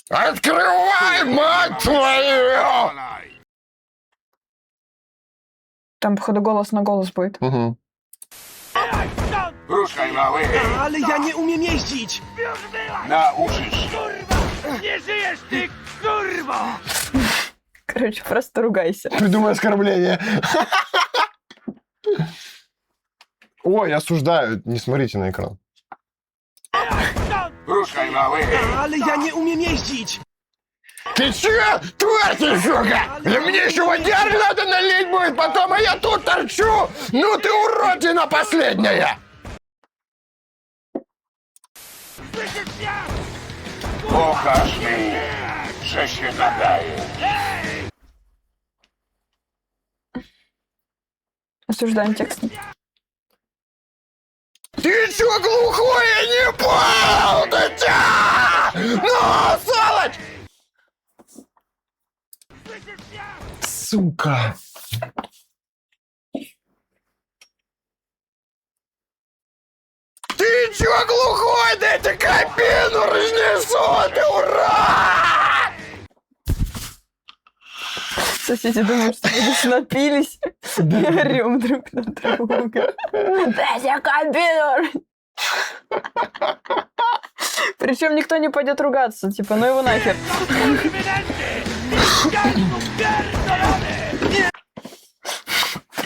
Открывай, мать твою! Там, походу, голос на голос будет. Угу. Ruszaj, mały! Ale ja nie umiem jeździć! Nauczysz się! Nie żyjesz, ty kurwo! Короче, просто ругайся. Придумай оскорбление. Ой, осуждаю. Не смотрите на экран. Ruszaj, mały! Ale ja nie umiem jeździć! Ты че, тварь ты, сука? Да мне еще водяры надо налить будет потом, а я тут торчу! Ну ты уродина последняя! Pokaż mi, że się nadaje. Осуждаем текстом. Ты че, глухой, я не понял! Ты че? Ну, сволочь! Сука. Ты че, глухой? Да эти кабину разнесу, ты урод! Соседи думают, что мы здесь напились и орем друг на друга. Дайте кабину! Причем никто не пойдет ругаться, типа, ну его нахер.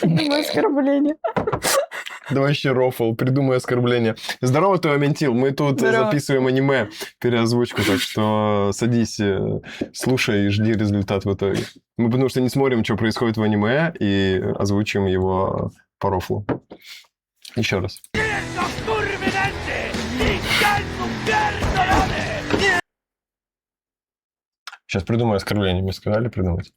Придумай оскорбление. Давай еще рофл, придумай оскорбление. Здорово, ты Аментил. Мы тут записываем аниме, переозвучку, так что садись, слушай и жди результат в итоге. Мы потому что не смотрим, что происходит в аниме, и озвучим его по рофлу. Еще раз. Сейчас придумаю оскорбление. Мне сказали придумать.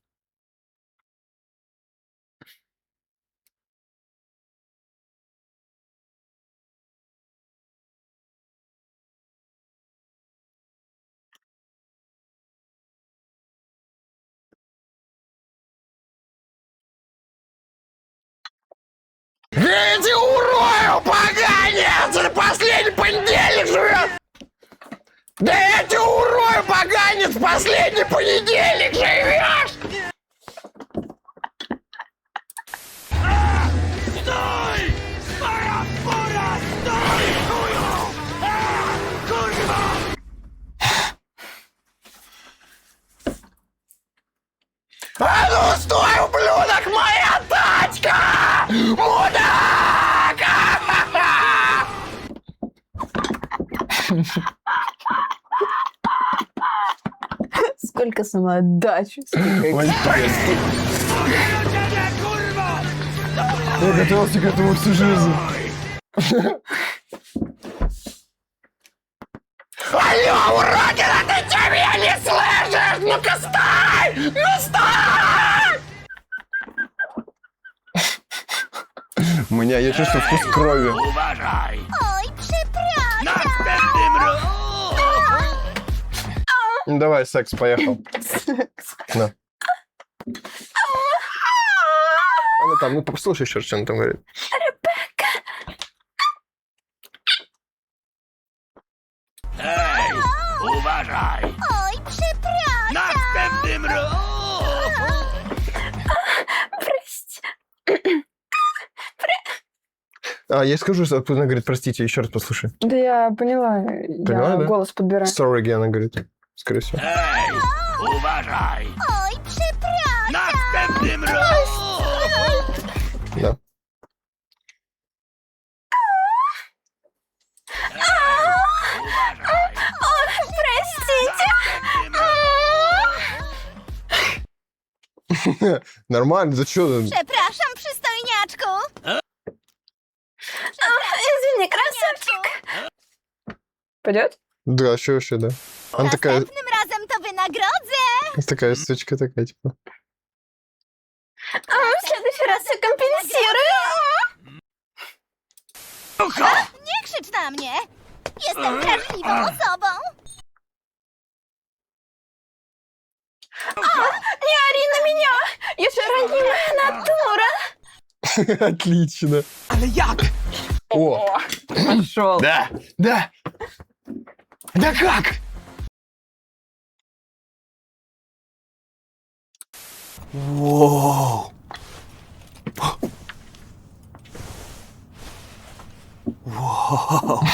Видите, урою, поганец! Последний понедельник живет! Да я тебя урою, поганец! Последний понедельник живешь! Stój! Moja fura! Stój, chuju! Kurwa! А ну стой, ублюдок, моя тачка! Мудак! Сколько самоотдачи. Ой, Я готовился к этому всю жизнь. Алло, уродина, ты чё меня не слышишь? Ну-ка стой! Ну стой! У меня, я чувствую вкус крови. Uważaj! Oj, przepraszam! Następnym Ну, давай, секс, поехал. Да. Она там, ну послушай еще, что она там говорит. Hej! Uważaj! Oj, przepraszam! Następnym А, я скажу, что она говорит, простите, еще раз послушай. Да я поняла. Поняла, Я да? голос подбираю. Sorry again, она говорит. Скорее всего. Hej! Uważaj! Oj, przepraszam! Następnym Да. Простите! Нормально, да что? Przepraszam, przystojniaczku! Извини, красавчик. Пойдет? Да, что вообще, да. Она такая, Następnym razem to wynagrodzę! такая сучка такая, типа. В следующий раз все компенсирую. Nie krzycz na mnie! Jestem wrażliwą osobą! Не ори на меня! Я же ранимая натура. Отлично. Ale jak? О, Пошел. да, да. Да как? Воу. Воу.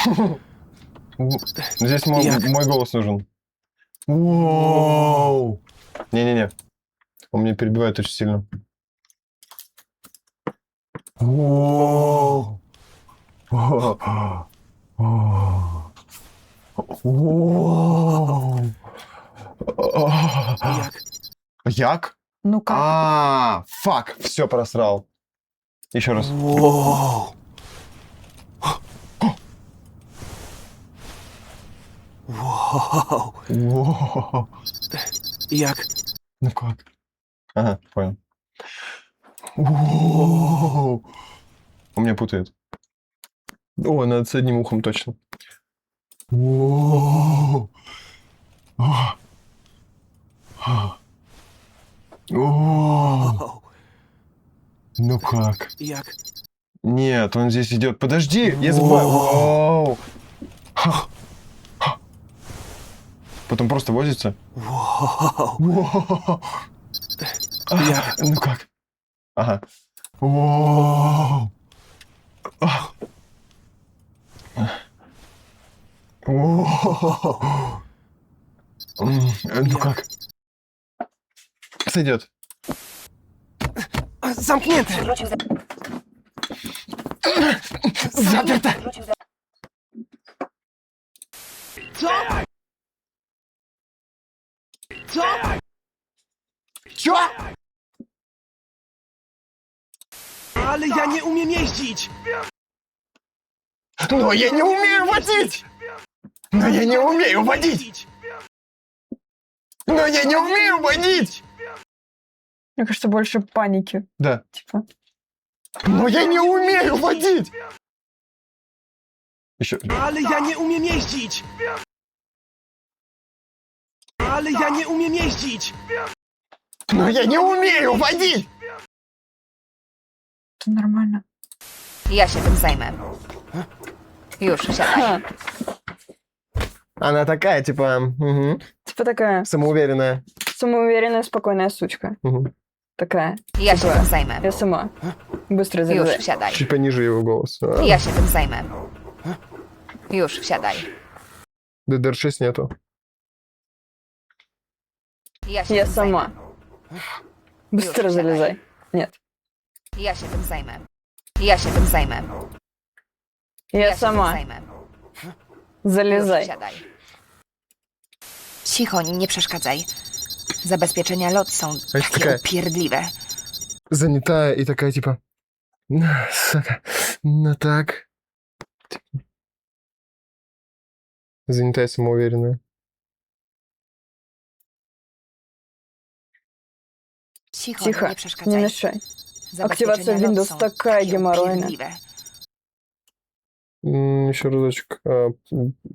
Здесь мой голос нужен. Воу. Не-не-не. Он меня перебивает очень сильно. Воу. Воу. Як? Як? Ну как? А, фак, все просрал. Еще раз. Воу. Воу. Воу. Як? Ну как? Ага, понял. Воу. У меня путает. О, надо с одним ухом точно. Воу. Воу. Ну как? Як? Нет, он здесь идет. Подожди, я забываю. Воу. Потом просто возится. Воу. Воу. Як? Ну как? Ага. Воу. Воу. Ну как? Сойдет. Замкнęte. Заперто. Co? Co? Чё? Ale ja nie umiem jeździć. Но я не умею водить! Но я не умею водить! Но я не умею водить! Мне кажется, больше паники. Да. Типа. Но я не умею водить! Еще. Ale ja nie umiem jeździć. Ale ja nie umiem jeździć. Но я не умею водить! Это нормально. Ja się tym zajmę. Już, siadaj. Она такая, типа... Угу. Типа такая Самоуверенная. самоуверенная, спокойная сучка. Угу. Такая. Ja się Типа, tym zajmę. я сама. Быстро залезай. Już, siadaj. Чуть пониже его голос. А. Ja się tym zajmę. Już, siadaj. DDR6 нету. Ja się Я tym сама. zajmę. Быстро Już, залезай. Нет. Ja się tym zajmę. Ja się tym zajmę. Я się tym сама. zajmę. Залезай. Już, siadaj. Cicho, nie przeszkadzaj. Zabezpieczenia LOT są jest takie taka- upierdliwe. занятая и такая, типа... Сука, ну так. Занятая, самоуверенная. Тихо, не мешай. Активация Windows такая геморройная. Еще разочек.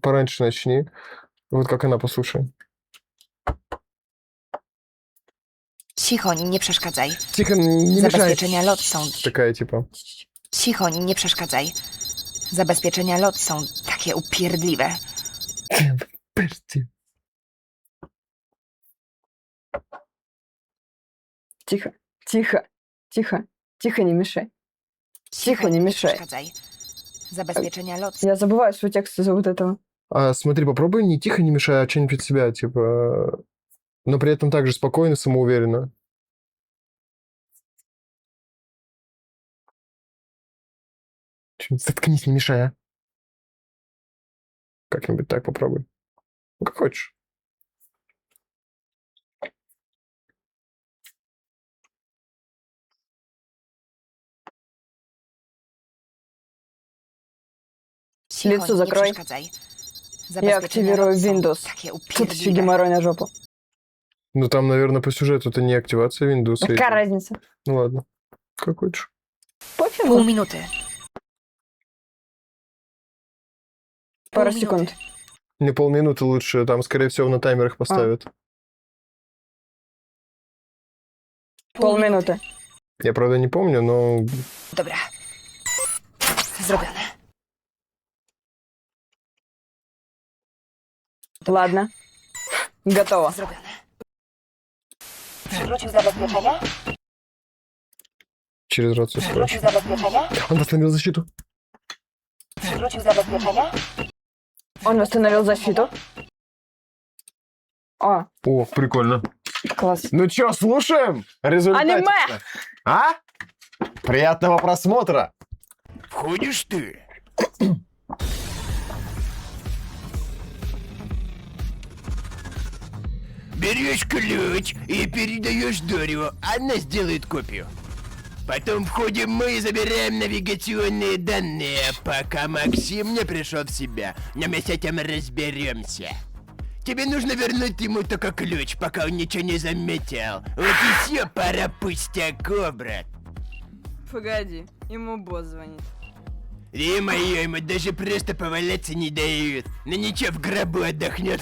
Пораньше начни. Вот как она, послушай. Cicho, nie przeszkadzaj. Тихо, не мешай. Zabezpieczenia LOT są... Такая, типа... Cicho, nie przeszkadzaj. Zabezpieczenia LOT są takie upierdliwe. Тихо, тихо, тихо, тихо, не мешай. Тихо, не мешай. Забезpieczenia LOT... Я забываю свой текст из-за вот этого. Смотри, попробуй не тихо, не мешай, а что-нибудь себя, типа... Но при этом также спокойно, самоуверенно. Заткнись, не мешай, а. Как-нибудь так попробуй. Ну, как хочешь. Лицо закрой. Я активирую Windows. Тут еще геморрой на жопу. Ну, там, наверное, по сюжету это не активация Windows. Какая разница? Ну, ладно. Как хочешь. Пофигу. Полминуты. Пару секунд. Не полминуты лучше. Там, скорее всего, на таймерах поставят. Полминуты. Я, правда, не помню, но... Dobra. Zrobione. Ладно. Готово. Przywrócił zabezpieczenia? Через рацию Przywrócił zabezpieczenia? Он восстановил защиту. Przywrócił zabezpieczenia? Он восстановил защиту. О, прикольно. Класс. Ну чё, слушаем? Результат. Аниме! А? Приятного просмотра. Входишь ты? Берешь ключ и передаешь Дореву, она сделает копию. Потом входим мы и забираем навигационные данные, пока Максим не пришел в себя. Но мы с этим разберемся. Тебе нужно вернуть ему только ключ, пока он ничего не заметил. Вот и все, пара пустяков, брат. Погоди, ему босс звонит. Ё-моё, ему даже просто поваляться не дают. Ну ничего, в гробу отдохнет.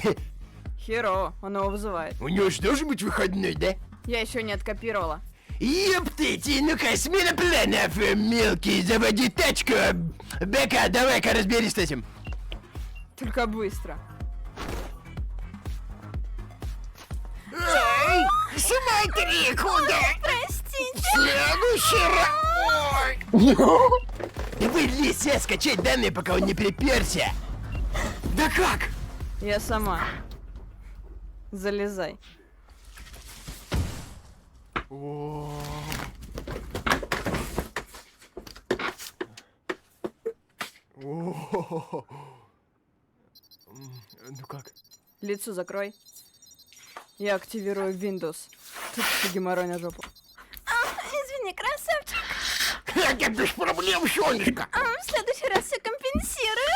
Херово, он его вызывает. У него же должен быть выходной, да? Я еще не откопировала. Ёптыть, ну-ка, смена планов, мелкий, заводи тачку. Бека, давай-ка разберись с этим. Только быстро. Эй, смотри, куда! Простите! Следующий раз! Вы лезь, скачать данные, пока он не приперся. Да как? Я сама. Залезай. Ну как? Лицо закрой. Я активирую Windows. Тут геморрой на жопу. Извини, красавчик. Это без проблем, Сонечка. В следующий раз все компенсирую.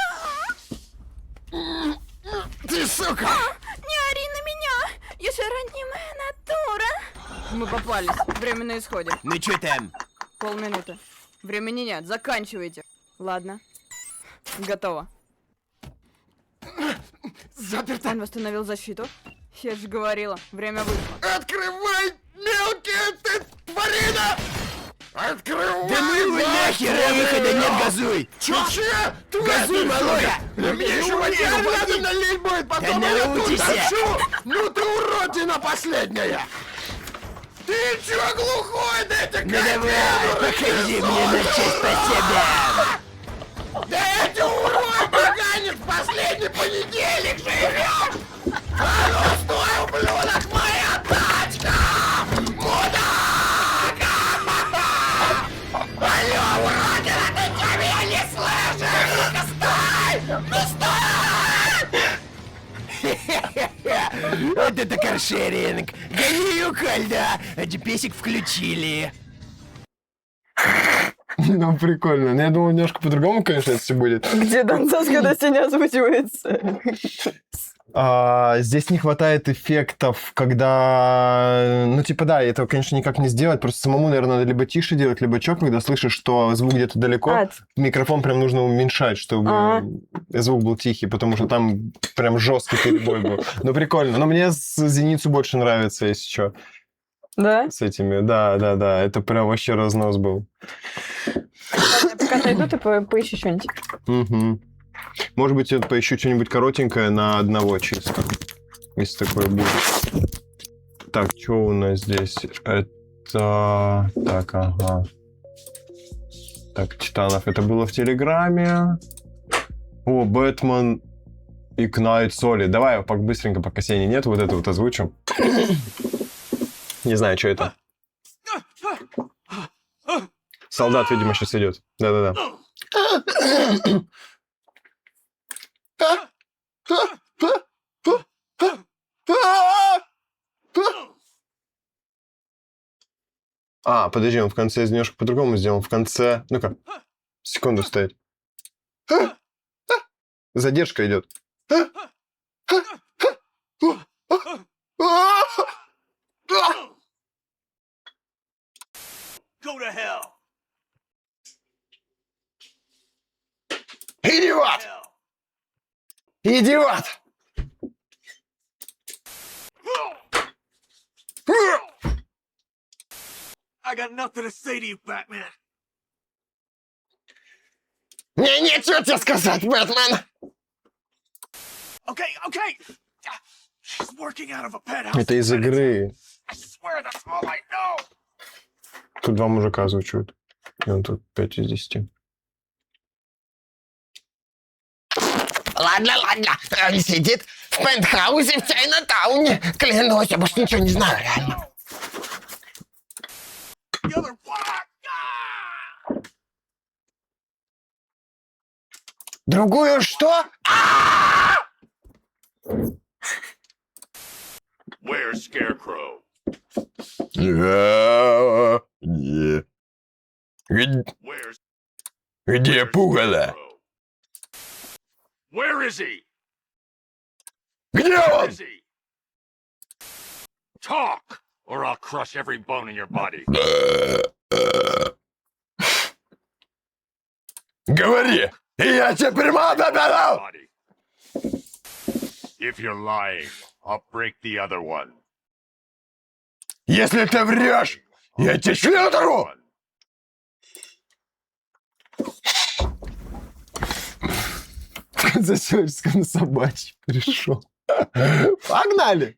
Ты сука! Не ори на меня! Я же ранимая натура. Мы попались. Время на исходе. Ну чё там? Полминуты. Времени нет. Заканчивайте. Ладно. Готово. Заперто. Он восстановил защиту. Я же говорила. Время вышло. Открывай, мелкая ты тварина! Открывай! Да ну его нахер, выхода нет, газуй! Че? Газуй, малой! На меня еще водяры надо налить будет, потом Да я тут научишься. торчу! Ну ты уродина последняя! Ты чё глухой, дайте Ну давай, покажи мне на честь по себе! Да эти урод поганец последний понедельник живет! А ну стой, ублюдок, моя тачка! Мудак! Алло, уродина, ты чё меня не слышишь? Ну-ка стой! Вот это каршеринг! Гони юкальда! А GPS-ик включили! Ну, прикольно. Ну, я думал, немножко по-другому, конечно, это все будет. Где Донцовский, когда не озвучивается? Здесь не хватает эффектов, когда... Ну, типа, да, этого, конечно, никак не сделать. Просто самому, наверное, надо либо тише делать, либо чё, когда слышишь, что звук где-то далеко. Микрофон прям нужно уменьшать, чтобы звук был тихий, потому что там прям жесткий перебой был. Ну, прикольно. Но мне Зеницу больше нравится, если что. Да? С этими, да. Это прям вообще разнос был. Пока отойду, ты поищи что-нибудь. Угу. Может быть, я поищу что-нибудь коротенькое на одного чисто. Если такое будет. Так, что у нас здесь? Это... Так, ага. Так, Титанов. Это было в Телеграме. О, Бэтмен и Кнайт Соли. Давай быстренько, пока Сени нет, вот это вот озвучим. Не знаю, что это. Солдат, видимо, сейчас идет. Да-да-да. Подожди, он в конце немножко по-другому сделал. В конце... Ну-ка, секунду стоять. Задержка идет. Go to hell. Идиот! Идиот! I got nothing to say to you, Batman. Мне нечего тебе сказать, Бэтмен! Okay. She's working out of a penthouse. Это из игры. I swear that's all I know. Тут два мужика озвучивают. И он тут 5 из 10. Ладно. Он сидит в пентхаусе в Чайнатауне. Клянусь, я больше ничего не знаю, реально. Другую что? Where's Scarecrow? Где пугало? Where is he? Где он? Talk, or I'll crush every bone in your body. Говори, и я тебе прямо дадал! If you're lying, I'll break the other one. Если ты врешь, я тебе член оторву! За человеческое на собачье перешел. Погнали!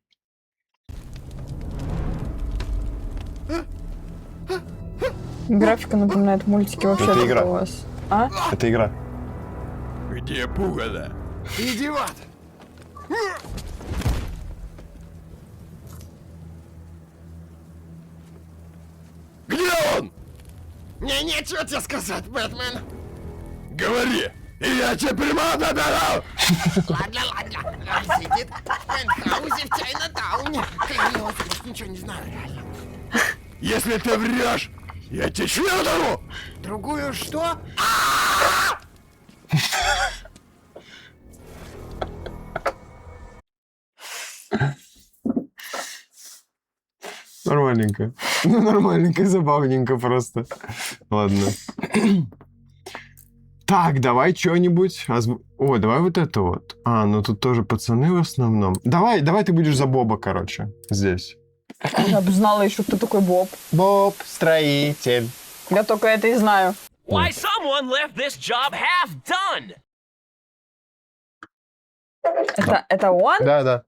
Графика напоминает мультики вообще. Это игра. У вас. Это игра. Где пугало? Идиот! Где он? Мне нечего тебе сказать, Бэтмен. Говори, и я тебе прямо дадал! Ладно. Он сидит в пентхаусе в Чайнатауне. Клянусь, я больше ничего не знаю, реально. Если ты врешь, я тебе член оторву! Другую что? Нормальненько. Ну, нормальненько, забавненько просто. Ладно. Так, давай что-нибудь. О, давай вот это вот. Ну тут тоже пацаны в основном. Давай ты будешь за Боба, короче, здесь. Я бы знала еще, кто такой Боб. Боб, строитель. Я только это и знаю. Why someone left this job half done? Это он? Да.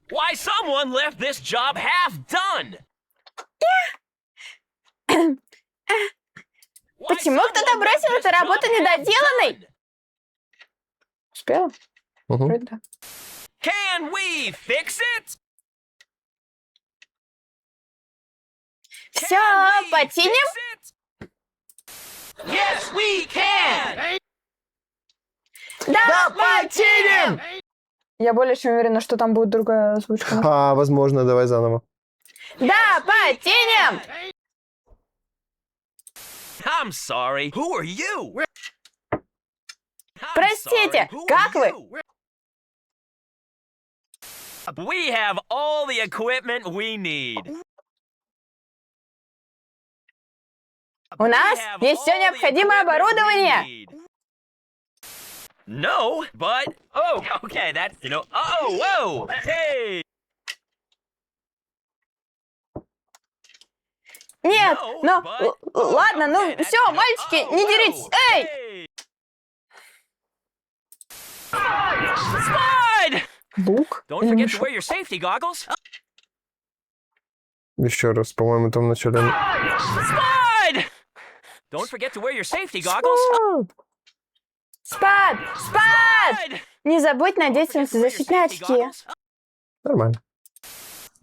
Why someone left this job half done? Почему кто-то бросил эту работу недоделанной? Успела? Вроде да. Can we fix it? Все, починим? Yes, we can! Да, починим! Я более чем уверена, что там будет другая озвучка. Возможно, давай заново. Да, по теням! I'm sorry. Who are you? Простите, как вы? We have all the equipment we need. У нас есть все необходимое оборудование. No, but oh, okay, that's oh, whoa, hey. Нет, но ладно, ну все, мальчики, не деритесь, эй! Slide! Лук? Don't forget to wear your safety goggles. Еще раз, по-моему, там в начале... Slide! Don't forget to wear your safety goggles. Спад! Спад! Не забудь надеть защитные очки. Нормально.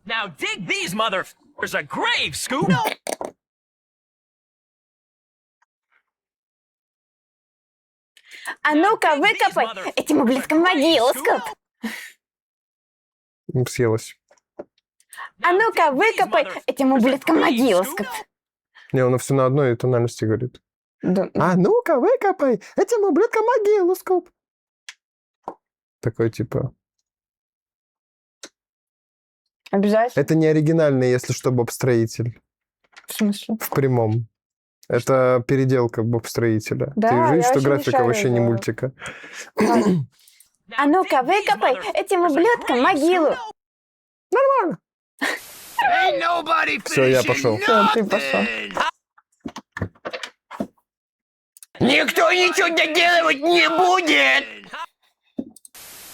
Now dig these motherfuckers a grave, Scoop. А ну-ка, выкопай этим ублюдкам могилу, Скоп. Съелась. А ну-ка, выкопай этим ублюдкам могилу, Скоп. Не, он все на одной тональности говорит. Да. А ну-ка, выкопай этим ублюдкам могилу, Скоп. Такой типа... Обязательно. Это не оригинальный, если что, Боб-строитель. В смысле? В прямом. Это переделка Боб-строителя. Да, Ты видишь, я что вообще графика не вообще не шарю за- мультика. А ну-ка, выкопай этим ублюдкам могилу. Нормально. Все, я пошел. Все, ты пошел. Никто ничего доделывать не будет!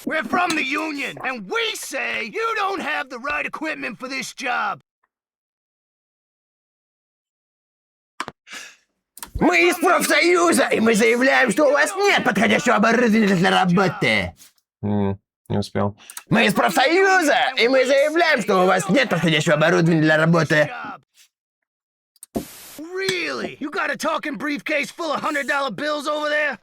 We're from the Union, and we say you don't have the right equipment for this job. Мы из профсоюза, и мы заявляем, что у вас нет подходящего оборудования для работы. Не успел. Мы из профсоюза, и мы заявляем, что у вас нет подходящего оборудования для работы. Really? You got a talking briefcase full of $100 bills over there?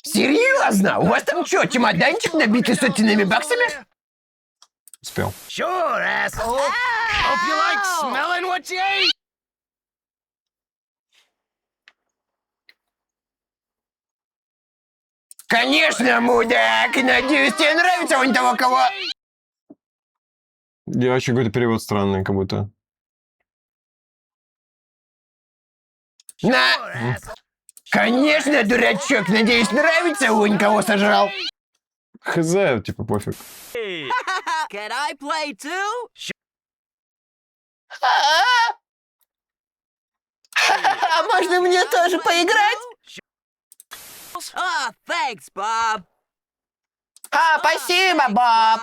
Серьезно? У вас там что, чемоданчик, набитый сотнями баксами? Успел. Sure, asshole. Hope you like smelling what you ate. Конечно, мудак! Надеюсь, тебе нравится вон того, кого... Я вообще какой-то перевод странный, как будто. На! Конечно, дурачок! Надеюсь, нравится вон кого сожрал? Хз, типа пофиг. Can I play too? А можно мне тоже поиграть? Ah, thanks, Bob. Спасибо, Боб.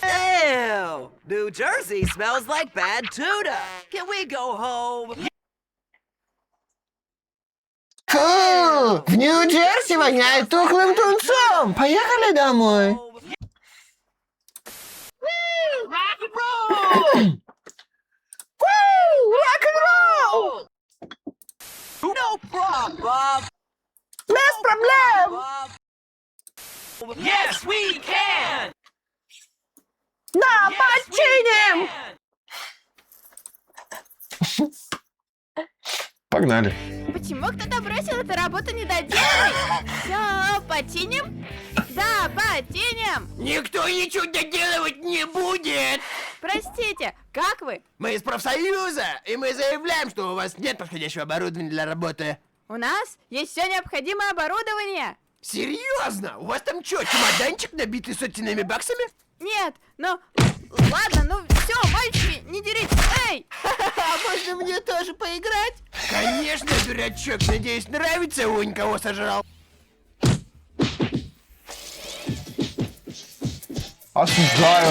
Ew! New Jersey smells like bad tuna. Can we go home? Фу! В Нью-Джерси воняет тухлым тунцом! Поехали домой! Рок-н-ролл! No problem, Bob. Без проблем! Yes, we can. Да, починим! Погнали. Почему кто-то бросил эту работу недоделанной? Все, починим? Да, починим! Никто ничего доделывать не будет! Простите, как вы? Мы из профсоюза, и мы заявляем, что у вас нет подходящего оборудования для работы. У нас есть все необходимое оборудование. Серьезно? У вас там что, чемоданчик, набитый сотнями баксами? Нет, но... Ладно, ну все, мальчики, не деритесь, эй! А можно мне тоже поиграть? Конечно, дурачок, надеюсь, нравится вонь, кого сожрал. Осуждаю.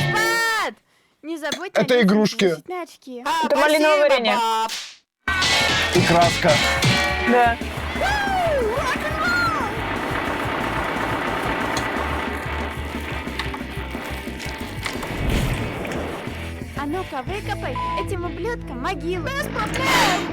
Спад! Не забудь Это надеть игрушки. защитные очки. Это малиновое варенье. И краска. Да. А ну-ка, выкопай этим ублюдкам могилу. Без проблем!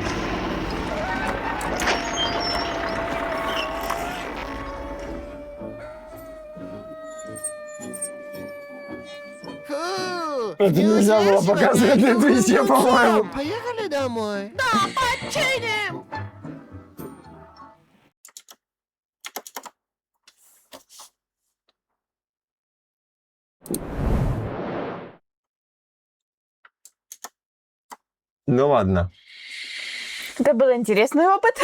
Это нельзя было показывать на Твиче, по-моему. Поехали домой. Да, починим! Ну ладно. Это был интересный опыт.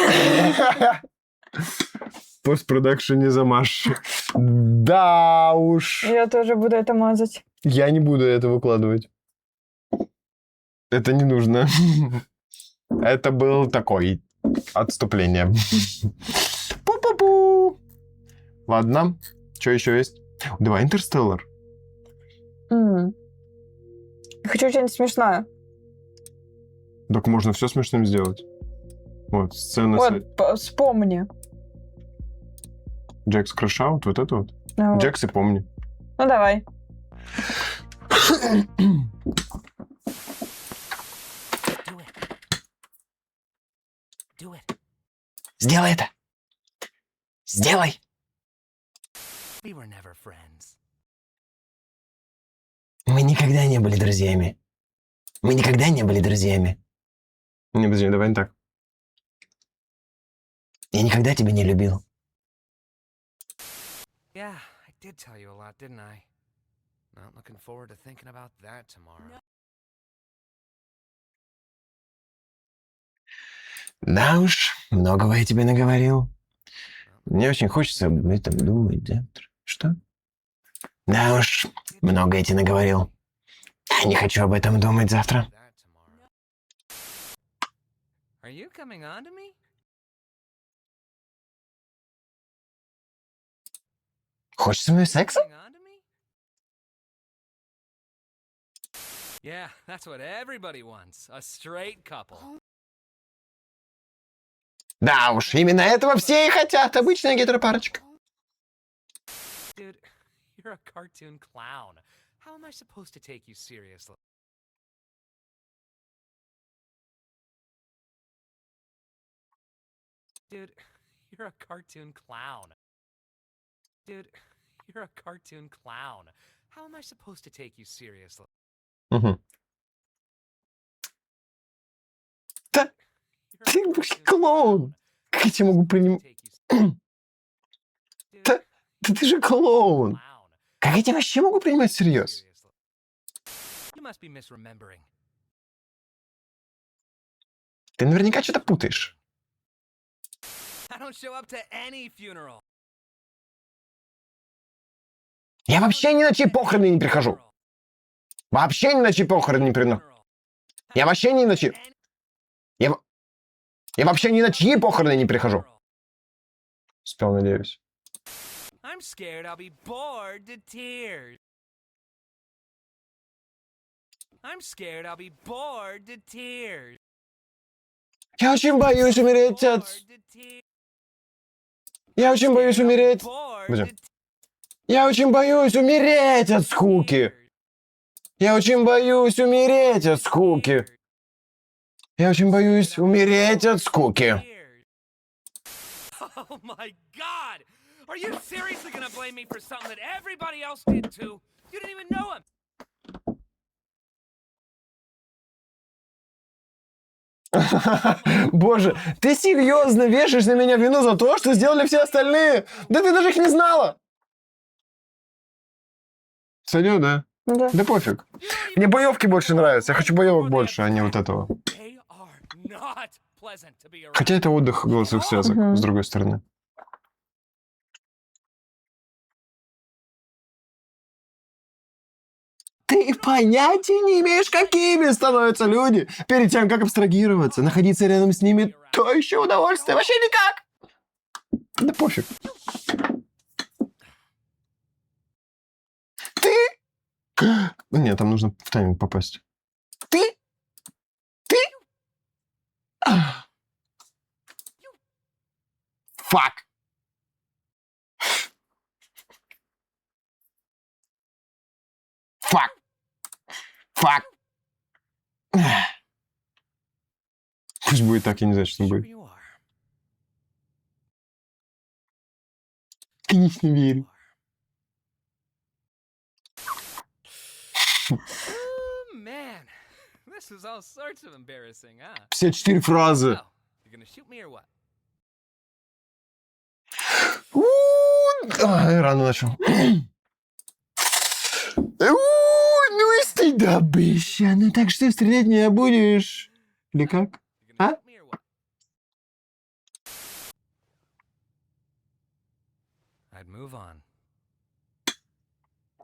В постпродакшене замаш. Да уж. Я тоже буду это мазать. Я не буду это выкладывать. Это не нужно. Это был такой отступление. Пу-пу-пу. Ладно. Что еще есть? Давай Интерстеллар. Хочу что-нибудь смешное. Так можно все смешным сделать. Вот, сцена... Вот, вспомни. Джекс Крашаут, вот это вот. Ну, Джекс и помни. Ну, давай. Сделай это. Сделай. Мы никогда не были друзьями. Мы никогда не были друзьями. Не, подожди, давай не так. Я никогда тебя не любил. Yeah, I did tell you a lot, didn't I? Not looking forward to thinking about that tomorrow. Да уж, многого я тебе наговорил. Мне очень хочется об этом думать завтра. Что? Да уж, много я тебе наговорил. Я не хочу об этом думать завтра. Are you coming on to me? Хочешь со мной секса? Yeah, that's what everybody wants. A straight couple. Да уж, именно этого все и хотят. Обычная гетеропарочка. Dude, you're a cartoon clown. How am I supposed to take you seriously? Dude, you're a cartoon clown. Dude, you're a cartoon clown. How am I supposed to take you seriously? Угу. Да, ты клоун. Как я тебя могу принимать? Да ты же клоун. Как я тебя вообще могу принимать всерьез? You must be misremembering. Ты наверняка что-то путаешь. I don't show up to any funeral. Я вообще ни на чьи похороны не прихожу. Вообще ни на чьи похороны не приношу. Я вообще ни на чьи... Я вообще ни на чьи похороны не прихожу. Успел, надеюсь. I'm scared I'll be bored to tears. I'm scared I'll be bored to tears. Я очень боюсь умереть от... Я очень боюсь умереть... Подожди. Я очень боюсь умереть от скуки. Я очень боюсь умереть от скуки. Я очень боюсь умереть от скуки. Oh my god! Are you seriously gonna blame me for something that everybody else did too? You didn't even know him! Боже, ты серьезно вешаешь на меня вину за то, что сделали все остальные? Да ты даже их не знала! Сойдет, да? Да. Да пофиг. Мне боевки больше нравятся. Я хочу боевок больше, а не вот этого. Хотя это отдых голосовых связок, с другой стороны. Ты понятия не имеешь, какими становятся люди перед тем, как абстрагироваться. Находиться рядом с ними — то еще удовольствие. Вообще никак. Да пофиг. Ты? Нет, там нужно в тайминг попасть. Ты? Фак. Фак. Фак. Пусть будет так, я не знаю, что там будет. Конечно, верю. This was all sorts of embarrassing, huh? 54 фразы. You're gonna shoot me or what? Рано начал. Ну и стыдобыща. Ну так что, стрелять не будешь? Или как? А? I'd move on.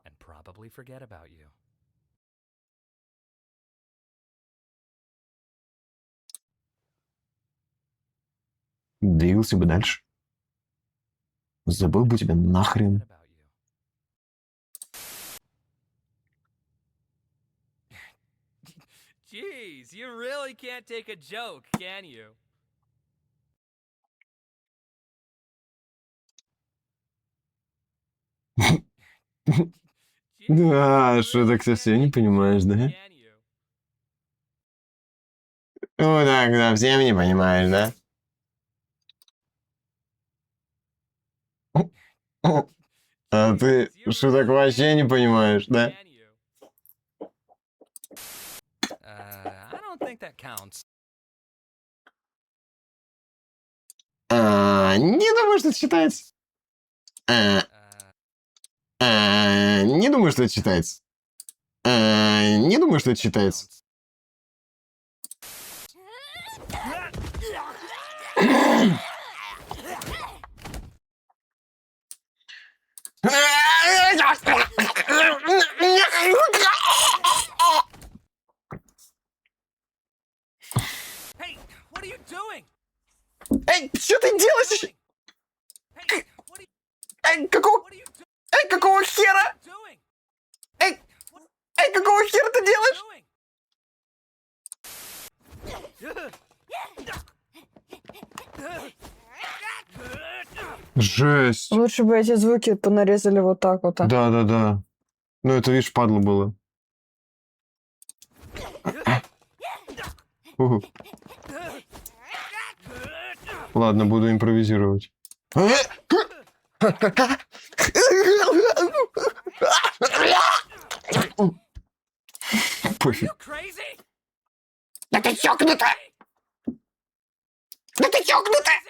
And probably forget about you. Двигался бы дальше. Забыл бы тебя нахрен. Jeez, you really can't take a joke, can you? Да, что так совсем не понимаешь, да? Ну так, совсем не понимаешь, да? А ты что так вообще не понимаешь, да? I don't think that counts. Не думаю, что это считается. Не думаю, что это считается. Не думаю, что это считается. Hey, what are you doing? Эй, что ты делаешь? Эй, какого хера? Эй, какого хера ты делаешь? Жесть. Лучше бы эти звуки понарезали вот так вот. Да. Ну, это, видишь, падло было. Ладно, буду импровизировать. Пофиг. Да ты чокнутая! Да ты чокнутая!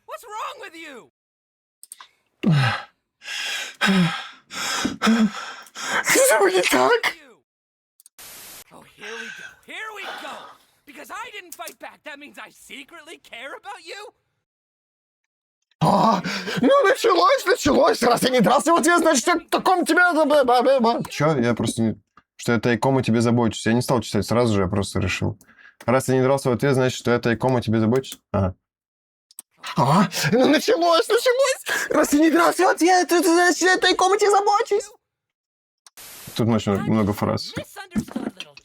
What's wrong with you? Что не так? Oh, here we go. Because I didn't fight back, that means I secretly care about you? Ну, началось. Раз я не дрался в ответ, значит, я таком тебе... Чё? Я просто не... Что я тайком о тебе забочусь. Я не стал читать сразу же, я просто решил. Раз я не дрался в ответ, значит, что я тайком о тебе забочусь? Ага. Ну, началось. Раз я не дрался в ответ, значит, я тайком о тебе забочусь. Тут очень много фраз.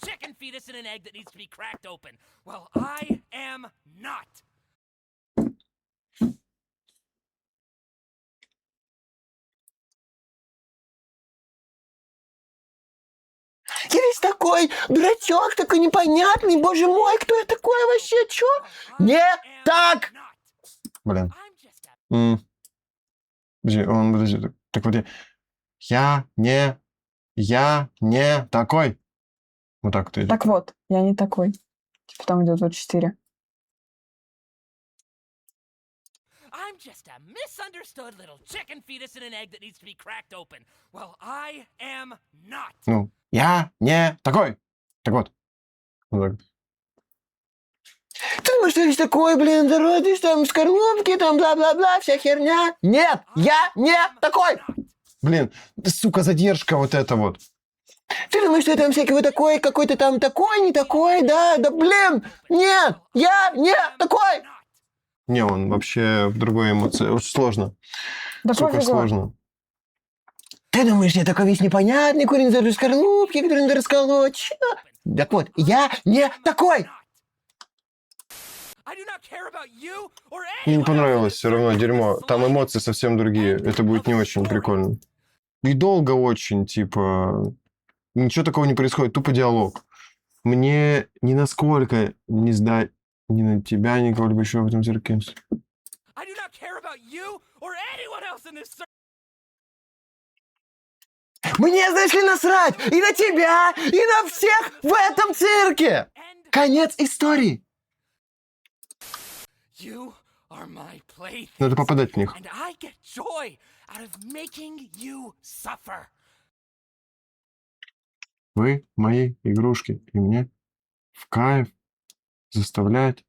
Chicken fetus in an egg that needs to be cracked open. Well, I am not. Я весь такой дурачок, такой непонятный. Боже мой, кто я такой вообще? Чё? Не так! Блин. Подожди, так вот я не такой. Вот так вот идет. Так вот, я не такой. Типа там идет вот 4. I'm just a misunderstood little chicken fetus in an egg that needs to be cracked open. Well, I am not. Ну, я не такой. Так вот. Вот так. Ты думаешь, что есть такой, блин, да родишь там скорлупки, там бла-бла-бла, вся херня? Нет, я не такой. Блин, сука, задержка вот эта вот. Ты думаешь, что я там всякий вот такой, какой-то там такой, не такой, да, блин, нет, я не такой. Не, он вообще в другой эмоции. Очень сложно. Да сука, пофигу. сложно. Ты думаешь, я такой весь непонятный, курень за скорлупки, который надо расколоть? Так вот, я не такой! Мне не понравилось все равно, дерьмо. Там эмоции совсем другие. Это будет не очень прикольно. И долго очень, типа... Ничего такого не происходит, тупо диалог. Мне ни насколько не сдать ни на тебя, ни кого-либо еще в этом цирке. Мне, знаешь ли, насрать и на тебя, и на всех в этом цирке! Конец истории! Надо попадать в них. Вы мои игрушки, и мне в кайф заставлять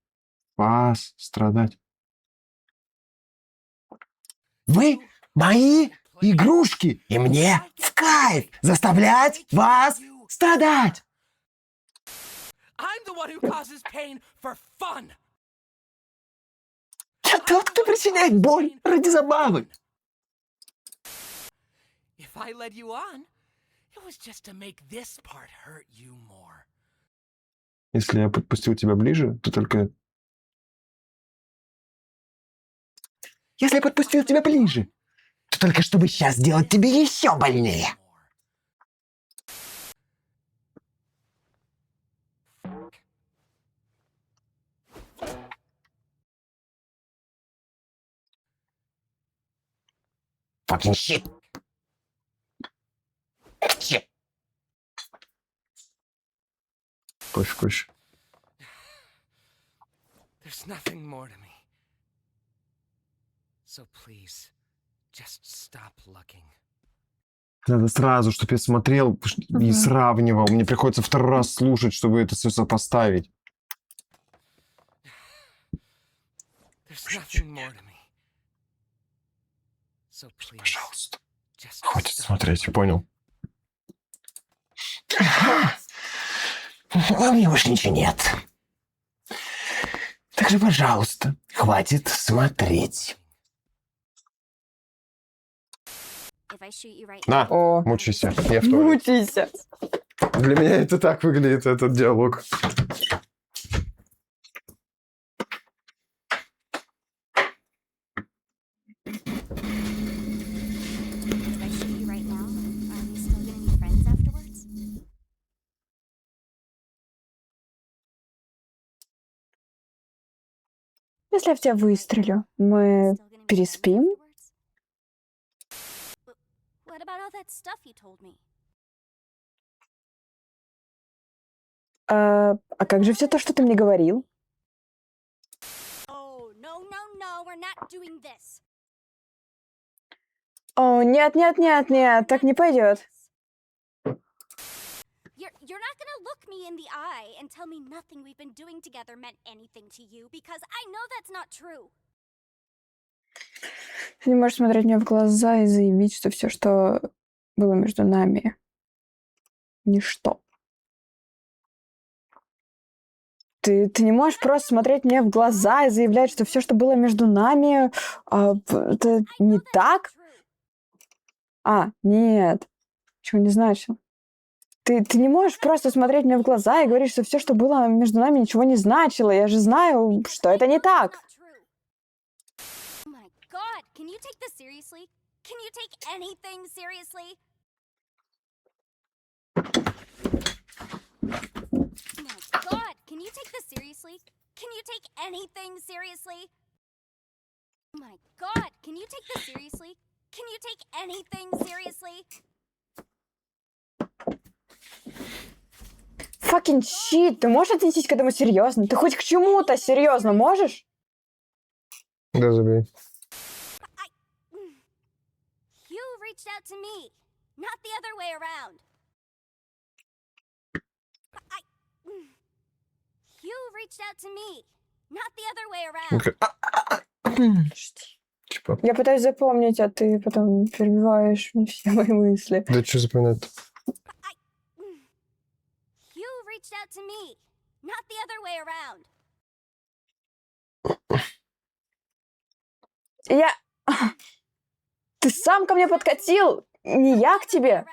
вас страдать. Вы мои игрушки, и мне в кайф заставлять вас страдать. Я тот, кто причиняет боль ради забавы. Если я подпустил тебя ближе, то только... Если я подпустил тебя ближе, то только чтобы сейчас сделать тебе еще больнее. Fucking shit. Shit. Кофе. There's nothing more to me. So please, just stop looking. Надо сразу, чтобы я смотрел и сравнивал. Мне приходится второй раз слушать, чтобы это все сопоставить. Пожалуйста. Хватит смотреть, понял. У меня больше ничего нет. Так же, пожалуйста, хватит смотреть. На, мучайся. Я в туалет. Мучайся. Для меня это так выглядит, этот диалог. Если я в тебя выстрелю, мы переспим? А как же все то, что ты мне говорил? О, нет, так не пойдет. You're not gonna look me in the eye and tell me nothing we've been doing together meant anything to you, because I know that's not true. Ты не можешь смотреть мне в глаза и заявить, что все, что было между нами, ничто. Ты не можешь просто смотреть мне в глаза и заявлять, что все, что было между нами, это не так? Нет. Чего не значило? Ты не можешь просто смотреть мне в глаза и говорить, что все, что было между нами, ничего не значило. Я же знаю, что это не так. Can you take this seriously? Can you take anything seriously? Oh my God, can you take this seriously? Can you take anything seriously? Oh my God, can you take this seriously? Can you take anything seriously? Fucking shit, ты можешь отнестись к этому серьезно? Ты хоть к чему-то серьезно можешь? Да, забей. You reached out to me, not the other way around. You reached out to me, not the other way around. Типа. Я пытаюсь запомнить, а ты потом перебиваешь мне все мои мысли. Да что запоминать? You reached out to me, not the other way around. Ты сам ко мне подкатил, не я к тебе.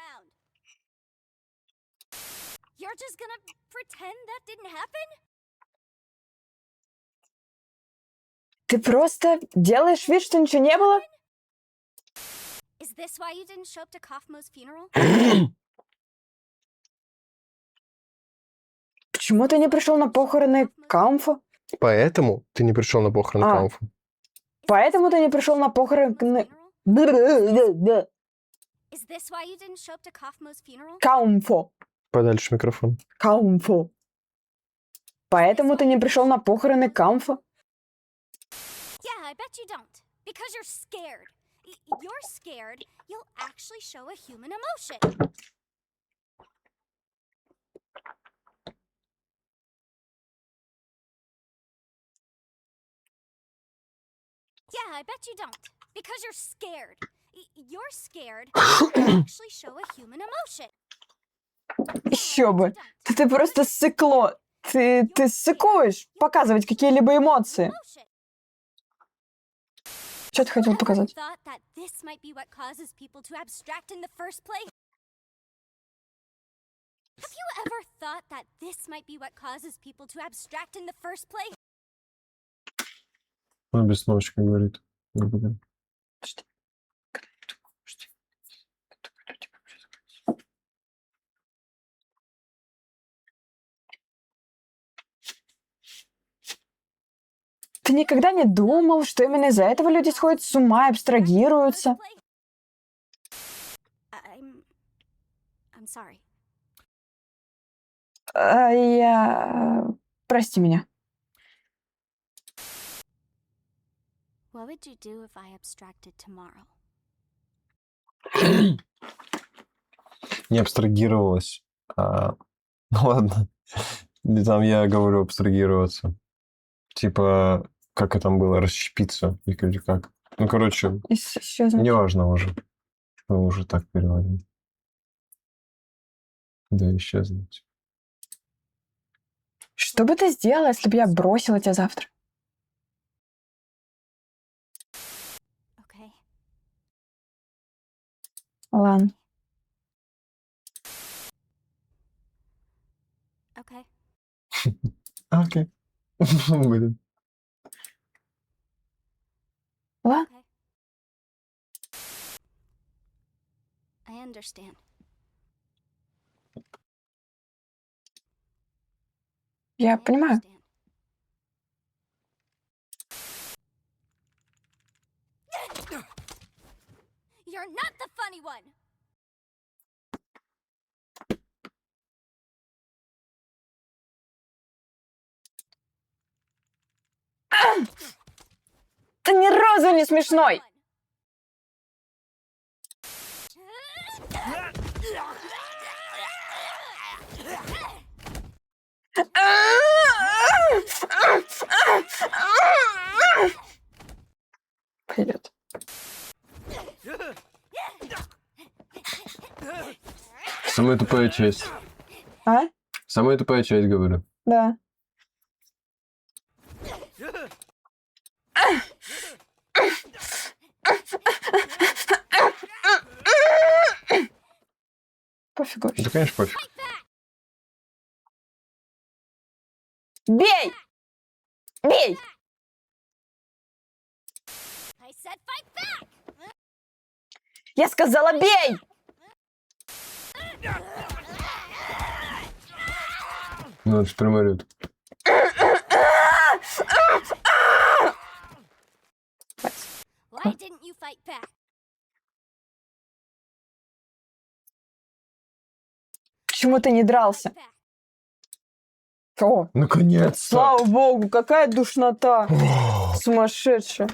You're just gonna pretend that didn't happen? Ты просто делаешь вид, что ничего не было? Is this why you didn't show up to Kaufmo's funeral? Почему ты не пришел на похороны Каумфа? Поэтому ты не пришел на похороны Каумфа. Поэтому ты не пришел на похороны... Is this why you didn't show up to Kaufmo's funeral? Каумфо. Подальше микрофон. Каумфо. Поэтому ты не пришел на похороны Каумфа? Yeah, I bet you don't. Because you're scared. You're scared you'll actually show a human emotion. Yeah, I bet you don't. Because you're scared. You're scared you'll actually show a human emotion. Еще бы. Ты просто ссыкло. Ты ссыкуешь показывать какие-либо эмоции. Что ты хотел показать? Have you ever thought that this might be what causes people to abstract in the first place? Он без сножки говорит. Ты никогда не думал, что именно из-за этого люди сходят с ума и абстрагируются? I'm sorry. Прости меня. What would you do if I abstracted tomorrow? Не абстрагировалась. Ну ладно. Там я говорю абстрагироваться. Типа, как это там было, расщепиться или как. Ну, короче, неважно уже. Мы уже так переводим. Да, исчезнуть. Что бы ты сделала, если бы я бросила тебя завтра? Okay. Ладно. Okay. Окей. Блин. Ладно. I understand. Я понимаю. You're not the funny one. Ты ни разу не смешной! Привет. Самая тупая часть. А? Самая тупая часть, говорю. Да. Пофигу. Да, конечно, пофиг. Бей! Бей! I said fight back. Я сказала, бей! Ну, это же прям орёт. Why didn't you fight back? Почему ты не дрался? О, наконец-то! Слава богу, какая душнота! Сумасшедшая.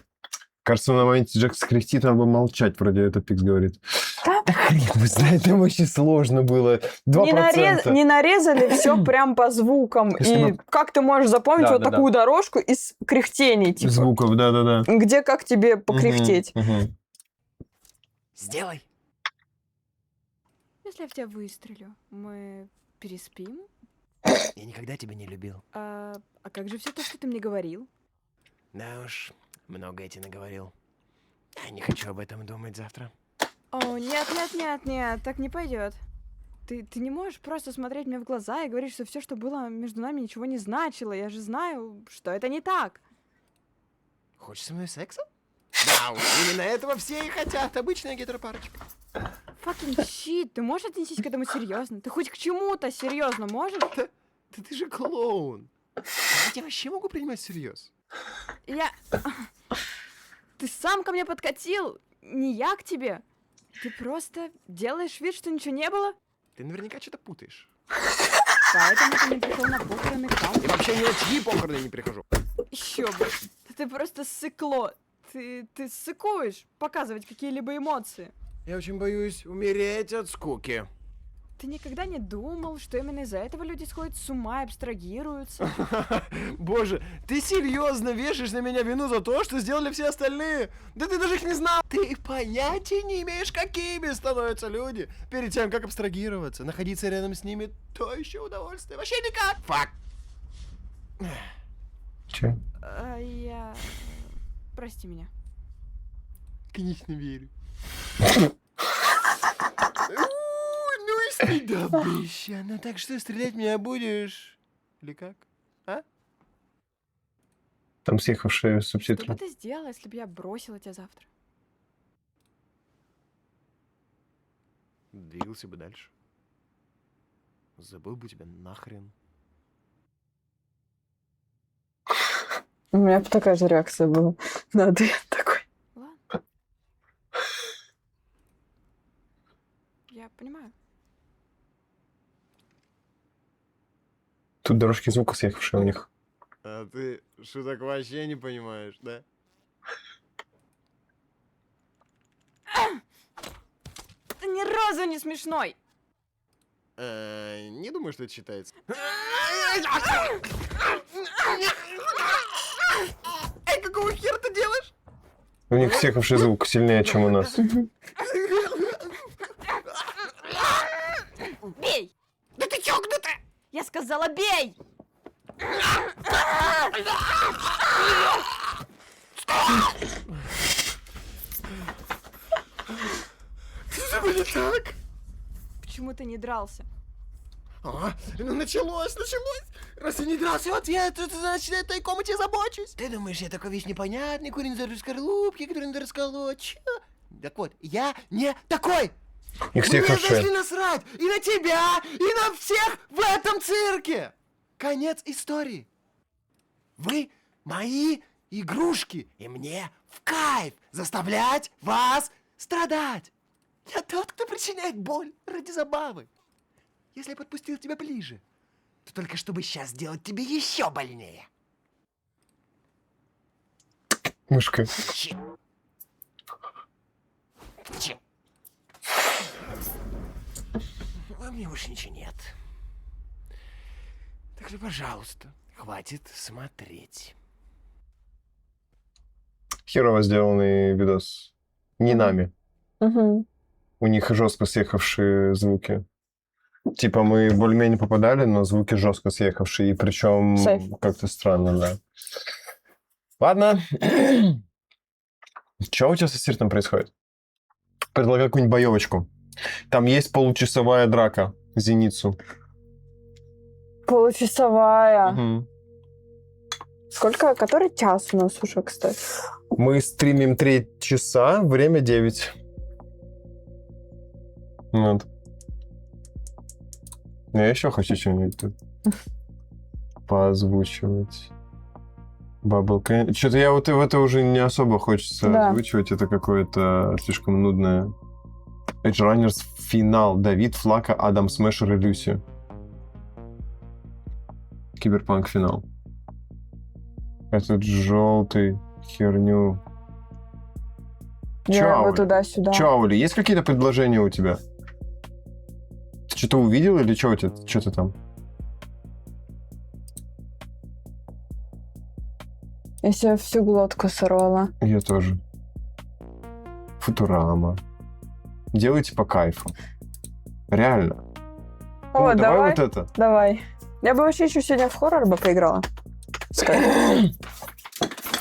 Кажется, на моменте Джек скрестит, надо было молчать, вроде это Пикс говорит. Да хрен вы знаете, там очень сложно было. 2%. Не нарезали все прям по звукам. И как ты можешь запомнить вот такую дорожку из кряхтений? Типа, звуков, да-да-да. Где как тебе покряхтеть? Сделай. Если я в тебя выстрелю, мы переспим? Я никогда тебя не любил. А как же все то, что ты мне говорил? Да уж, многое тебе наговорил. Я не хочу об этом думать завтра. О, нет, так не пойдет. Ты не можешь просто смотреть мне в глаза и говорить, что все, что было между нами, ничего не значило. Я же знаю, что это не так. Хочешь со мной секса? Да, уж именно этого все и хотят. Обычная гетеропарочка. Fucking shit, ты можешь отнестись к этому серьезно? Ты хоть к чему-то серьезно можешь? Да ты же клоун. Я тебя вообще могу принимать всерьез? Ты сам ко мне подкатил, не я к тебе. Ты просто делаешь вид, что ничего не было? Ты наверняка что-то путаешь. Поэтому ты не пришел на похороны Кам. И вообще ни на чьи похороны не прихожу. Еще бы. Ты просто сыкло. Ты сыкуешь показывать какие-либо эмоции. Я очень боюсь умереть от скуки. Ты никогда не думал, что именно из-за этого люди сходят с ума и абстрагируются? Боже, ты серьезно вешаешь на меня вину за то, что сделали все остальные? Да ты даже их не знал. Ты понятия не имеешь, какими становятся люди перед тем, как абстрагироваться. Находиться рядом с ними — то еще удовольствие. Вообще никак. Фак. Че? Прости меня. Конечно, верю. Ну и стыдобища. Ну так что, стрелять меня будешь? Или как? А? Там съехавшие Что субтитры. бы ты сделала, если бы я бросила тебя завтра? Двигался бы дальше. Забыл бы тебя нахрен. У меня бы такая же реакция была на ответ такой. Ладно. Я понимаю. Тут дорожки звука съехавшие у них. А ты шуток вообще не понимаешь, да? Ты ни разу не смешной! Не думаю, что это считается. Эй, какого хера ты делаешь? У них съехавший звук сильнее, чем у нас. Бей! Да ты чокнутая! Я сказала, бей! Что не так? Почему ты не дрался? Ну началось. Раз я не дрался в ответ, то значит, я тайком о тебе забочусь. Ты думаешь, я такой весь непонятный, куриный из скорлупки, который надо расколоть? Чё? Так вот, я не такой! Их Мне съехавшие. зашли насрать и на тебя, и на всех в этом цирке! Конец истории. Вы мои игрушки, и мне в кайф заставлять вас страдать. Я тот, кто причиняет боль ради забавы. Если я подпустил тебя ближе, то только чтобы сейчас сделать тебе еще больнее. Мышка. Во мне больше ничего нет. Так что, пожалуйста, хватит смотреть. Херово сделанный видос. Не нами. Угу. У них жестко съехавшие звуки. Типа мы более-менее попадали, но звуки жестко съехавшие. И причем как-то странно, да. Ладно. Что у тебя со стиртом происходит? Предлагаю какую-нибудь боевочку. Там есть получасовая драка. Зеницу. Получасовая. Угу. Сколько? Который час у нас уже, кстати? Мы стримим 3 часа, время 9. Вот. Я еще хочу что-нибудь тут поозвучивать. Бабл. Что-то я вот в это уже не особо хочется озвучивать. Это какое-то слишком нудное. Edge Runners финал. Давид, Флака, Адам Смешер и Люси. Киберпанк финал. Этот желтый херню. Я его туда-сюда. Чё, Аули, есть какие-то предложения у тебя? Ты что-то увидел или что у тебя? Что ты там? Я себе всю глотку сорвала. Я тоже. Футурама. Делайте по кайфу. Реально. О, Ну, давай вот это. Давай. Я бы вообще еще сегодня в хоррор бы поиграла.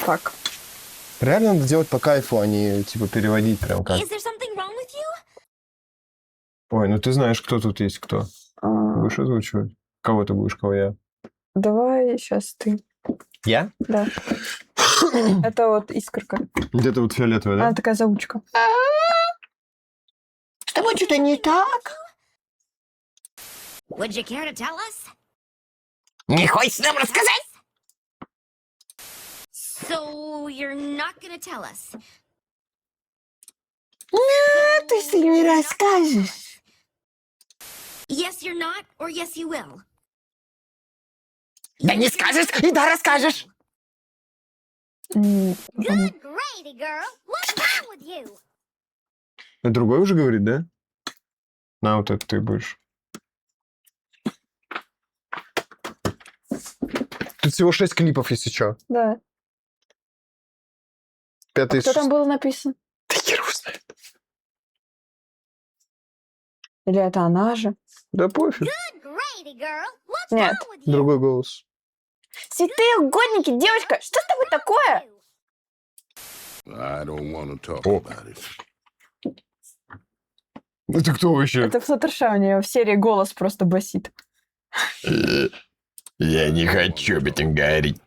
Так. Реально надо делать по кайфу, а не типа переводить прям как. Is there something wrong with you? Ой, ну ты знаешь, кто тут есть кто. Будешь озвучивать? Кого ты будешь, кого я? Давай сейчас ты. Я? Да. Это вот искорка. Где-то вот фиолетовая, да? Она такая заучка. С тобой что-то не так? Would you care to tell us? Не хочешь нам рассказать? So you're not gonna tell us? Нет, если не расскажешь. Yes, you're not, or yes, you will. Да не скажешь, и да расскажешь. Good gravy, girl. What's wrong with you? Другой уже говорит, да? На, вот это ты будешь. Тут всего 6 клипов, если что. Да. 5-й... Что там было написано? Да хер его знает. Или это она же? Да пофиг. Gravy, girl. What's Нет. wrong with you? Другой голос. Святые угодники, девочка, что с тобой такое? I don't want to talk about it. Это кто вообще? Это в Флаттершай, у нее в серии голос просто басит. Я не хочу об этом говорить.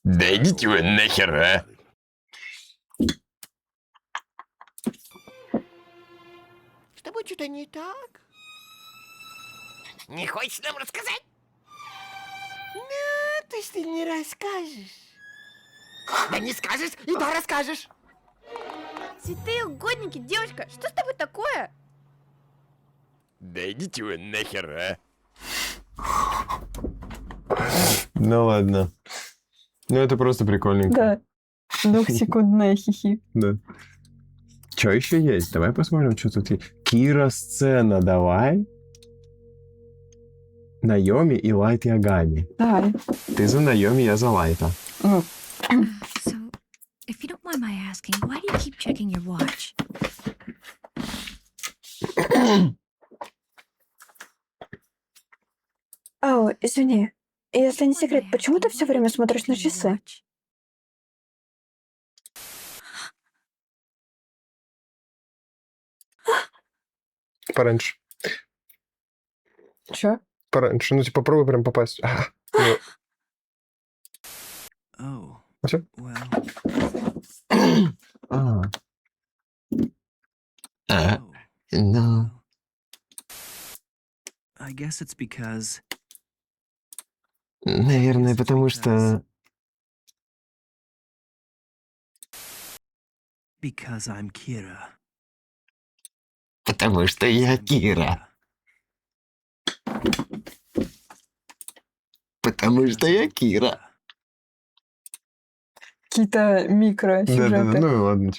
Да идите вы нахер, а? С тобой что-то не так? Не хочешь нам рассказать? Нет, если не расскажешь. Да не скажешь, и да расскажешь. Святые угодники, девочка, что с тобой такое? Да идите вы нахер, а? Ну ладно. Ну это просто прикольненько. Да. Двухсекундная хихи. Да. Что еще есть? Давай посмотрим, что тут есть. Кира сцена, давай. Найоми и Лайт Ягами. Давай. Ты за Найоми, я за Лайта. So, if you don't mind my asking, why do you keep checking your watch? Ау, извини. Если не секрет, почему ты все время смотришь на часы? Пораньше. Чё? Пораньше. Ну, типа, попробуй прям попасть. Oh. Всё? Well. No. I guess it's because... Наверное, потому что... Because I'm Kira. Потому что я Кира. Потому что я Кира. Какие-то микросюжеты. Да-да-да, ну и ладно.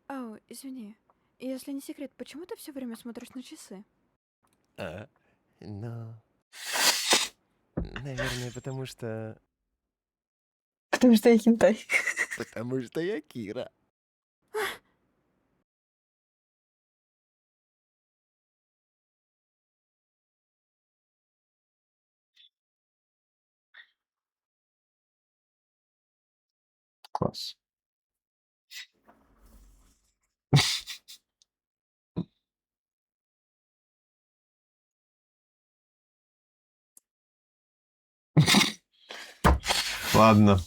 Ау, извини. Если не секрет, почему ты все время смотришь на часы? Ну... Наверное, потому что... Потому что я хентай. Потому что я Кира. Класс. Ладно.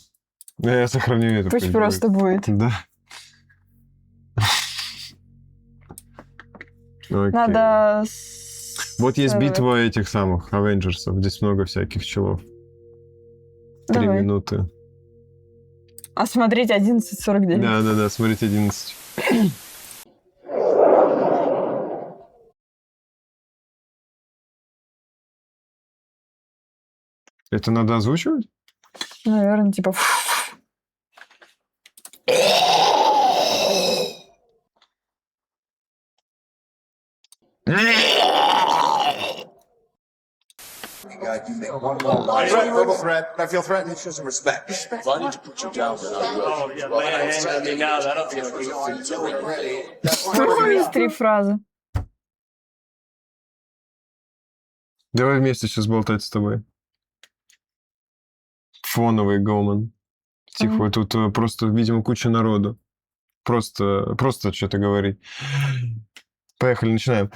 Я сохраню это. Пусть просто будет. Да. Окей. Надо... Вот есть битва этих самых Авенджерсов. Здесь много всяких челов. 3 Давай. минуты. А смотреть 11:49. Да, смотрите 11. Это надо озвучивать? Наверное, типа... Verbal threat. I feel threatened. Show some respect. If I need to put you down, then I will. Oh, yeah, lay a hand on me now. That'll be Что есть 3 фразы? Давай вместе сейчас болтать с тобой. Фоновый гомон. Тихо, тут просто, видимо, куча народу. Просто что-то говорить. Поехали, начинаем.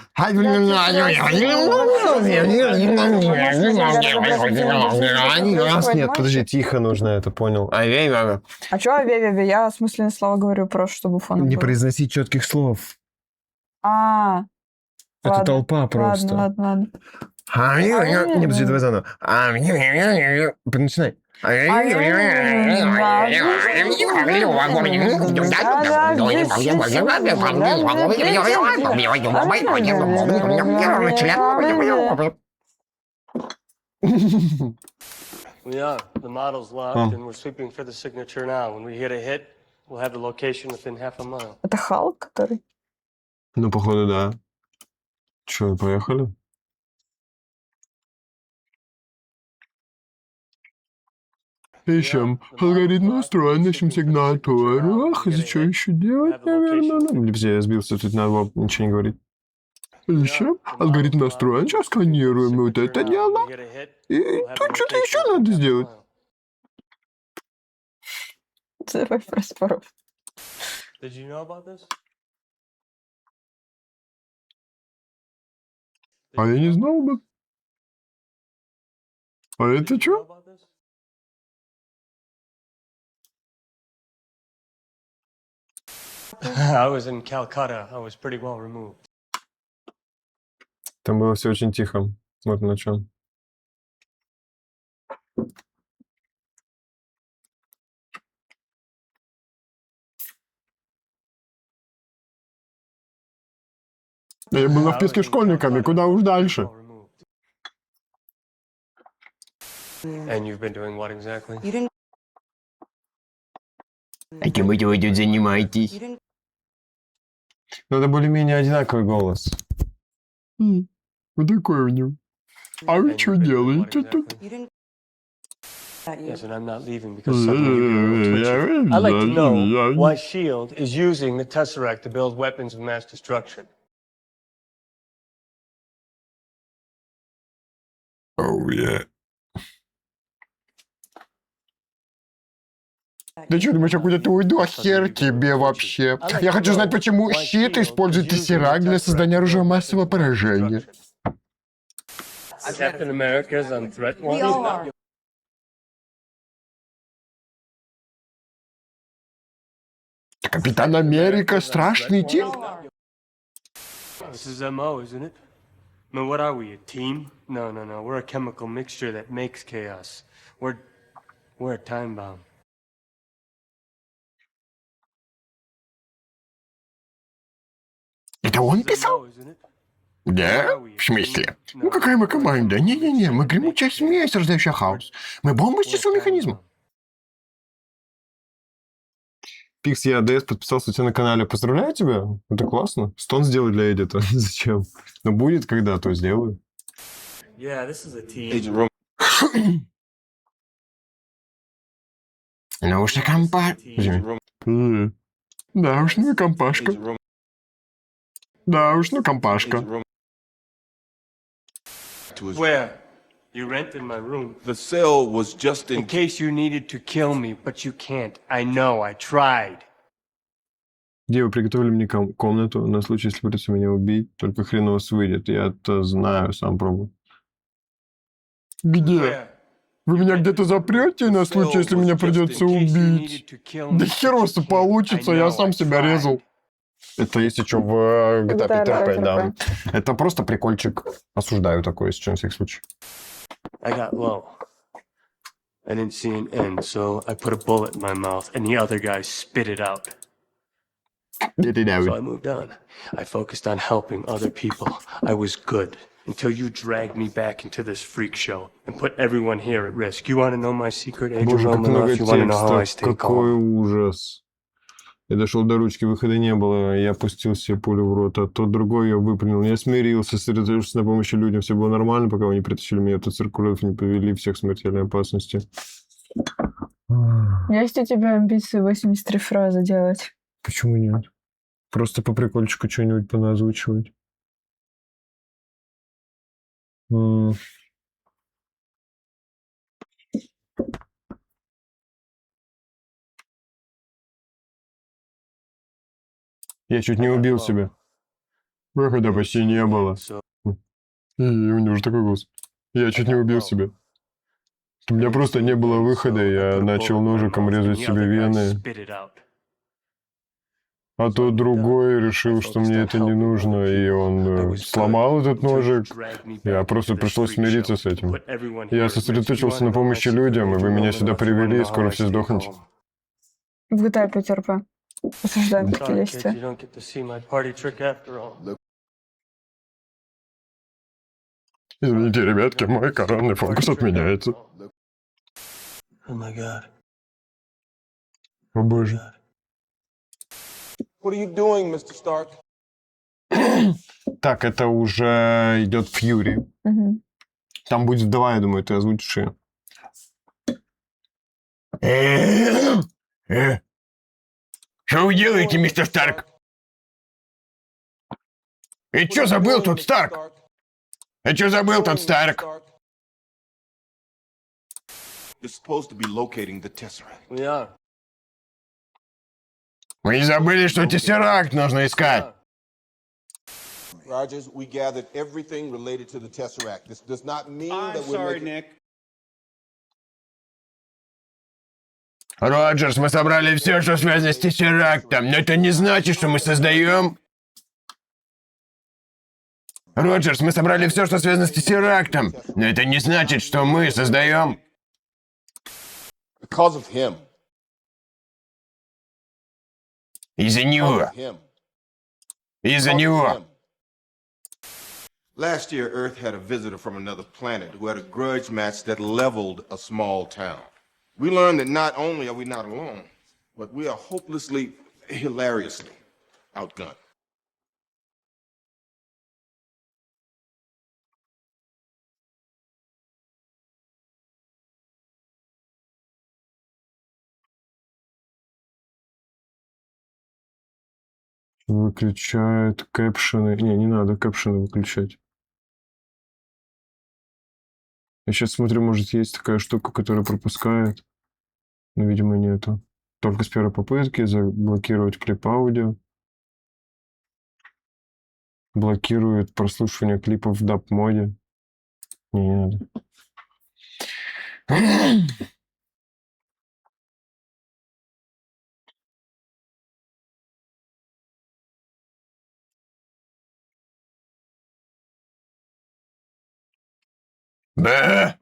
Нет, подожди, тихо нужно, это понял. А что аве-аве? Я смысленные слова говорю просто, чтобы фон Не был. произноси четких слов. Это Это толпа просто. Ладно. Не, подожди, давай заново. Начинай. We are. The model's locked, and we're sweeping for the signature now. When we hit a hit, we'll have the location within half a mile. Это Халк, который? Ну, походу, да. Че, поехали? Ищем алгоритм устроен нашим сигнатором. Ах, за что еще делать, наверное? Ну, подожди, я сбился, тут надо ничего не говорить. Ищем алгоритм настроен, сейчас сканируем вот это дело. И тут что-то еще надо сделать. Давай проспоров. Did you know about this? А я не знал бы. А это что? I was in Calcutta. I was pretty well removed. Там было все очень тихо. Вот на чем. Я был на вписке школьниками, куда уж дальше. And you've been doing what exactly? А чем вы тут занимаетесь? Ну, это более-менее одинаковый голос. Вот такой у него. А вы что делаете тут? Yes, and I'm not leaving because some of you are twitchy. I'd like to know why S.H.I.E.L.D. is using the Tesseract to build weapons of mass destruction. Oh, yeah. Да что, думаешь, я куда-то уйду? А хер тебе вообще. Я хочу знать, почему щит использует Тессеракт для создания оружия массового поражения. Captain America's on threat watch. Капитан Америка страшный тип. This is MO, isn't it? No, what are we, a team? No. We're a chemical mixture that makes chaos. We're a time bomb. Это он писал? Да? В смысле? Ну какая мы команда? Не-не-не, мы гремучая смесь, рождающая хаос. Мы бомба с часовым механизмом. Пикс, я АДС подписался у тебя на канале. Поздравляю тебя. Это классно. Стон сделай для эдита. Зачем? Но будет когда, то сделаю. Yeah, this is a team. Ну уж на компа... Да уж на компашка. Да уж на компашка. Where? You rented my room. The cell was just in case you needed to kill me, but you can't. I know, I tried. Где вы приготовили мне комнату на случай, если придется меня убить? Только хрен у вас выйдет. Я-то знаю, сам пробую. Где? Вы меня где-то запрете на случай, если меня придется убить? Да хероса получится, я сам себя резал. Это если что в GTA Peter Pan, да. Это просто прикольчик. Осуждаю такое, если что, на всякий случай. I got low. I didn't see an end, so I put a bullet in my mouth, and the other guy spit it out. So I moved on. I focused on helping other people. I was good. Until you dragged me back into this freak show and put everyone here at risk. You want to know my secret, Agent Боже, как много Romanoff? You want to know how I текста. stay Какой calm? ужас. Я дошел до ручки, выхода не было. Я пустил себе пулю в рот, а тот другой я выплюнул. Я смирился, сосредоточился на помощи людям. Все было нормально, пока вы не притащили меня. Тут циркуляров не повели, всех в смертельной опасности. Есть у тебя амбиции 83 фразы делать? Почему нет? Просто по прикольчику что-нибудь поназвучивать. Я чуть не убил себя. Выхода почти не было. И у него же такой голос. Я чуть не убил себя. У меня просто не было выхода, и я начал ножиком резать себе вены. А тот другой решил, что мне это не нужно, и он сломал этот ножик. Я просто пришлось смириться с этим. Я сосредоточился на помощи людям, и вы меня сюда привели, и скоро все сдохнете. В GTA 5 РП. Осуждаем такие действия. Извините, ребятки, мой коронный фокус отменяется. О боже. What are you doing, Mr. Stark? Так, это уже идет Фьюри. Там будет вдова, я думаю, ты озвучишь ее. Что вы делаете, мистер Старк? И чё забыл тут Старк? И чё забыл тут Старк? You're supposed to be locating the Tesseract. We are. Вы не забыли, что Тессеракт нужно искать? Rogers, we gathered everything related to the Tesseract. This does not mean that we're making... Nick. Роджерс, мы собрали все, что связано с Тессерактом, но это не значит, что мы создаем... Роджерс, мы собрали все, что связано с Тессерактом, но это не значит, что мы создаем... Because of him. Из-за него. Из-за него. Last year, Earth had a visitor from another planet who had a grudge match that leveled a small town. We learned that not only are we not alone, but we are hopelessly, hilariously outgunned. Выключает кэпшены. Не надо кэпшены выключать. Я сейчас смотрю, может, есть такая штука, которая пропускает. Но, видимо, нету. Только с первой попытки заблокировать клип аудио. Блокирует прослушивание клипов в DAP-моде. Не надо. Да.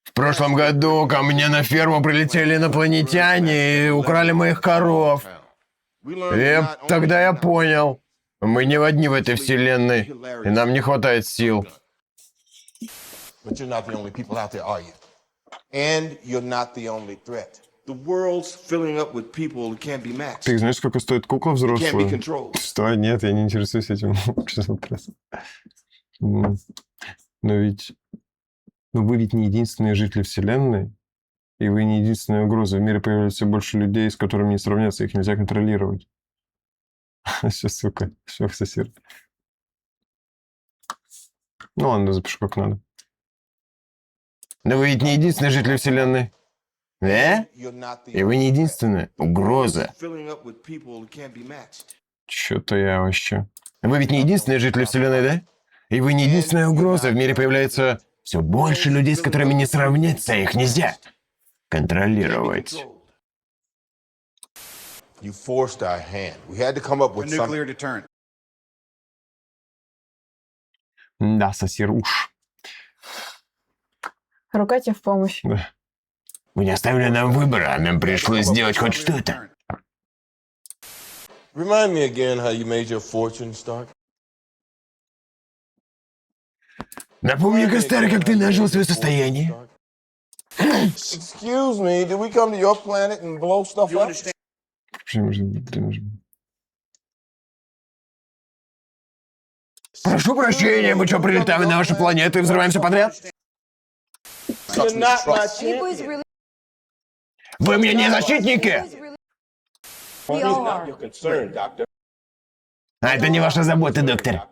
В прошлом году ко мне на ферму прилетели инопланетяне и украли моих коров. И тогда я понял, мы не одни в этой вселенной, и нам не хватает сил. But you're not the only people out there, are you? And you're not the only threat. The world's filling up with people who can't be matched. Ты знаешь, сколько стоит кукла взрослая? Can't be controlled. Что? Нет, я не интересуюсь этим. Но ведь... Но вы ведь не единственные жители Вселенной, и вы не единственная угроза. В мире появляется все больше людей, с которыми не сравняться, их нельзя контролировать. Сейчас, сука, все сосед. Ну ладно, запишу как надо. Но вы ведь не единственные жители Вселенной. Да? И вы не единственная угроза. Чё-то я вообще... Вы ведь не единственные жители Вселенной, да? И вы не единственная угроза. В мире появляется все больше людей, с которыми не сравняться, их нельзя контролировать. You forced our hand. We had to come up with nuclear deterrent. Да, сосед уж. Рука тебе в помощь. Да. Вы не оставили нам выбора, нам пришлось сделать хоть что-то. Remind me again how you made your fortune, Stark. Напомни-ка, Старк, как ты нажил свое состояние. Excuse me, did we come to your planet and blow stuff up? Прошу прощения, мы что, прилетаем на вашу планету и взрываемся подряд? Вы мне не защитники! А это не ваша забота, доктор.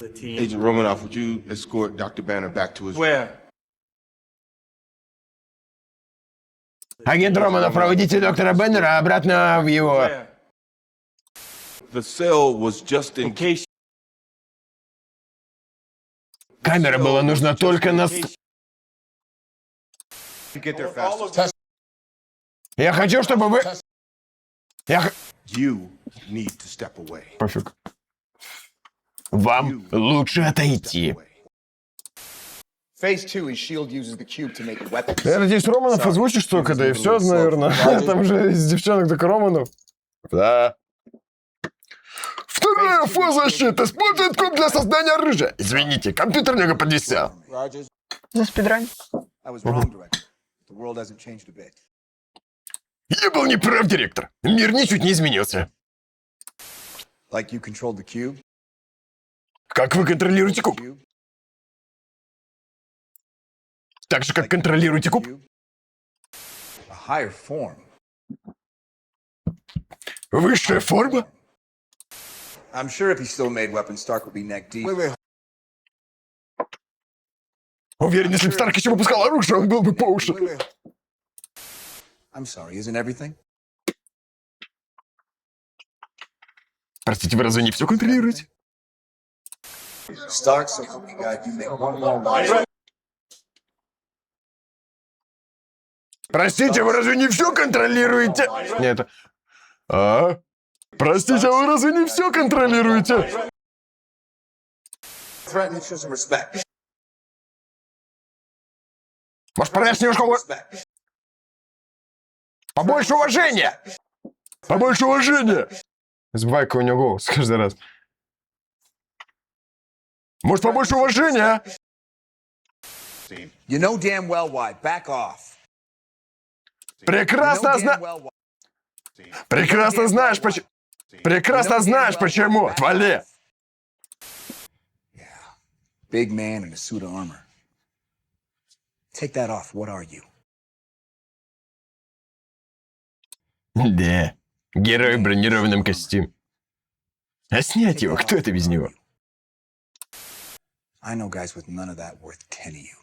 Agent Romanoff, would you escort Dr. Banner back to his... Where? Агент Романов, проводите доктора Беннера обратно в его... The cell was just in case... Камера была нужна только на... Я хочу, чтобы вы... You need to step away. Пофиг. Вам лучше отойти. Я надеюсь, Романов озвучишь только, да и все, наверное. Там же из девчонок только Романов. Да. Вторая фаза защиты использует код для создания оружия. Извините, компьютер немного подвисел. За спидрань. Я был неправ, директор. Мир ничуть не изменился. Как вы контролируете куб? Так же, как контролируете куб? Высшая форма? Уверен, если бы Старк еще выпускал оружие, он был бы по уши. Простите, вы разве не все контролируете? Простите, вы разве не все контролируете? Нет. Простите, вы разве не все контролируете? Может, проявишь немножко... Побольше уважения! Побольше уважения! Забывай, какой у него голос каждый раз. Может, побольше уважения? Прекрасно знаешь, почему... Прекрасно знаешь, почему. Отвали! Big man in a suit of armor. Take that off. What are you? Да. Герой в бронированном костюме. А снять его? Кто это без него? I know guys with none of that worth 10 of you.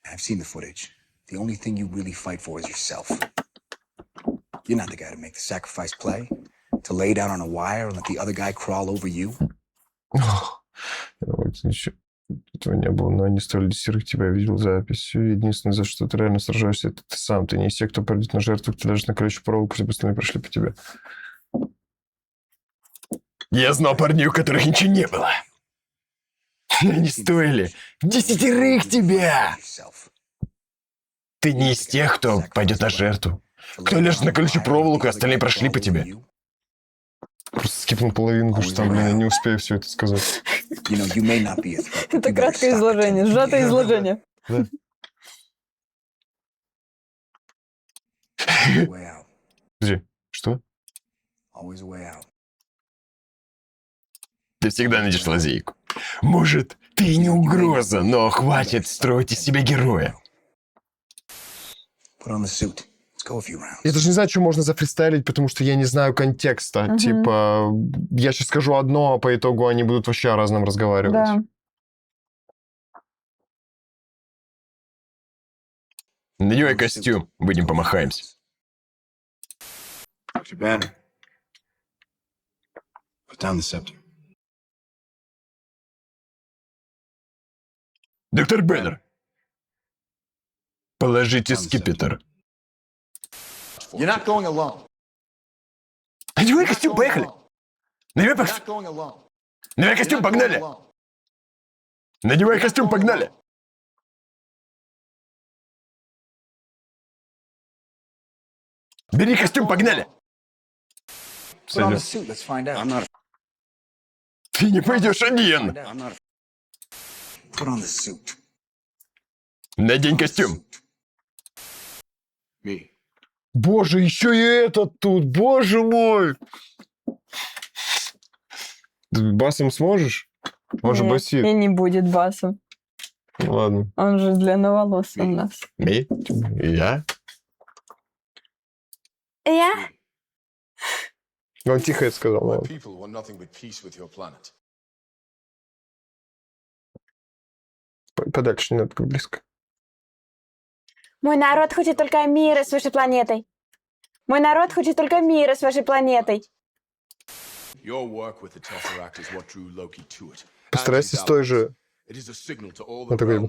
I've seen the footage. The only thing you really fight for is yourself. You're not the guy to make the sacrifice play, to lay down on a wire and let the other guy crawl over you. Этого не было, но они строили десятерых, тебя я видел записью. Единственное, за что ты реально сражаешься, это ты сам. Ты не из тех, кто пройдет на жертву, ты ляжешь на колючую проволоку, чтобы остальные прошли по тебе. Я знал парней, у которых ничего не было. Они стоили 10 тебя. Ты не из тех, кто пойдет на жертву. Кто ляжет на колючую проволоку, и остальные прошли по тебе. Просто скипнул половину, потому что там, блин, я не успею все это сказать. Это краткое изложение, сжатое изложение. Подожди, что? Ты всегда найдешь лазейку. Может, ты и не угроза, но хватит строить из себя героя. Я даже не знаю, что можно зафристайлить, потому что я не знаю контекста. Типа, я сейчас скажу одно, а по итогу они будут вообще о разном разговаривать. Да. Надевай костюм, выйдем помахаемся. Dr. Banner, put down the scepter. Доктор Беннер, положите скипетр. You're not going alone. Надевай костюм, поехали! Надевай костюм! Надевай костюм, погнали! Надевай костюм, погнали! Бери костюм, погнали! Put on the suit. Let's find out. Ты не пойдешь один! Put on the suit. Надень костюм! Боже, еще и этот тут, боже мой! Ты басом сможешь? Он же басит. И не будет басом. Ладно. Он же длинноволосый у нас. Я? Я? Он тихо это сказал. Подальше, не надо так близко. Мой народ хочет только мира с вашей планетой. Мой народ хочет только мира с вашей планетой. Постарайся с той же... Вот такой.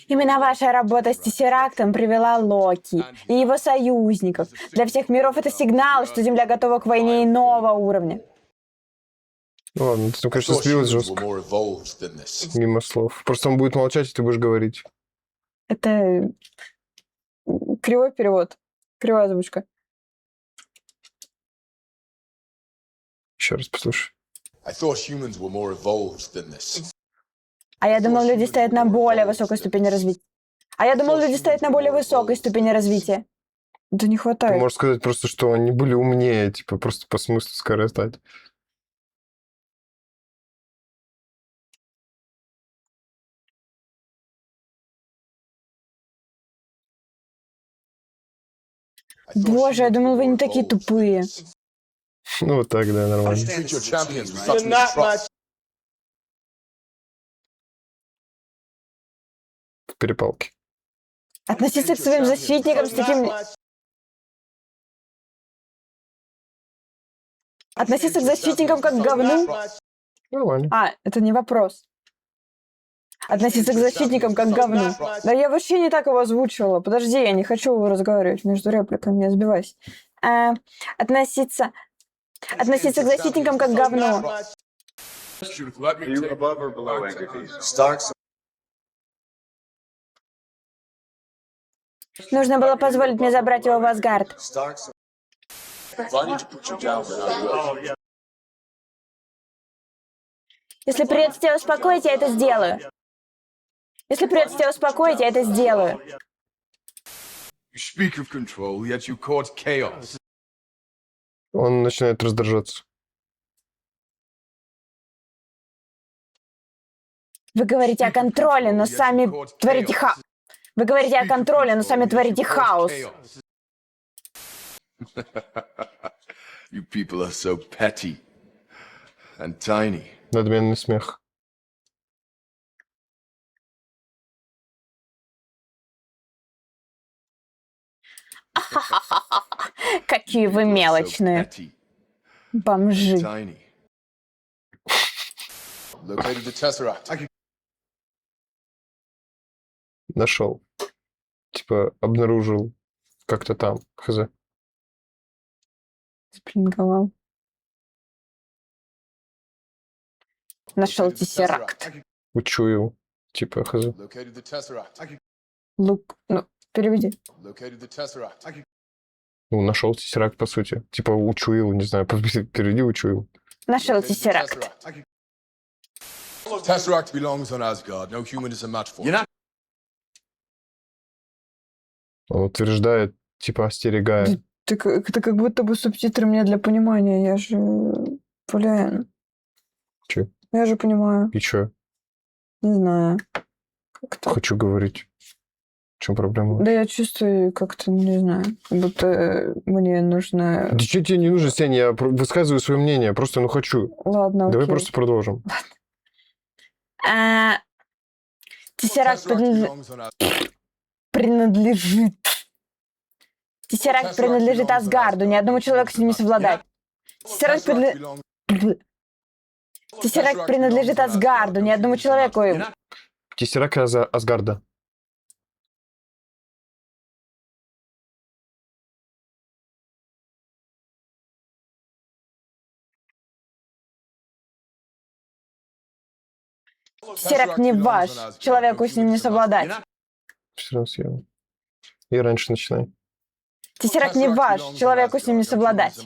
Именно ваша работа с Тессерактом привела Локи и его союзников. Для всех миров это сигнал, что Земля готова к войне иного уровня. Ну ладно, ты, конечно, слилась жестко. Мимо слов. Просто он будет молчать, и ты будешь говорить. Это кривой перевод. Кривая озвучка. Еще раз послушай. А я думал, люди стоят на более высокой ступени развития. А я думал, люди стоят на более высокой ступени развития. Да не Ты хватает. можешь сказать просто, что они были умнее, типа, просто по смыслу скоростать. Боже, я думал, вы не такие тупые. Ну вот так, да, нормально. В перепалке. Относиться к своим защитникам с таким... Относиться к защитникам как к говну? Нормально. А, это не вопрос. Относиться к защитникам как к говну. Да я вообще не так его озвучивала. Подожди, я не хочу разговаривать между репликами, не сбивайся. Относиться к защитникам как к говну. Нужно было позволить мне забрать его в Асгард. Если придется тебя успокоить, я это сделаю. Если придется тебя успокоить, я это сделаю. Он начинает раздражаться. Вы говорите о контроле, но сами творите хаос. Вы говорите о контроле, но сами творите хаос. You people are so petty and tiny. Надменный смех. Какие вы мелочные. Бомжи. Нашел. Типа, обнаружил. Как-то там. Хз. Спринговал. Нашел тессеракт. Учуял. Типа, хз. Лук. Ну, переведи. Ну, нашел тессеракт, по сути. Типа, учуял, не знаю. Переведи, учуял. Нашел тессеракт. Tesseract belongs on Asgard. No human is a match for it. Он утверждает, типа, остерегая. Это как будто бы субтитры мне для понимания. Я же... Блин. Че? Я же понимаю. И чё? Не знаю. Как-то. Хочу говорить. В чем проблема? Да я чувствую как-то, не знаю, как будто мне нужно... Да что тебе не нужно, Сень? Я высказываю свое мнение. Просто, ну, хочу. Ладно, окей. Давай просто продолжим. Тессеракт принадлежит... Тессеракт принадлежит Асгарду. Ни одному человеку с ним не совладать. Тессеракт принадлежит Асгарду. Ни одному человеку... Тессеракт Асгарда. Тессеракт не ваш. Человеку с ним не совладать. Все равно съел. И раньше начинай. Тессеракт не ваш. Человеку с ним не совладать.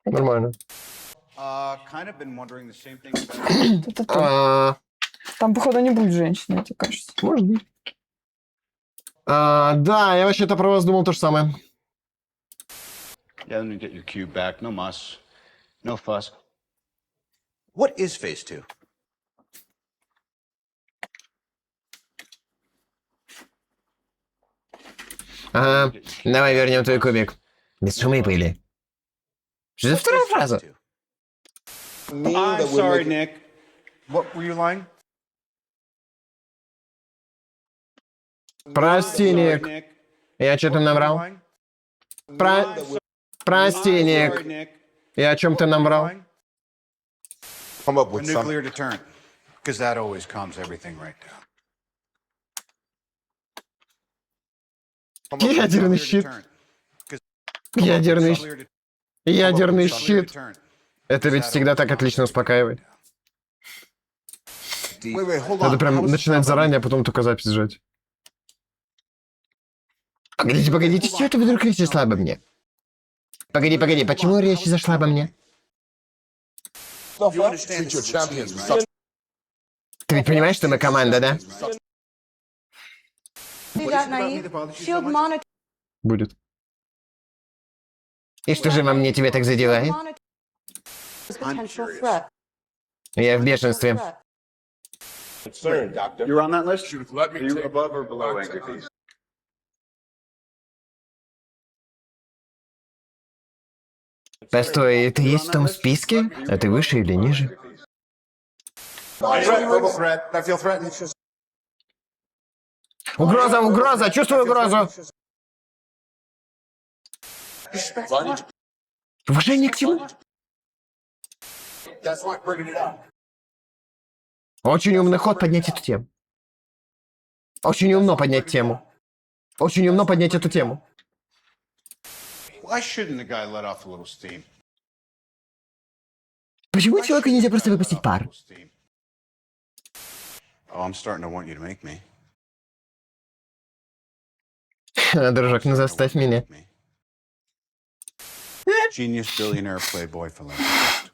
Нормально. Там, походу, не будет женщины, тебе кажется. Может быть. Да, я вообще-то про вас думал то же самое. Yeah, let me get your cube back. No muss. No fuss. What is phase 2? Ага, давай вернем твой кубик. Без шума и пыли. Что за вторая фраза? I'm sorry, Nick. What were you lying? Прости, Ник. Я что-то наврал? Прости, Ник. Я о чем-то наврал? Come up with a nuclear deterrent, because that always calms everything right down. Ядерный щит. Ядерный щит. Это ведь всегда так отлично успокаивает. Надо прям начинать заранее, а потом только запись сжать. Погодите, что это вдруг речь зашла обо мне? Погоди, почему речь зашла обо мне? Ты ведь понимаешь, что мы команда, да? Будет. И что же во мне тебя так задевает? Я в бешенстве. You're on that list? Are you above or below Anchor? Постой, ты есть в том списке? А ты выше или ниже? Угроза! Чувствую угрозу! Уважение к чему? Очень умный ход поднять эту тему. Очень умно поднять тему. Очень умно поднять эту тему. Why shouldn't the guy let off a little steam? Почему человеку нельзя просто выпустить пар? Oh, I'm starting to want you to make me. Дружок, ну заставь меня. Genius, billionaire, playboy, philanthropist.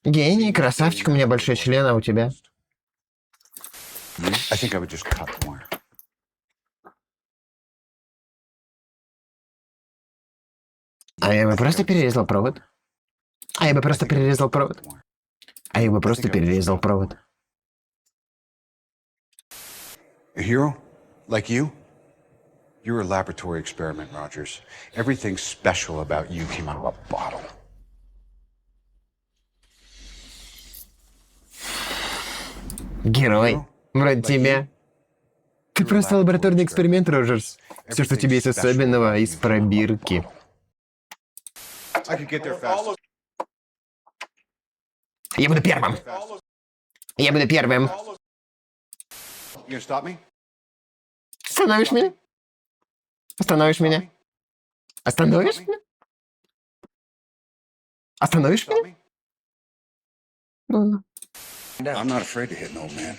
Гений, красавчик, у меня большой член, а у тебя? I think I would just cut more. А я бы просто перерезал провод. А я бы просто перерезал провод. A hero? Like you? You're a laboratory experiment, Rogers. Everything special about you came out of a bottle. Герой. Вроде тебя. Ты просто лабораторный эксперимент, Роджерс. Все, что тебе есть особенного, из пробирки. I could get there fast. Я буду первым. You gonna stop me? Остановишь меня? Остановишь меня? I'm not afraid to hit an old man.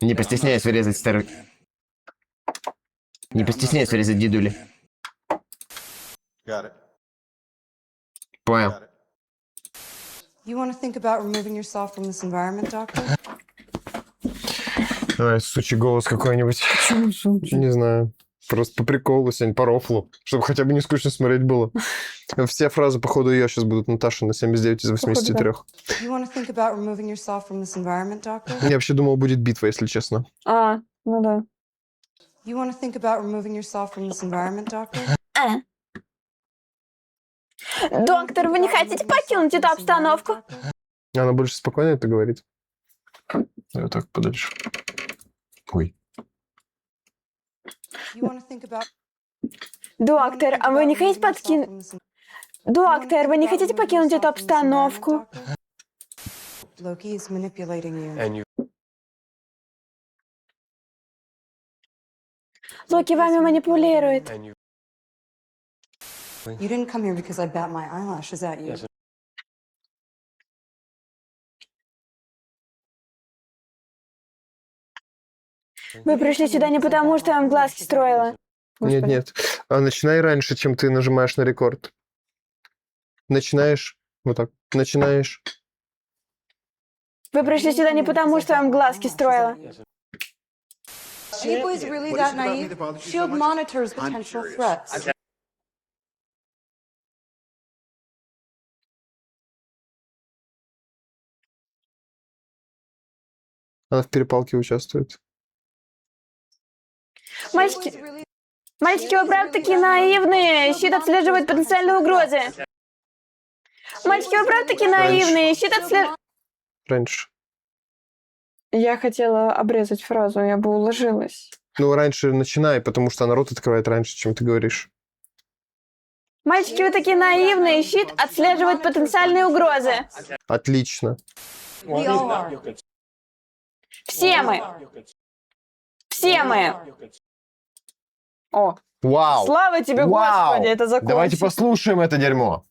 Не постесняйся вырезать старый. Не постесняйся вырезать дедули. Got it. Понял. You want to think about removing yourself from this environment, Doctor? Давай, сучий голос какой-нибудь. Почему сучий? Не знаю. Просто по приколу сегодня, по рофлу. Чтобы хотя бы не скучно смотреть было. Все фразы, походу, ее сейчас будут Наташа на 79 из 83. You want to think about removing yourself from this environment, Doctor? Я вообще думал, будет битва, если честно. А, ну да. You want to think about removing yourself from this environment, Doctor? Доктор, вы не хотите покинуть эту обстановку? Она больше спокойно это говорит. Я вот так подальше. Ой. Доктор, а вы не хотите покинуть... Доктор, вы не хотите покинуть эту обстановку? Loki is manipulating you. Локи вами манипулирует. You didn't come here because I bat my eyelashes at you. Вы пришли сюда не потому, что я вам глазки строила. Нет. А начинай раньше, чем ты нажимаешь на рекорд. Начинаешь вот так. Начинаешь. Вы пришли сюда не потому, что я вам глазки строила. People is really that naive. Shield monitors potential threats. Она в перепалке участвует. Мальчики, вы правда такие наивные. Щит отслеживает потенциальные угрозы. Мальчики, вы правда такие наивные. Щит отслеживает... Раньше. Я хотела обрезать фразу, я бы уложилась. Ну, раньше начинай, потому что народ открывает раньше, чем ты говоришь. Мальчики, вы такие наивные. Щит отслеживает потенциальные угрозы. Отлично. Все мы. Все мы. О. Вау. Слава тебе, Вау. Господи, это закончится. Давайте послушаем это дерьмо.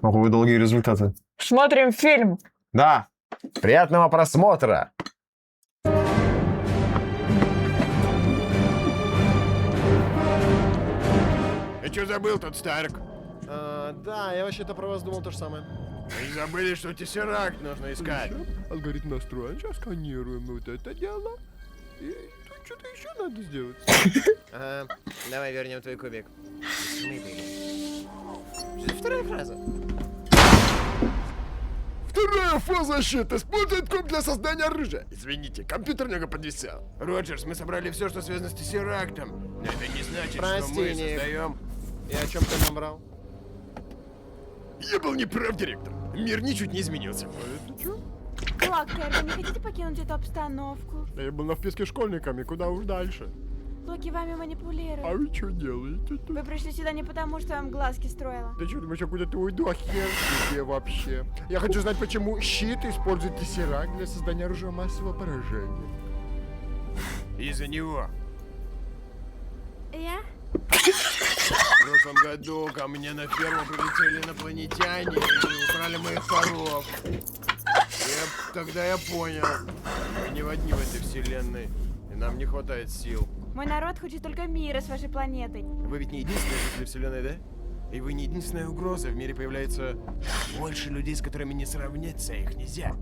Ого, вы долгие результаты. Смотрим фильм. Да. Приятного просмотра. Ты что забыл, тот Старк? Да, я вообще-то про вас думал то же самое. Вы забыли, что тессеракт нужно искать. Алгоритм настроен, сейчас сканируем вот это дело. И тут что-то еще надо сделать. Ага, давай вернем твой кубик. Вторая фраза. Вторая фаза щит использует куб для создания оружия. Извините, компьютер немного подвисел. Роджерс, мы собрали все, что связано с тессерактом. Но это не значит, что мы Ник. создаем... И о чем ты нам брал? Я был неправ, директор. Мир ничуть не изменился. Это что? Доктор, вы не хотите покинуть эту обстановку? Да я был на вписке школьниками, куда уж дальше. Локи вами манипулирует. А вы что делаете тут? Вы пришли сюда не потому, что я вам глазки строила. Да что, думаешь, я куда-то уйду, а хер тебе вообще? Я хочу знать, почему щит использует тессеракт для создания оружия массового поражения. Из-за него. Я? В прошлом году ко мне на ферму прилетели инопланетяне и украли моих коров. Тогда я понял, мы не одни в этой вселенной, и нам не хватает сил. Мой народ хочет только мира с вашей планетой. Вы ведь не единственные жители вселенной, да? И вы не единственная угроза. В мире появляется больше людей, с которыми не сравниться, их нельзя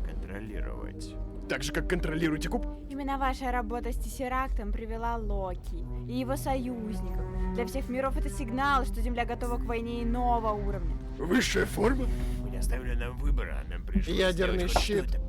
контролировать. Так же, как контролируете куб? Именно ваша работа с тессерактом привела Локи и его союзников. Для всех миров это сигнал, что Земля готова к войне иного уровня. Высшая форма? Вы не оставили нам выбора, нам пришлось Ядерный сделать хоть щит. что-то.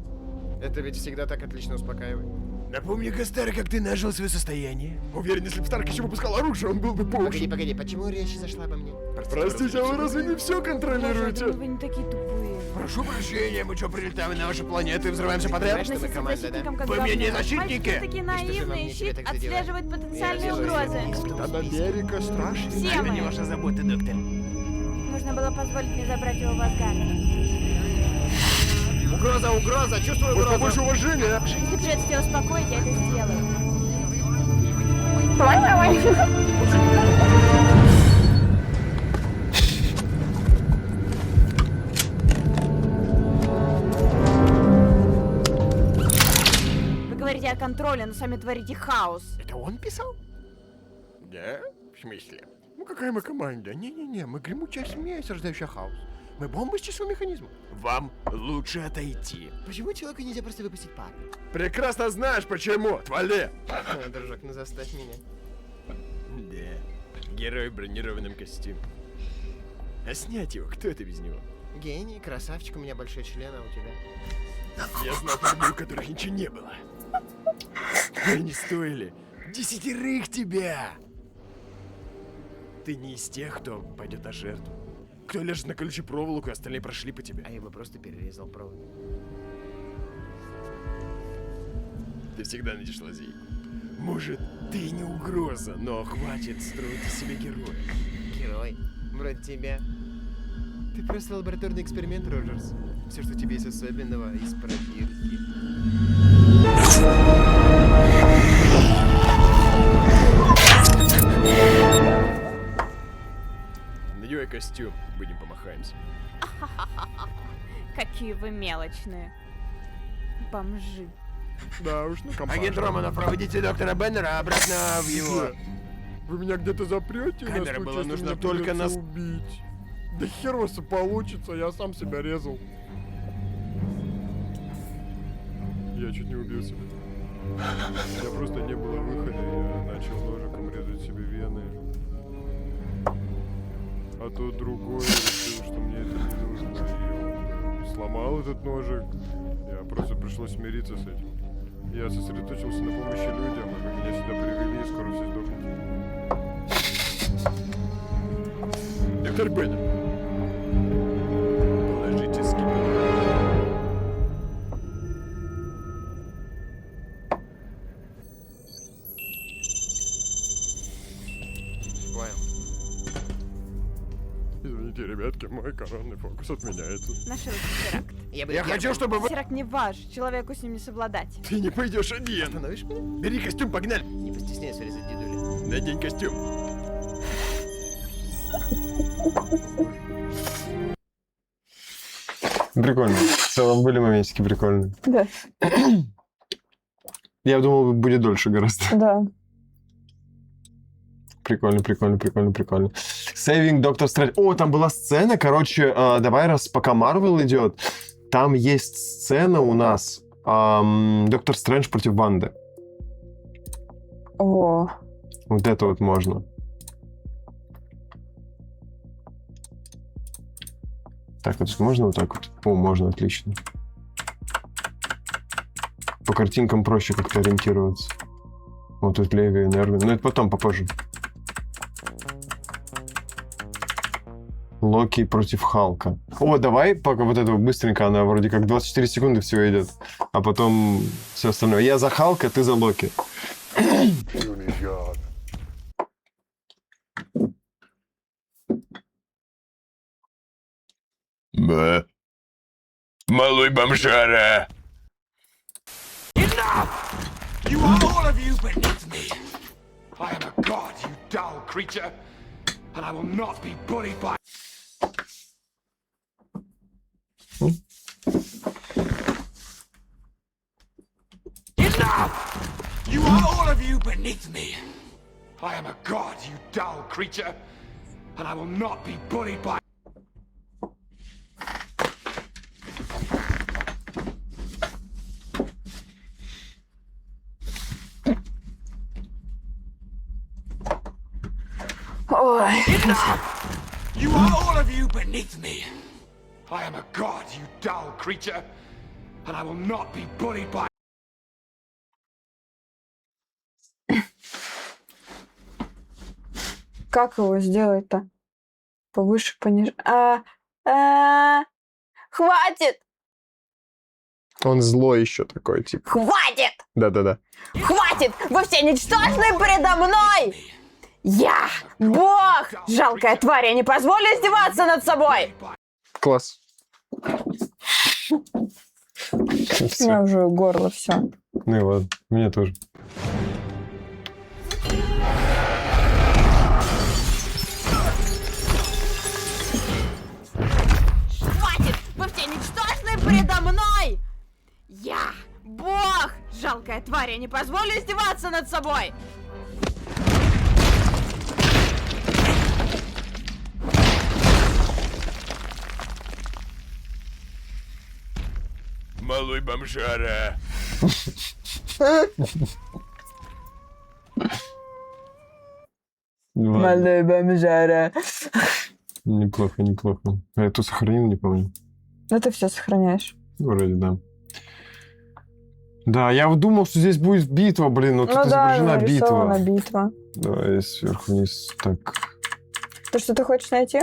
Это ведь всегда так отлично успокаивает. Напомни-ка, старый, как ты нажил свое состояние. Уверен, если бы Старк еще выпускал оружие, он был бы по уши. Погоди, почему речь зашла обо мне? Простите, а вы разве не все контролируете? Вы не такие тупые. Прошу прощения, мы что, прилетаем на вашу планету и взрываемся подряд? Что мы команда, да? Вы мне не защитники? Мальчики такие наивные, щит отслеживает потенциальные Я угрозы. А на берега страшно. Все Это мы. не ваша забота, доктор. Нужно было позволить мне забрать его в Асгард. Угроза, чувствую Вот угрозу. побольше уважения. Если придется тебя успокоить, я это сделаю. Вы говорите о контроле, но сами творите хаос. Это он писал? Да? В смысле? Ну какая мы команда? Не-не-не, мы гремучая смесь, рождающая хаос. Мы бомба с часовым механизмом. Вам лучше отойти. Почему человеку нельзя просто выпустить пар? Прекрасно знаешь почему. Отвали. Дружок, ну заставь меня. Да, герой в бронированном костюме. А снять его, кто это без него? Гений, красавчик, у меня большой член, а у тебя? Я знал парней, у которых ничего не было. Они стоили 10 тебя. Ты не из тех, кто пойдет на жертву. Кто ляжет на колючую проволоку, остальные прошли по тебе. А я бы просто перерезал провод. Ты всегда найдешь лазейку. Может, ты и не угроза, но хватит строить из себя героя. Герой? Вроде тебя. Ты просто лабораторный эксперимент, Роджерс. Все, что тебе есть особенного, из пробирки. Надевай костюм, будем помахаемся. Какие вы мелочные. Бомжи. Да уж, ну компания. Агент Романов, проводите доктора Беннера обратно в его... Вы меня где-то запрете? Камера была нужна только нас нас... убить. Да хер вас и получится, я сам себя резал. Я чуть не убил себя. Я просто не было выхода, я начал ножиком резать себе вены. А тот другой решил, что мне это не нужно, и он сломал этот ножик. Я просто пришлось смириться с этим. Я сосредоточился на помощи людям, и вы меня сюда привели, и скоро все сдохнете. Доктор Беннер. Положите скипетр. Извините, ребятки, мой коронный фокус отменяется. Нашел теракт. Я хочу, чтобы вы... Теракт не ваш, человеку с ним не совладать. Ты не пойдешь один. Остановишь меня? Бери костюм, погнали. Не постесняйся резать дедуля. Надень костюм. Прикольно. В целом были моментики прикольные. Да. Я думал, будет дольше гораздо. Да. Прикольно. Saving Doctor Strange. О, там была сцена, короче, давай, раз пока Марвел идет, там есть сцена у нас Доктор Стрэндж против Ванды. О. Вот это вот можно. Так, вот можно вот так вот? О, можно, отлично. По картинкам проще как-то ориентироваться. Вот тут Леви и Нервин. Но это потом, попозже. Локи против Халка. О, давай пока вот этого быстренько, она вроде как 24 секунды всего идет. А потом все остальное. Я за Халка, ты за Локи. Бэ. Малой бомжара. You are all of you beneath me. I am a god, you dull creature, and I will not be bullied by... Enough! You are all of you beneath me. I am a god, you dull creature, and I will not be bullied by... Ой. You are all of you beneath me. I am a god, you dull creature, and I will not be bullied by... Как его сделать-то? Повыше, пониже. Хватит! Он злой еще такой, типа. Хватит! Да-да-да. Хватит! Вы все ничтожны передо мной! Я бог! Жалкая тварь, я не позволю издеваться над собой! Класс. У меня уже горло все. Ну и ладно, мне тоже. Хватит! Вы все ничтожны передо мной! Я бог! Жалкая тварь, я не позволю издеваться над собой! Малой бомжара. Малой бомжара. Неплохо. Я тут сохранил, не помню. Ну ты все сохраняешь. Вроде, да. Да, я думал, что здесь будет битва, блин, но тут изображена битва. Давай сверху вниз. Так. То, что ты хочешь найти?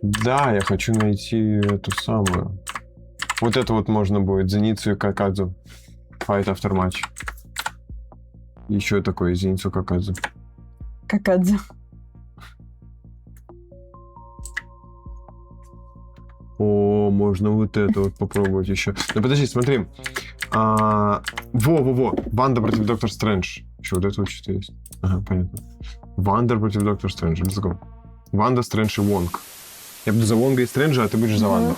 Да, я хочу найти эту самую. Вот это вот можно будет. Зеницу и Какадзу. Fight after match. Еще такое, Зеницу Какадзу. Какадзу. О, можно вот это вот попробовать еще. Ну подожди, смотри. Во. Ванда против Доктор Стрэндж. Еще вот это вот что-то есть. Ага, понятно. Ванда против Доктор Стрэндж. Let's go. Ванда, Стрэндж и Вонг. Я буду за Вонга и Стрэнджа, а ты будешь за Ванду.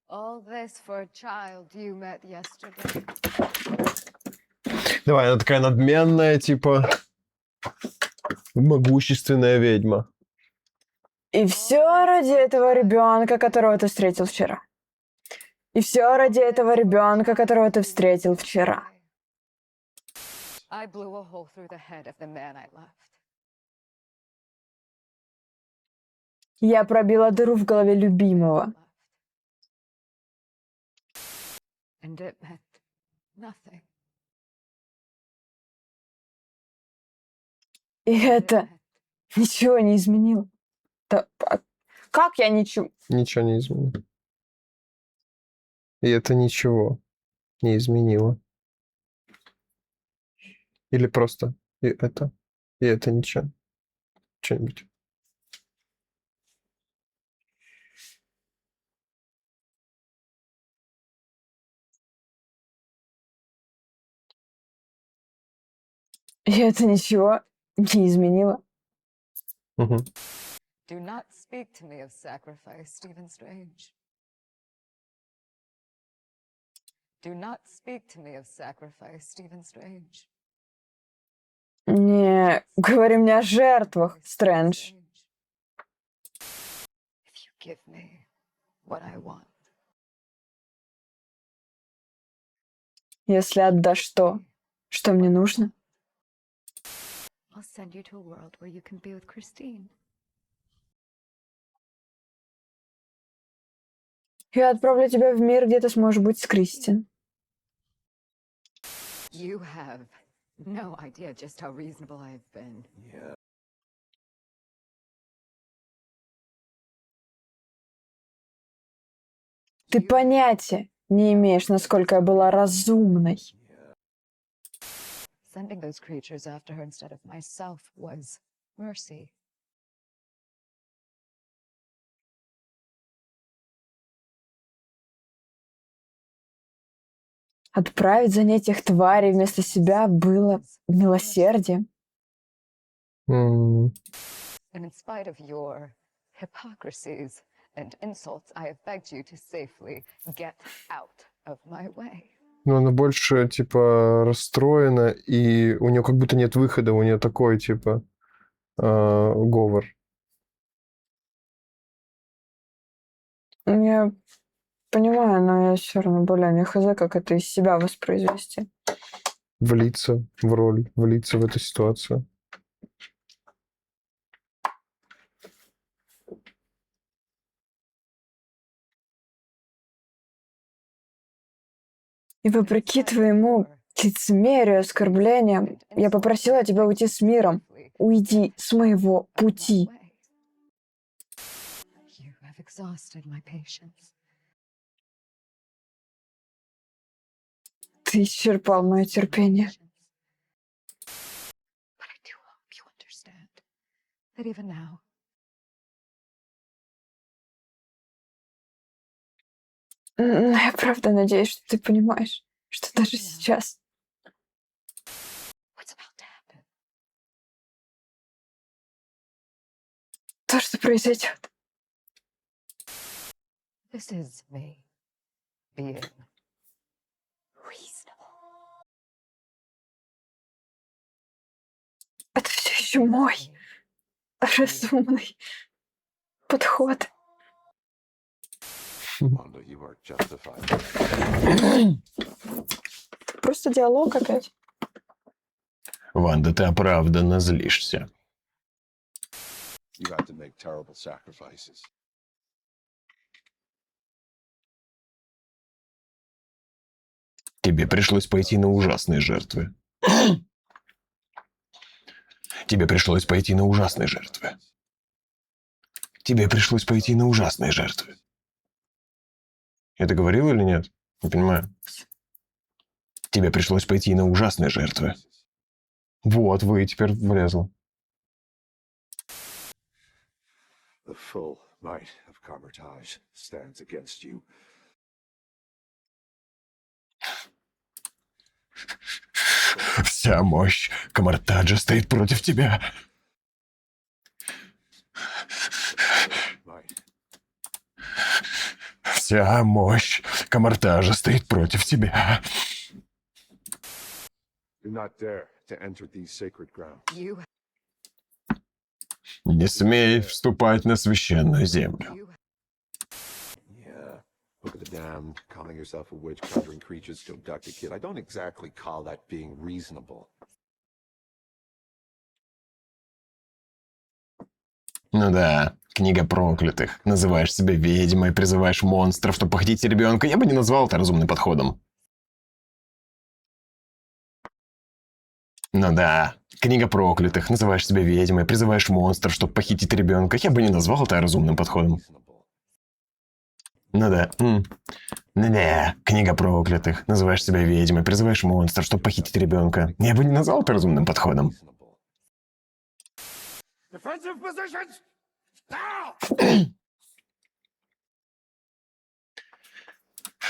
All this for a child you met yesterday. Давай, она такая надменная, типа могущественная ведьма. И все ради этого ребенка, которого ты встретил вчера. И все ради этого ребенка, которого ты встретил вчера. I blew a hole through the head of the man I loved. Я пробила дыру в голове любимого. And it meant Nothing. И это ничего не изменило. Да, как я ничего? Ничего не изменило. И это ничего не изменило. Или просто и это ничего. Что-нибудь. И это ничего не изменило. Угу. Do not speak to me of sacrifice, Stephen Strange. Do not speak to me of sacrifice, Stephen Strange. Не говори мне о жертвах, Стрэндж. If you give me what I want. Если отдашь то, что мне нужно, I'll send you to a world where you can be with Christine. я отправлю тебя в мир, где ты сможешь быть с Кристин. You have no idea just how reasonable I've been. Yeah. Ты понятия не имеешь, насколько я была разумной. Sending those creatures after her instead of myself was mercy. Отправить за ней этих тварей вместо себя было милосердием. And in spite of your hypocrisies and insults, I have begged you to safely get out of my way. Но она больше, типа, расстроена, и у нее как будто нет выхода, у нее такой, типа, говор. Я понимаю, но я все равно более не хз, как это из себя воспроизвести. Влиться в роль, влиться в эту ситуацию. И вопреки твоему лицемерию, оскорблениям, я попросила тебя уйти с миром. Уйди с моего пути. You have exhausted my patience. Ты исчерпал мое терпение. But I do hope you understand that even now, Я правда надеюсь, что ты понимаешь, что даже сейчас what's about to happen? то, что произойдет, This is me being reasonable. это все еще мой разумный подход. Wanda, you are justified. Просто диалог опять. Ванда, ты оправданно злишься. You had to make terrible sacrifices. Тебе пришлось пойти на ужасные жертвы. Тебе пришлось пойти на ужасные жертвы. Тебе пришлось пойти на ужасные жертвы. Я это говорил или нет? Не понимаю. Тебе пришлось пойти на ужасные жертвы. Вот, вы теперь влезло. The full might of Kamar-Taj stands against you. Вся мощь Камар-Таджа стоит против тебя. Вся мощь Камар-Таджа стоит против тебя. Do not dare to enter these sacred grounds. You Не смей вступать на священную землю. Yeah. Book of the Damned, calling yourself a witch, conjuring creatures to abduct a kid. I don't exactly call that being reasonable. Ну да, книга проклятых. Называешь себя ведьмой, призываешь монстров, чтобы похитить ребенка. Я бы не назвал это разумным подходом. Ну да. Книга проклятых. Называешь себя ведьмой, призываешь монстров, чтобы похитить ребенка. Я бы не назвал это разумным подходом. Ну да. Ну да. Книга проклятых. Называешь себя ведьмой, призываешь монстров, чтобы похитить ребенка. Я бы не назвал это разумным подходом. Defensive positions! Now!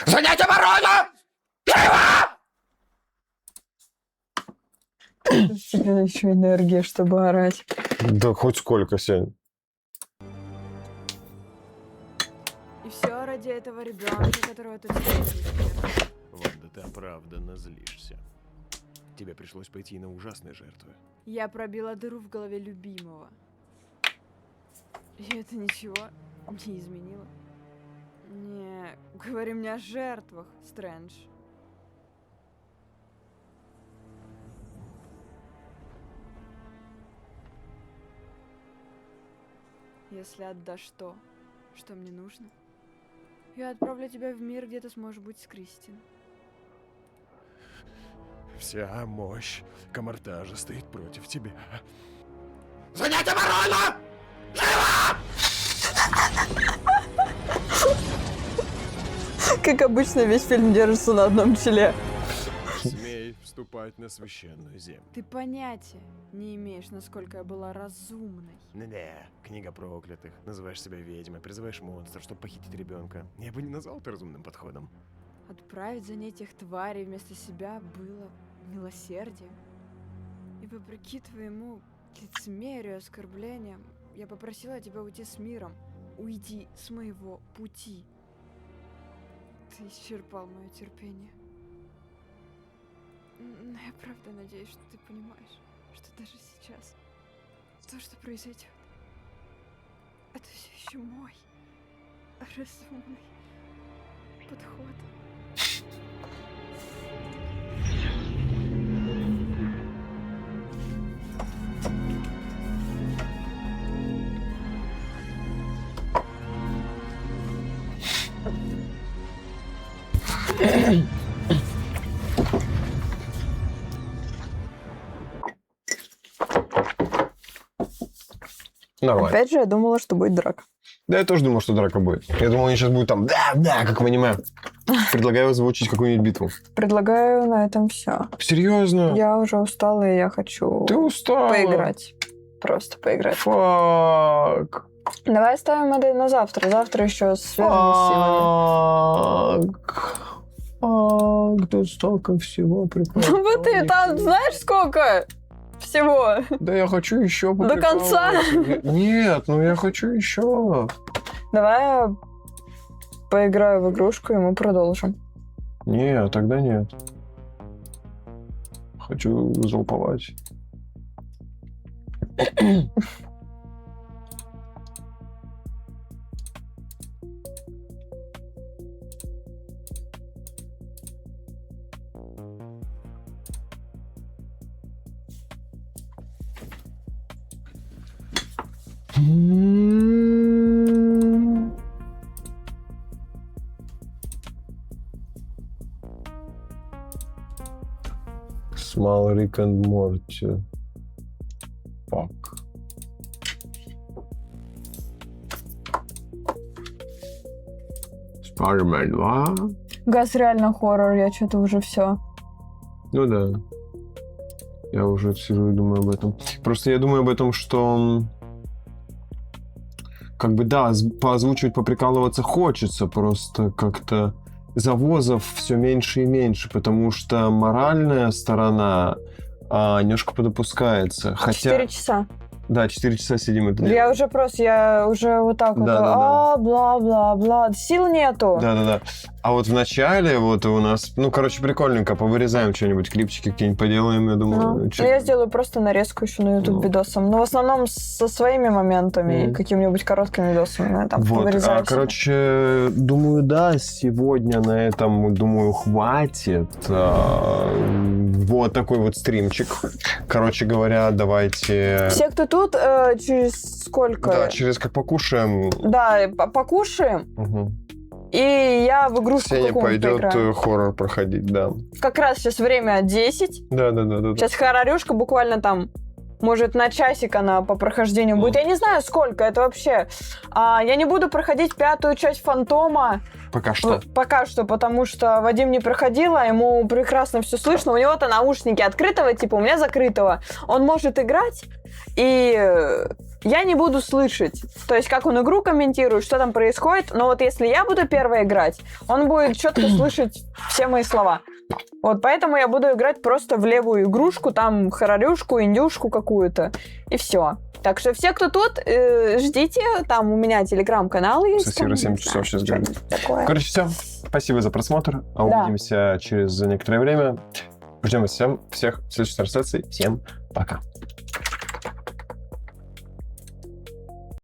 Занять оборону! Живо! У тебя еще энергия, чтобы орать. Да хоть сколько, Сень. И все ради этого ребенка, которого ты встретил. Ванда, ты оправданно злишься. Тебе пришлось пойти на ужасные жертвы. Я пробила дыру в голове любимого. И это ничего не изменило. Не, говори мне о жертвах, Стрэндж. Если отдашь то, что мне нужно, я отправлю тебя в мир, где ты сможешь быть с Кристин. Вся мощь Камартажа стоит против тебя. Занять оборону! Живо! Как обычно, весь фильм держится на одном челе. Смей вступать на священную землю. Ты понятия не имеешь, насколько я была разумной. Да, книга проклятых. Называешь себя ведьмой, призываешь монстров, чтобы похитить ребенка. Я бы не назвал это разумным подходом. Отправить за ней этих тварей вместо себя было милосердием. И вопреки твоему лицемерию и оскорблениям, я попросила тебя уйти с миром. Уйди с моего пути. Ты исчерпал мое терпение. Но я правда надеюсь, что ты понимаешь, что даже сейчас то, что произойдет, это все еще мой разумный подход. Нормально. Опять же, я думала, что будет драка. Да, я тоже думал, что драка будет. Я думал, они сейчас будут там, да, как в аниме. Предлагаю озвучить какую-нибудь битву. Предлагаю на этом все. Серьезно? Я уже устала, и я хочу Ты устала? поиграть. Просто поиграть. Фак. Давай оставим это на завтра. Завтра еще связано с силами. Фак, тут столько всего прикольного. Вот ты там знаешь сколько всего? Да я хочу еще До конца? Нет, ну я хочу еще. Давай я поиграю в игрушку, и мы продолжим. Нет, тогда нет. Хочу залповать. Small Rick and Morty. Fuck. Spider-Man 2. Газ реально хоррор, я что-то уже все. Ну да. Я уже сижу и думаю об этом. Просто я думаю об этом, что как бы да, поозвучивать, поприкалываться хочется, просто как-то завозов все меньше и меньше, потому что моральная сторона немножко подопускается. Хотя... 4 часа. Да, 4 часа сидим и делаем. Я уже вот так да. бла-бла-бла. Сил нету. Да. А вот в начале вот у нас, прикольненько, повырезаем что-нибудь, клипчики какие-нибудь поделаем, я думаю. Я сделаю просто нарезку еще на YouTube видосом. Но в основном со своими моментами и какими-нибудь короткими видосами. Я там повырезаю. Думаю, да, сегодня на этом, думаю, хватит. Вот такой вот стримчик. Короче говоря, давайте... Все, кто тут, через сколько? Да, через как покушаем. Да, покушаем. Угу. и я в игрушку Сеня какую-нибудь пойдет поиграю. хоррор проходить, да. Как раз сейчас время 10. Да. Сейчас хоррорюшка буквально там, может, на часик она по прохождению будет. Я не знаю, сколько это вообще. Я не буду проходить 5-ю часть Фантома. Пока что. Пока что, потому что Вадим не проходил, а ему прекрасно все слышно. У него-то наушники открытого типа, у меня закрытого. Он может играть, и я не буду слышать. То есть, как он игру комментирует, что там происходит. Но вот если я буду первой играть, он будет четко слышать все мои слова. Вот поэтому я буду играть просто в левую игрушку, там хоррорюшку, индюшку какую-то, и все. Так что все, кто тут, ждите, там у меня телеграм-канал есть. Сосира 7 часов сейчас говорит. Короче, все. Спасибо за просмотр. Увидимся через некоторое время. Ждем вас всех в следующей трансляции. Всем пока.